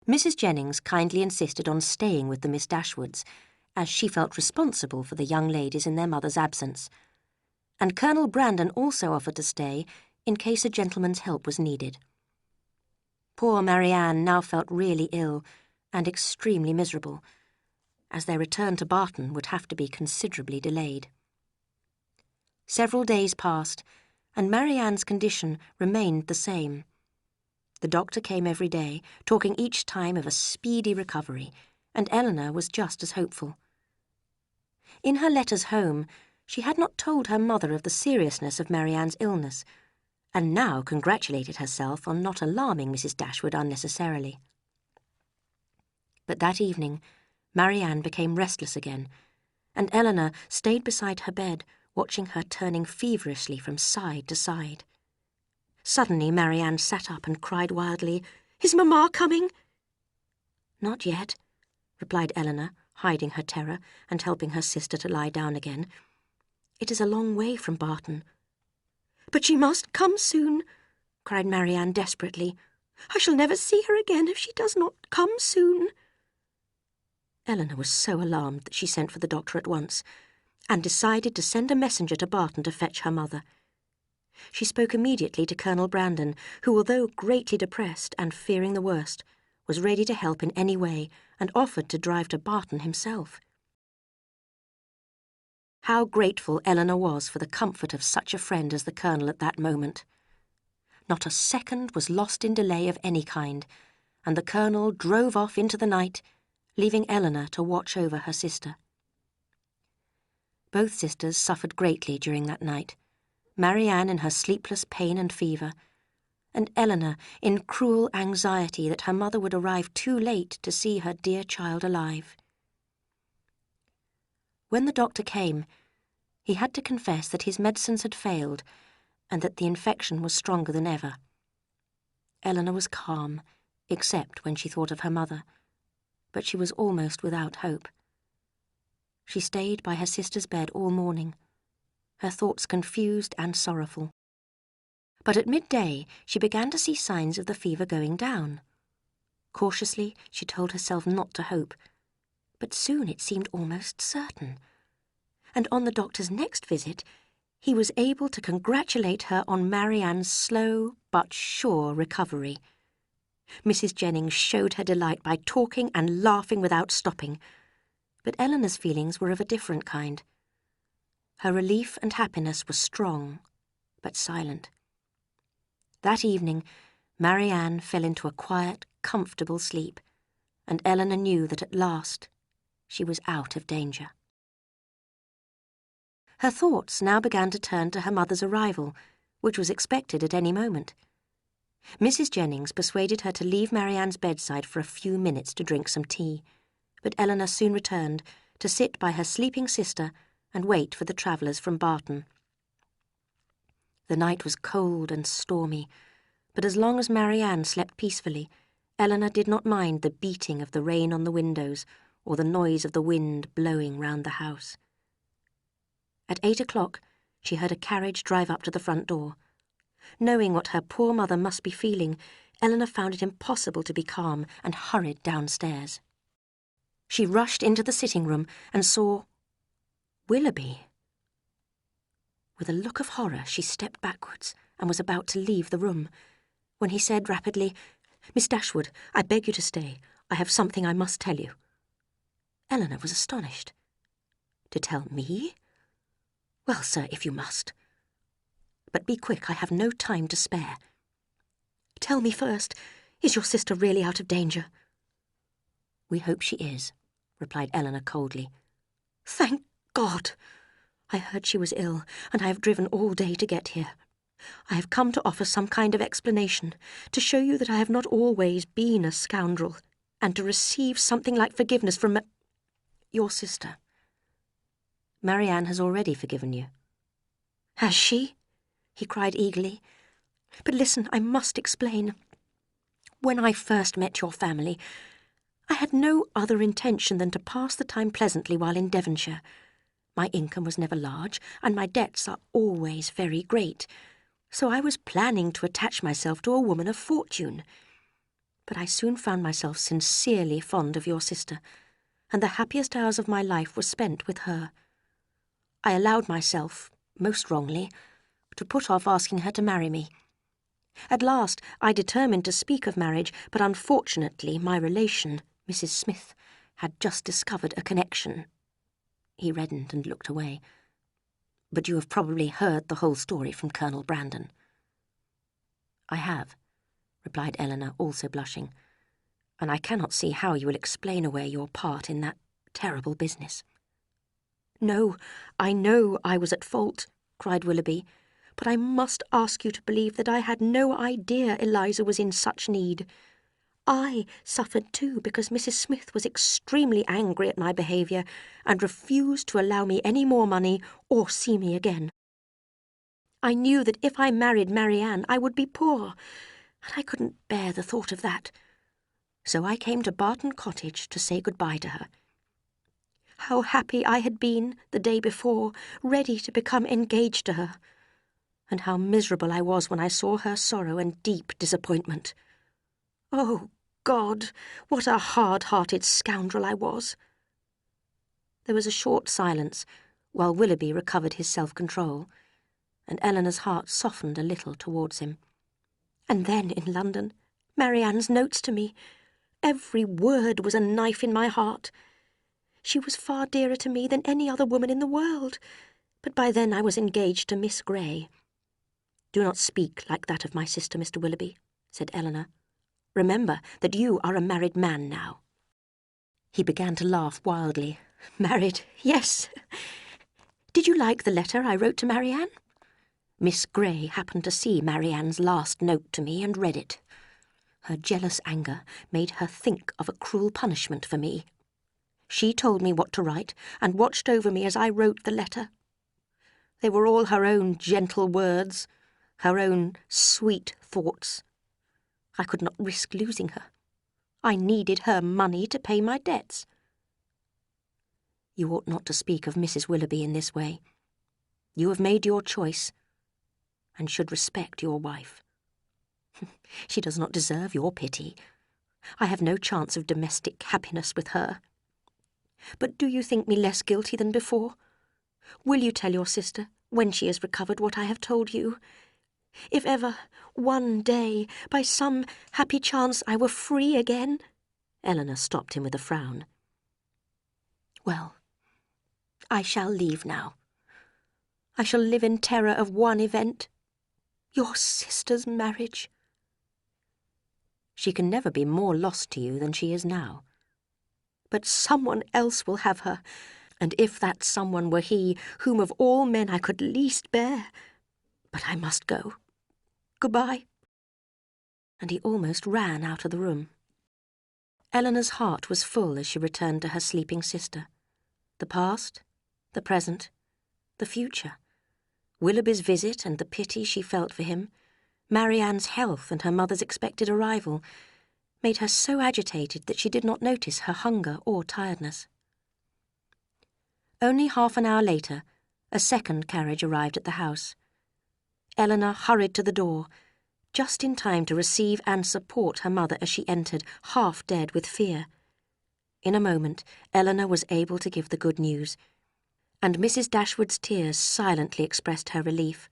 Mrs. Jennings kindly insisted on staying with the Miss Dashwoods, as she felt responsible for the young ladies in their mother's absence, and Colonel Brandon also offered to stay in case a gentleman's help was needed. Poor Marianne now felt really ill and extremely miserable, as their return to Barton would have to be considerably delayed. Several days passed, and Marianne's condition remained the same. The doctor came every day, talking each time of a speedy recovery, and Eleanor was just as hopeful. In her letters home, she had not told her mother of the seriousness of Marianne's illness, and now congratulated herself on not alarming Mrs. Dashwood unnecessarily. But that evening, Marianne became restless again, and Eleanor stayed beside her bed, watching her turning feverishly from side to side. Suddenly Marianne sat up and cried wildly, "Is Mamma coming?" "Not yet," replied Eleanor, hiding her terror and helping her sister to lie down again. "It is a long way from Barton." "But she must come soon," cried Marianne desperately. "I shall never see her again if she does not come soon." Eleanor was so alarmed that she sent for the doctor at once, and decided to send a messenger to Barton to fetch her mother. She spoke immediately to Colonel Brandon, who, although greatly depressed and fearing the worst, was ready to help in any way, and offered to drive to Barton himself. How grateful Eleanor was for the comfort of such a friend as the Colonel at that moment. Not a second was lost in delay of any kind, and the Colonel drove off into the night, leaving Eleanor to watch over her sister. Both sisters suffered greatly during that night, Marianne in her sleepless pain and fever, and Eleanor in cruel anxiety that her mother would arrive too late to see her dear child alive. When the doctor came, he had to confess that his medicines had failed and that the infection was stronger than ever. Eleanor was calm, except when she thought of her mother, but she was almost without hope. She stayed by her sister's bed all morning, her thoughts confused and sorrowful. But at midday she began to see signs of the fever going down. Cautiously she told herself not to hope, but soon it seemed almost certain. And on the doctor's next visit, he was able to congratulate her on Marianne's slow but sure recovery. Mrs. Jennings showed her delight by talking and laughing without stopping, but Eleanor's feelings were of a different kind. Her relief and happiness were strong, but silent. That evening, Marianne fell into a quiet, comfortable sleep, and Eleanor knew that at last she was out of danger. Her thoughts now began to turn to her mother's arrival, which was expected at any moment. Mrs. Jennings persuaded her to leave Marianne's bedside for a few minutes to drink some tea, but Eleanor soon returned to sit by her sleeping sister and wait for the travellers from Barton. The night was cold and stormy, but as long as Marianne slept peacefully, Eleanor did not mind the beating of the rain on the windows or the noise of the wind blowing round the house. At 8 o'clock, she heard a carriage drive up to the front door. Knowing what her poor mother must be feeling, Eleanor found it impossible to be calm and hurried downstairs. She rushed into the sitting room and saw Willoughby. With a look of horror, she stepped backwards and was about to leave the room, when he said rapidly, "Miss Dashwood, I beg you to stay. I have something I must tell you." Eleanor was astonished. "To tell me?" "Well, sir, if you must. But be quick, I have no time to spare." "Tell me first, is your sister really out of danger?" "We hope she is," replied Eleanor coldly. "Thank God! I heard she was ill, and I have driven all day to get here. I have come to offer some kind of explanation, to show you that I have not always been a scoundrel. and to receive something like forgiveness from your sister. Marianne has already forgiven you. Has she? He cried eagerly. But listen, I must explain. When I first met your family, I had no other intention than to pass the time pleasantly while in Devonshire. My income was never large, and my debts are always very great, so I was planning to attach myself to a woman of fortune. But I soon found myself sincerely fond of your sister, and the happiest hours of my life were spent with her. I allowed myself, most wrongly, to put off asking her to marry me. At last I determined to speak of marriage, but unfortunately my relation, Mrs. Smith, had just discovered a connection. He reddened and looked away. But you have probably heard the whole story from Colonel Brandon. I have, replied Eleanor, also blushing, and I cannot see how you will explain away your part in that terrible business. No, I know I was at fault, cried Willoughby, but I must ask you to believe that I had no idea Eliza was in such need. I suffered too because Mrs. Smith was extremely angry at my behaviour and refused to allow me any more money or see me again. I knew that if I married Marianne I would be poor, and I couldn't bear the thought of that. So I came to Barton Cottage to say goodbye to her. How happy I had been the day before, ready to become engaged to her, and how miserable I was when I saw her sorrow and deep disappointment. Oh, God, what a hard-hearted scoundrel I was. There was a short silence, while Willoughby recovered his self-control, and Eleanor's heart softened a little towards him. And then, in London, Marianne's notes to me. Every word was a knife in my heart. She was far dearer to me than any other woman in the world, but by then I was engaged to Miss Grey. Do not speak like that of my sister, Mr. Willoughby, said Eleanor. Remember that you are a married man now. He began to laugh wildly. Married, yes. Did you like the letter I wrote to Marianne? Miss Grey happened to see Marianne's last note to me and read it. Her jealous anger made her think of a cruel punishment for me. She told me what to write and watched over me as I wrote the letter. They were all her own gentle words, her own sweet thoughts. I could not risk losing her. I needed her money to pay my debts. You ought not to speak of Mrs. Willoughby in this way. You have made your choice, and should respect your wife. She does not deserve your pity. I have no chance of domestic happiness with her. But do you think me less guilty than before? Will you tell your sister, when she has recovered, what I have told you? If ever, one day, by some happy chance, I were free again— Eleanor stopped him with a frown. Well, I shall leave now. I shall live in terror of one event— your sister's marriage. She can never be more lost to you than she is now. But someone else will have her, and if that someone were he whom of all men I could least bear— But I must go. Goodbye. And he almost ran out of the room. Eleanor's heart was full as she returned to her sleeping sister. The past, the present, the future, Willoughby's visit and the pity she felt for him, Marianne's health and her mother's expected arrival, made her so agitated that she did not notice her hunger or tiredness. Only half an hour later, a second carriage arrived at the house. Eleanor hurried to the door, just in time to receive and support her mother as she entered, half dead with fear. In a moment, Eleanor was able to give the good news, and Mrs. Dashwood's tears silently expressed her relief.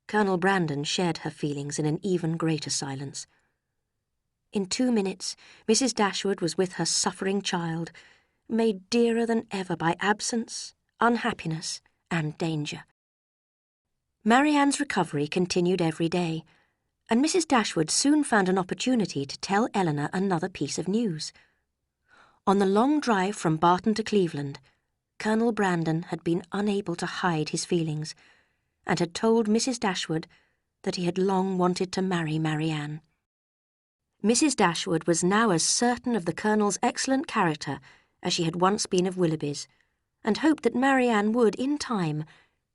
Colonel Brandon shared her feelings in an even greater silence. In 2 minutes, Mrs. Dashwood was with her suffering child, made dearer than ever by absence, unhappiness, and danger. Marianne's recovery continued every day, and Mrs. Dashwood soon found an opportunity to tell Eleanor another piece of news. On the long drive from Barton to Cleveland, Colonel Brandon had been unable to hide his feelings, and had told Mrs. Dashwood that he had long wanted to marry Marianne. Mrs. Dashwood was now as certain of the Colonel's excellent character as she had once been of Willoughby's, and hoped that Marianne would, in time,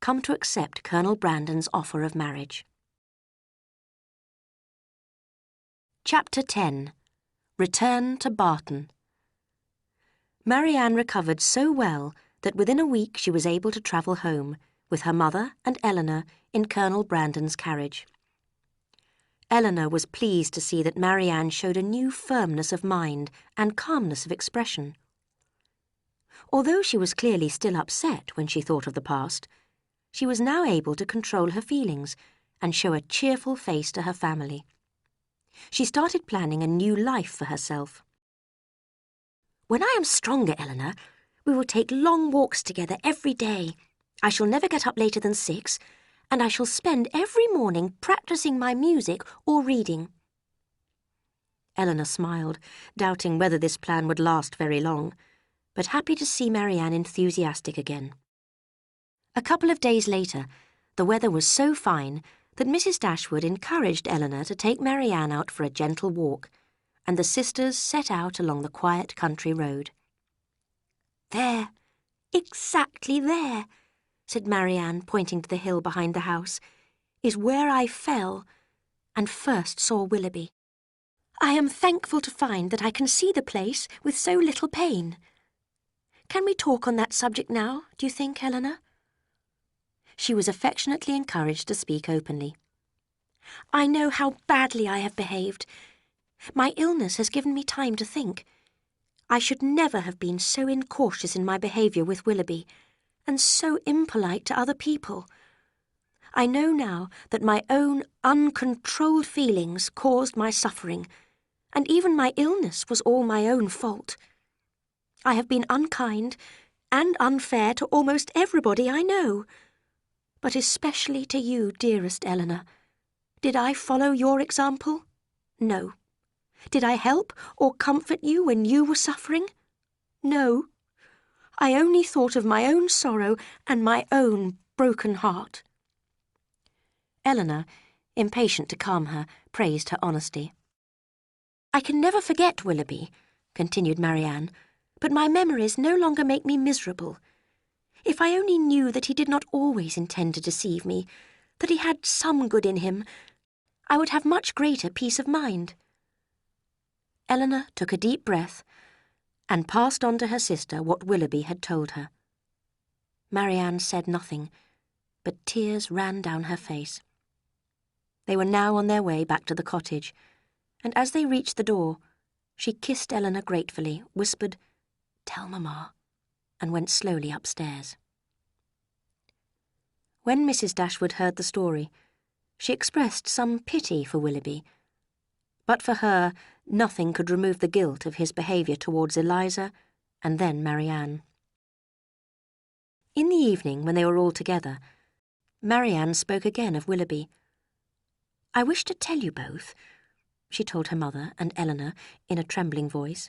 come to accept Colonel Brandon's offer of marriage. Chapter 10. Return to Barton. Marianne recovered so well that within a week she was able to travel home, with her mother and Eleanor in Colonel Brandon's carriage. Eleanor was pleased to see that Marianne showed a new firmness of mind and calmness of expression. Although she was clearly still upset when she thought of the past, she was now able to control her feelings and show a cheerful face to her family. She started planning a new life for herself. "When I am stronger, Eleanor, we will take long walks together every day. I shall never get up later than 6, and I shall spend every morning practicing my music or reading." Eleanor smiled, doubting whether this plan would last very long, but happy to see Marianne enthusiastic again. A couple of days later, the weather was so fine that Mrs. Dashwood encouraged Eleanor to take Marianne out for a gentle walk, and the sisters set out along the quiet country road. "There, exactly there," said Marianne, pointing to the hill behind the house, "is where I fell and first saw Willoughby. I am thankful to find that I can see the place with so little pain. Can we talk on that subject now, do you think, Eleanor?" She was affectionately encouraged to speak openly. "I know how badly I have behaved. My illness has given me time to think. I should never have been so incautious in my behaviour with Willoughby, and so impolite to other people. I know now that my own uncontrolled feelings caused my suffering, and even my illness was all my own fault. I have been unkind and unfair to almost everybody I know, but especially to you, dearest Eleanor. Did I follow your example? No. Did I help or comfort you when you were suffering? No. I only thought of my own sorrow and my own broken heart." Eleanor, impatient to calm her, praised her honesty. "I can never forget Willoughby," continued Marianne, "but my memories no longer make me miserable. If I only knew that he did not always intend to deceive me, that he had some good in him, I would have much greater peace of mind." Eleanor took a deep breath and passed on to her sister what Willoughby had told her. Marianne said nothing, but tears ran down her face. They were now on their way back to the cottage, and as they reached the door, she kissed Eleanor gratefully, whispered, "Tell Mamma," and went slowly upstairs. When Mrs. Dashwood heard the story, she expressed some pity for Willoughby, but for her nothing could remove the guilt of his behaviour towards Eliza and then Marianne. In the evening, when they were all together, Marianne spoke again of Willoughby. "I wish to tell you both," she told her mother and Eleanor in a trembling voice,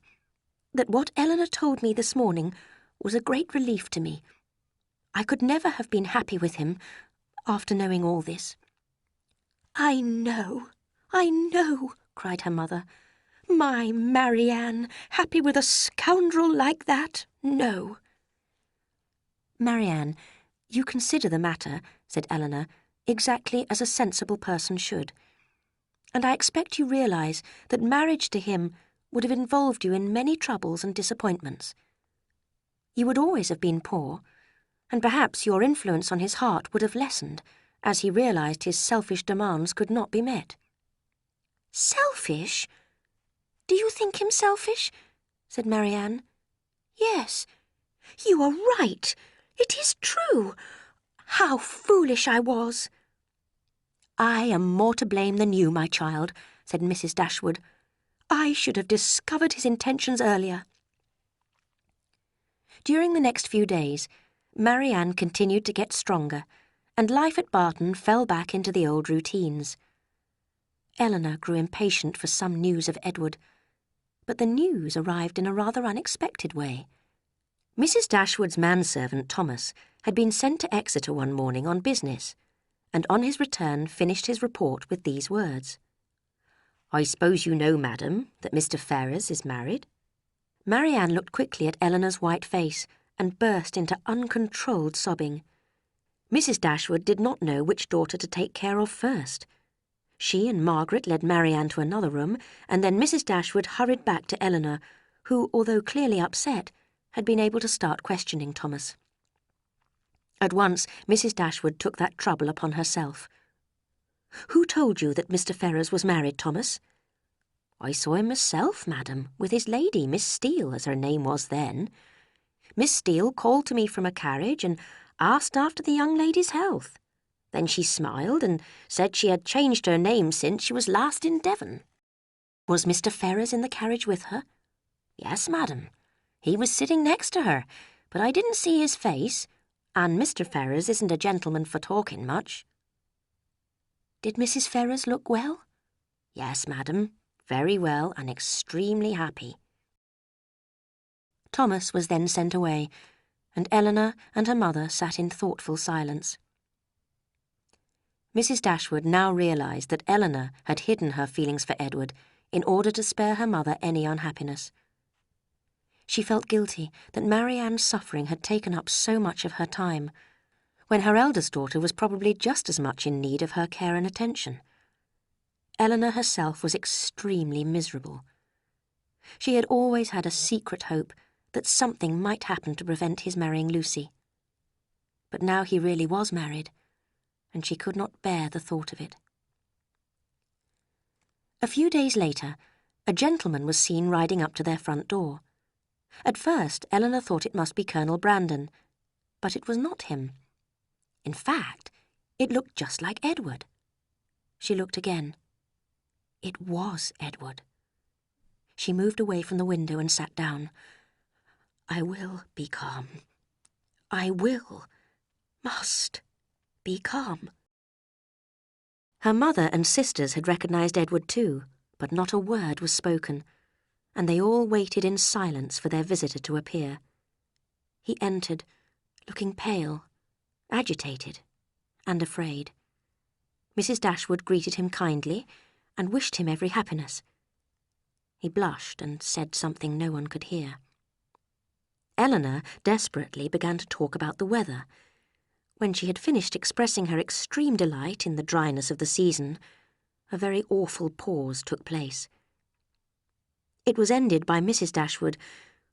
"that what Eleanor told me this morning was a great relief to me. I could never have been happy with him after knowing all this." I know," cried her mother. "My Marianne, happy with a scoundrel like that? No." "Marianne, you consider the matter," said Eleanor, "exactly as a sensible person should. And I expect you realise that marriage to him would have involved you in many troubles and disappointments. You would always have been poor, and perhaps your influence on his heart would have lessened, as he realised his selfish demands could not be met." "Selfish? Do you think him selfish?" said Marianne. "Yes, you are right. It is true. How foolish I was." "I am more to blame than you, my child," said Mrs. Dashwood. "I should have discovered his intentions earlier." During the next few days, Marianne continued to get stronger, and life at Barton fell back into the old routines. Eleanor grew impatient for some news of Edward, but the news arrived in a rather unexpected way. Mrs. Dashwood's manservant, Thomas, had been sent to Exeter one morning on business, and on his return finished his report with these words: I suppose you know, madam, that Mr. Ferrers is married?" Marianne looked quickly at Eleanor's white face and burst into uncontrolled sobbing. Mrs. Dashwood did not know which daughter to take care of first. She and Margaret led Marianne to another room, and then Mrs. Dashwood hurried back to Eleanor, who, although clearly upset, had been able to start questioning Thomas. At once, Mrs. Dashwood took that trouble upon herself. "Who told you that Mr. Ferrers was married, Thomas?" "I saw him myself, madam, with his lady, Miss Steele, as her name was then. Miss Steele called to me from a carriage and asked after the young lady's health. Then she smiled and said she had changed her name since she was last in Devon." "Was Mr. Ferrers in the carriage with her?" "Yes, madam. He was sitting next to her, but I didn't see his face, and Mr. Ferrers isn't a gentleman for talking much." "Did Mrs. Ferrers look well?" "Yes, madam, very well and extremely happy." Thomas was then sent away, and Eleanor and her mother sat in thoughtful silence. Mrs. Dashwood now realised that Eleanor had hidden her feelings for Edward in order to spare her mother any unhappiness. She felt guilty that Marianne's suffering had taken up so much of her time, when her eldest daughter was probably just as much in need of her care and attention. Eleanor herself was extremely miserable. She had always had a secret hope that something might happen to prevent his marrying Lucy. But now he really was married, and she could not bear the thought of it. A few days later, a gentleman was seen riding up to their front door. At first, Eleanor thought it must be Colonel Brandon, but it was not him. In fact, it looked just like Edward. She looked again. It was Edward. She moved away from the window and sat down. "I will be calm. I must be calm." Her mother and sisters had recognised Edward too, but not a word was spoken, and they all waited in silence for their visitor to appear. He entered, looking pale, agitated, and afraid. Mrs. Dashwood greeted him kindly and wished him every happiness. He blushed and said something no one could hear. Eleanor desperately began to talk about the weather. When she had finished expressing her extreme delight in the dryness of the season, a very awful pause took place. It was ended by Mrs. Dashwood,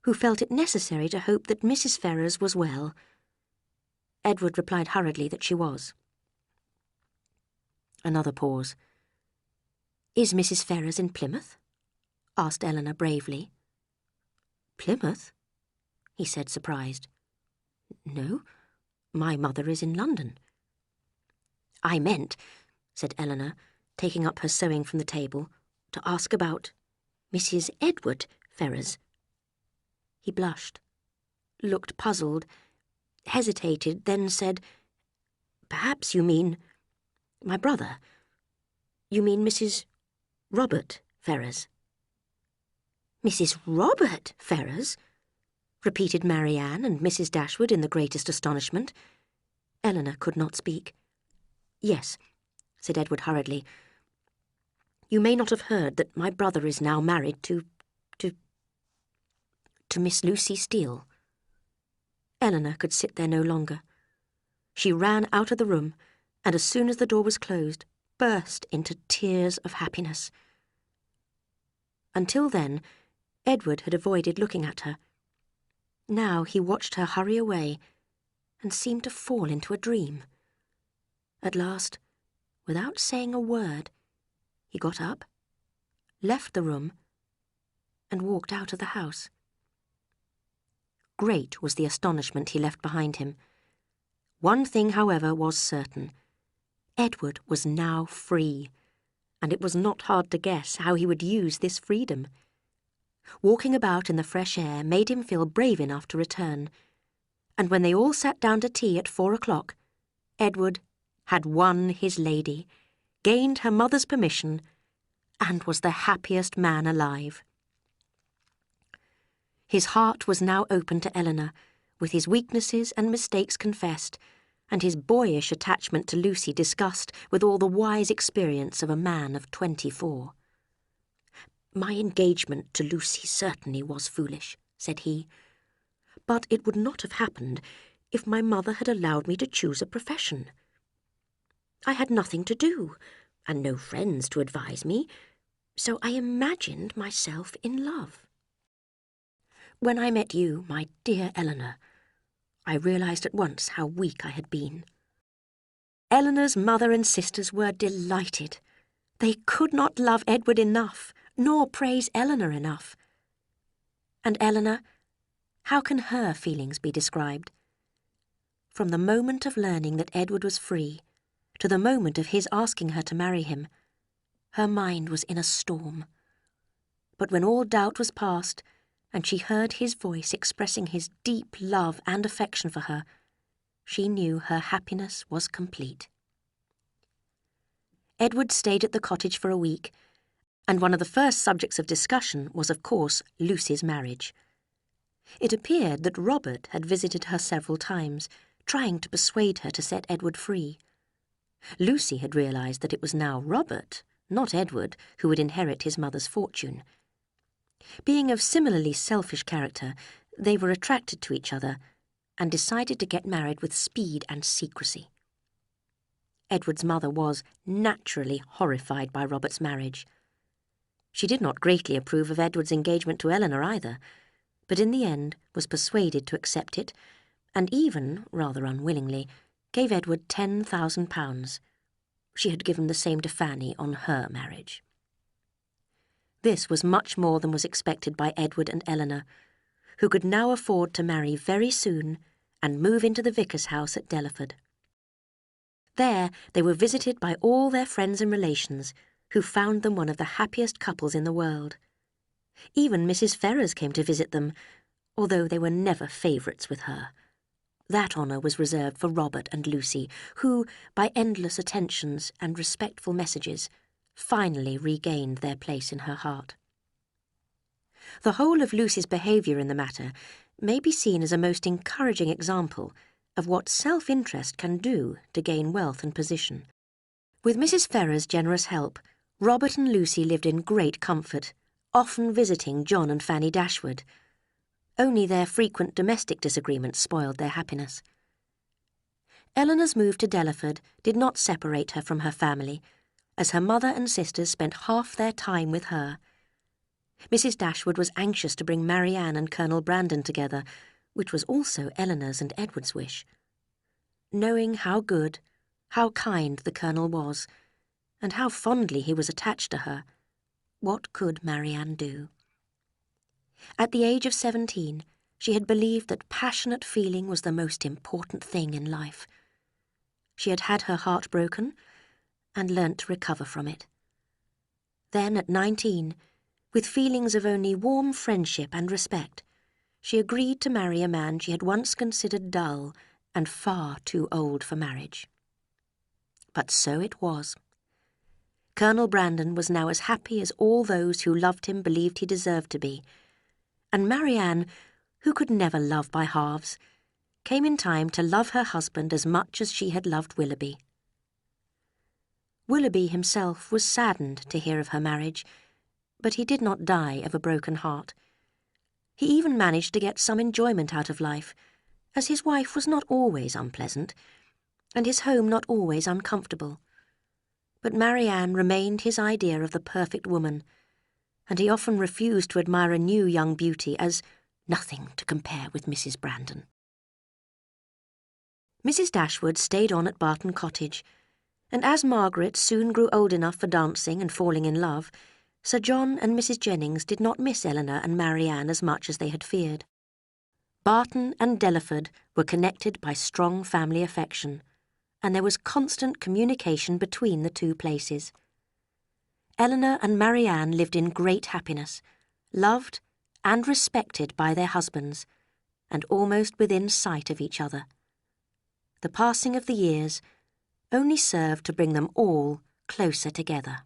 who felt it necessary to hope that Mrs. Ferrers was well. Edward replied hurriedly that she was. Another pause. "Is Mrs. Ferrers in Plymouth?" asked Eleanor bravely. "Plymouth?" he said, surprised. "No, my mother is in London." "I meant," said Eleanor, taking up her sewing from the table, "to ask about Mrs. Edward Ferrers." He blushed, looked puzzled, hesitated, then said, "Perhaps you mean my brother. You mean Mrs. Robert Ferrers." "Mrs. Robert Ferrers?" repeated Marianne and Mrs. Dashwood in the greatest astonishment. Eleanor could not speak. "Yes," said Edward hurriedly. "You may not have heard that my brother is now married to Miss Lucy Steele." Eleanor could sit there no longer. She ran out of the room, and as soon as the door was closed, burst into tears of happiness. Until then, Edward had avoided looking at her. Now he watched her hurry away and seemed to fall into a dream. At last, without saying a word, he got up, left the room, and walked out of the house. Great was the astonishment he left behind him. One thing, however, was certain. Edward was now free, and it was not hard to guess how he would use this freedom. Walking about in the fresh air made him feel brave enough to return, and when they all sat down to tea at 4 o'clock, Edward had won his lady, gained her mother's permission, and was the happiest man alive. His heart was now open to Eleanor, with his weaknesses and mistakes confessed, and his boyish attachment to Lucy discussed with all the wise experience of a man of 24. "My engagement to Lucy certainly was foolish," said he, "but it would not have happened if my mother had allowed me to choose a profession. I had nothing to do, and no friends to advise me, so I imagined myself in love. When I met you, my dear Eleanor, I realized at once how weak I had been. Eleanor's mother and sisters were delighted. They could not love Edward enough, nor praise Eleanor enough. And Eleanor, how can her feelings be described? From the moment of learning that Edward was free, to the moment of his asking her to marry him, her mind was in a storm. But when all doubt was past, and she heard his voice expressing his deep love and affection for her, she knew her happiness was complete. Edward stayed at the cottage for a week, and one of the first subjects of discussion was, of course, Lucy's marriage. It appeared that Robert had visited her several times, trying to persuade her to set Edward free. Lucy had realized that it was now Robert, not Edward, who would inherit his mother's fortune. Being of similarly selfish character, they were attracted to each other and decided to get married with speed and secrecy. Edward's mother was naturally horrified by Robert's marriage. She did not greatly approve of Edward's engagement to Eleanor either, but in the end was persuaded to accept it, and even, rather unwillingly, gave Edward £10,000. She had given the same to Fanny on her marriage. This was much more than was expected by Edward and Eleanor, who could now afford to marry very soon and move into the vicar's house at Delaford. There they were visited by all their friends and relations, who found them one of the happiest couples in the world. Even Mrs. Ferrars came to visit them, although they were never favourites with her. That honour was reserved for Robert and Lucy, who, by endless attentions and respectful messages, finally regained their place in her heart. The whole of Lucy's behaviour in the matter may be seen as a most encouraging example of what self-interest can do to gain wealth and position. With Mrs. Ferrars' generous help, Robert and Lucy lived in great comfort, often visiting John and Fanny Dashwood. Only their frequent domestic disagreements spoiled their happiness. Eleanor's move to Delaford did not separate her from her family, as her mother and sisters spent half their time with her. Mrs. Dashwood was anxious to bring Marianne and Colonel Brandon together, which was also Eleanor's and Edward's wish. Knowing how good, how kind the Colonel was, and how fondly he was attached to her, what could Marianne do? At the age of 17, she had believed that passionate feeling was the most important thing in life. She had had her heart broken and learnt to recover from it. Then, at 19, with feelings of only warm friendship and respect, she agreed to marry a man she had once considered dull and far too old for marriage. But so it was. Colonel Brandon was now as happy as all those who loved him believed he deserved to be, and Marianne, who could never love by halves, came in time to love her husband as much as she had loved Willoughby. Willoughby himself was saddened to hear of her marriage, but he did not die of a broken heart. He even managed to get some enjoyment out of life, as his wife was not always unpleasant, and his home not always uncomfortable. But Marianne remained his idea of the perfect woman, and he often refused to admire a new young beauty as nothing to compare with Mrs. Brandon. Mrs. Dashwood stayed on at Barton Cottage, and as Margaret soon grew old enough for dancing and falling in love, Sir John and Mrs. Jennings did not miss Eleanor and Marianne as much as they had feared. Barton and Delaford were connected by strong family affection, and there was constant communication between the two places. Eleanor and Marianne lived in great happiness, loved and respected by their husbands, and almost within sight of each other. The passing of the years only served to bring them all closer together.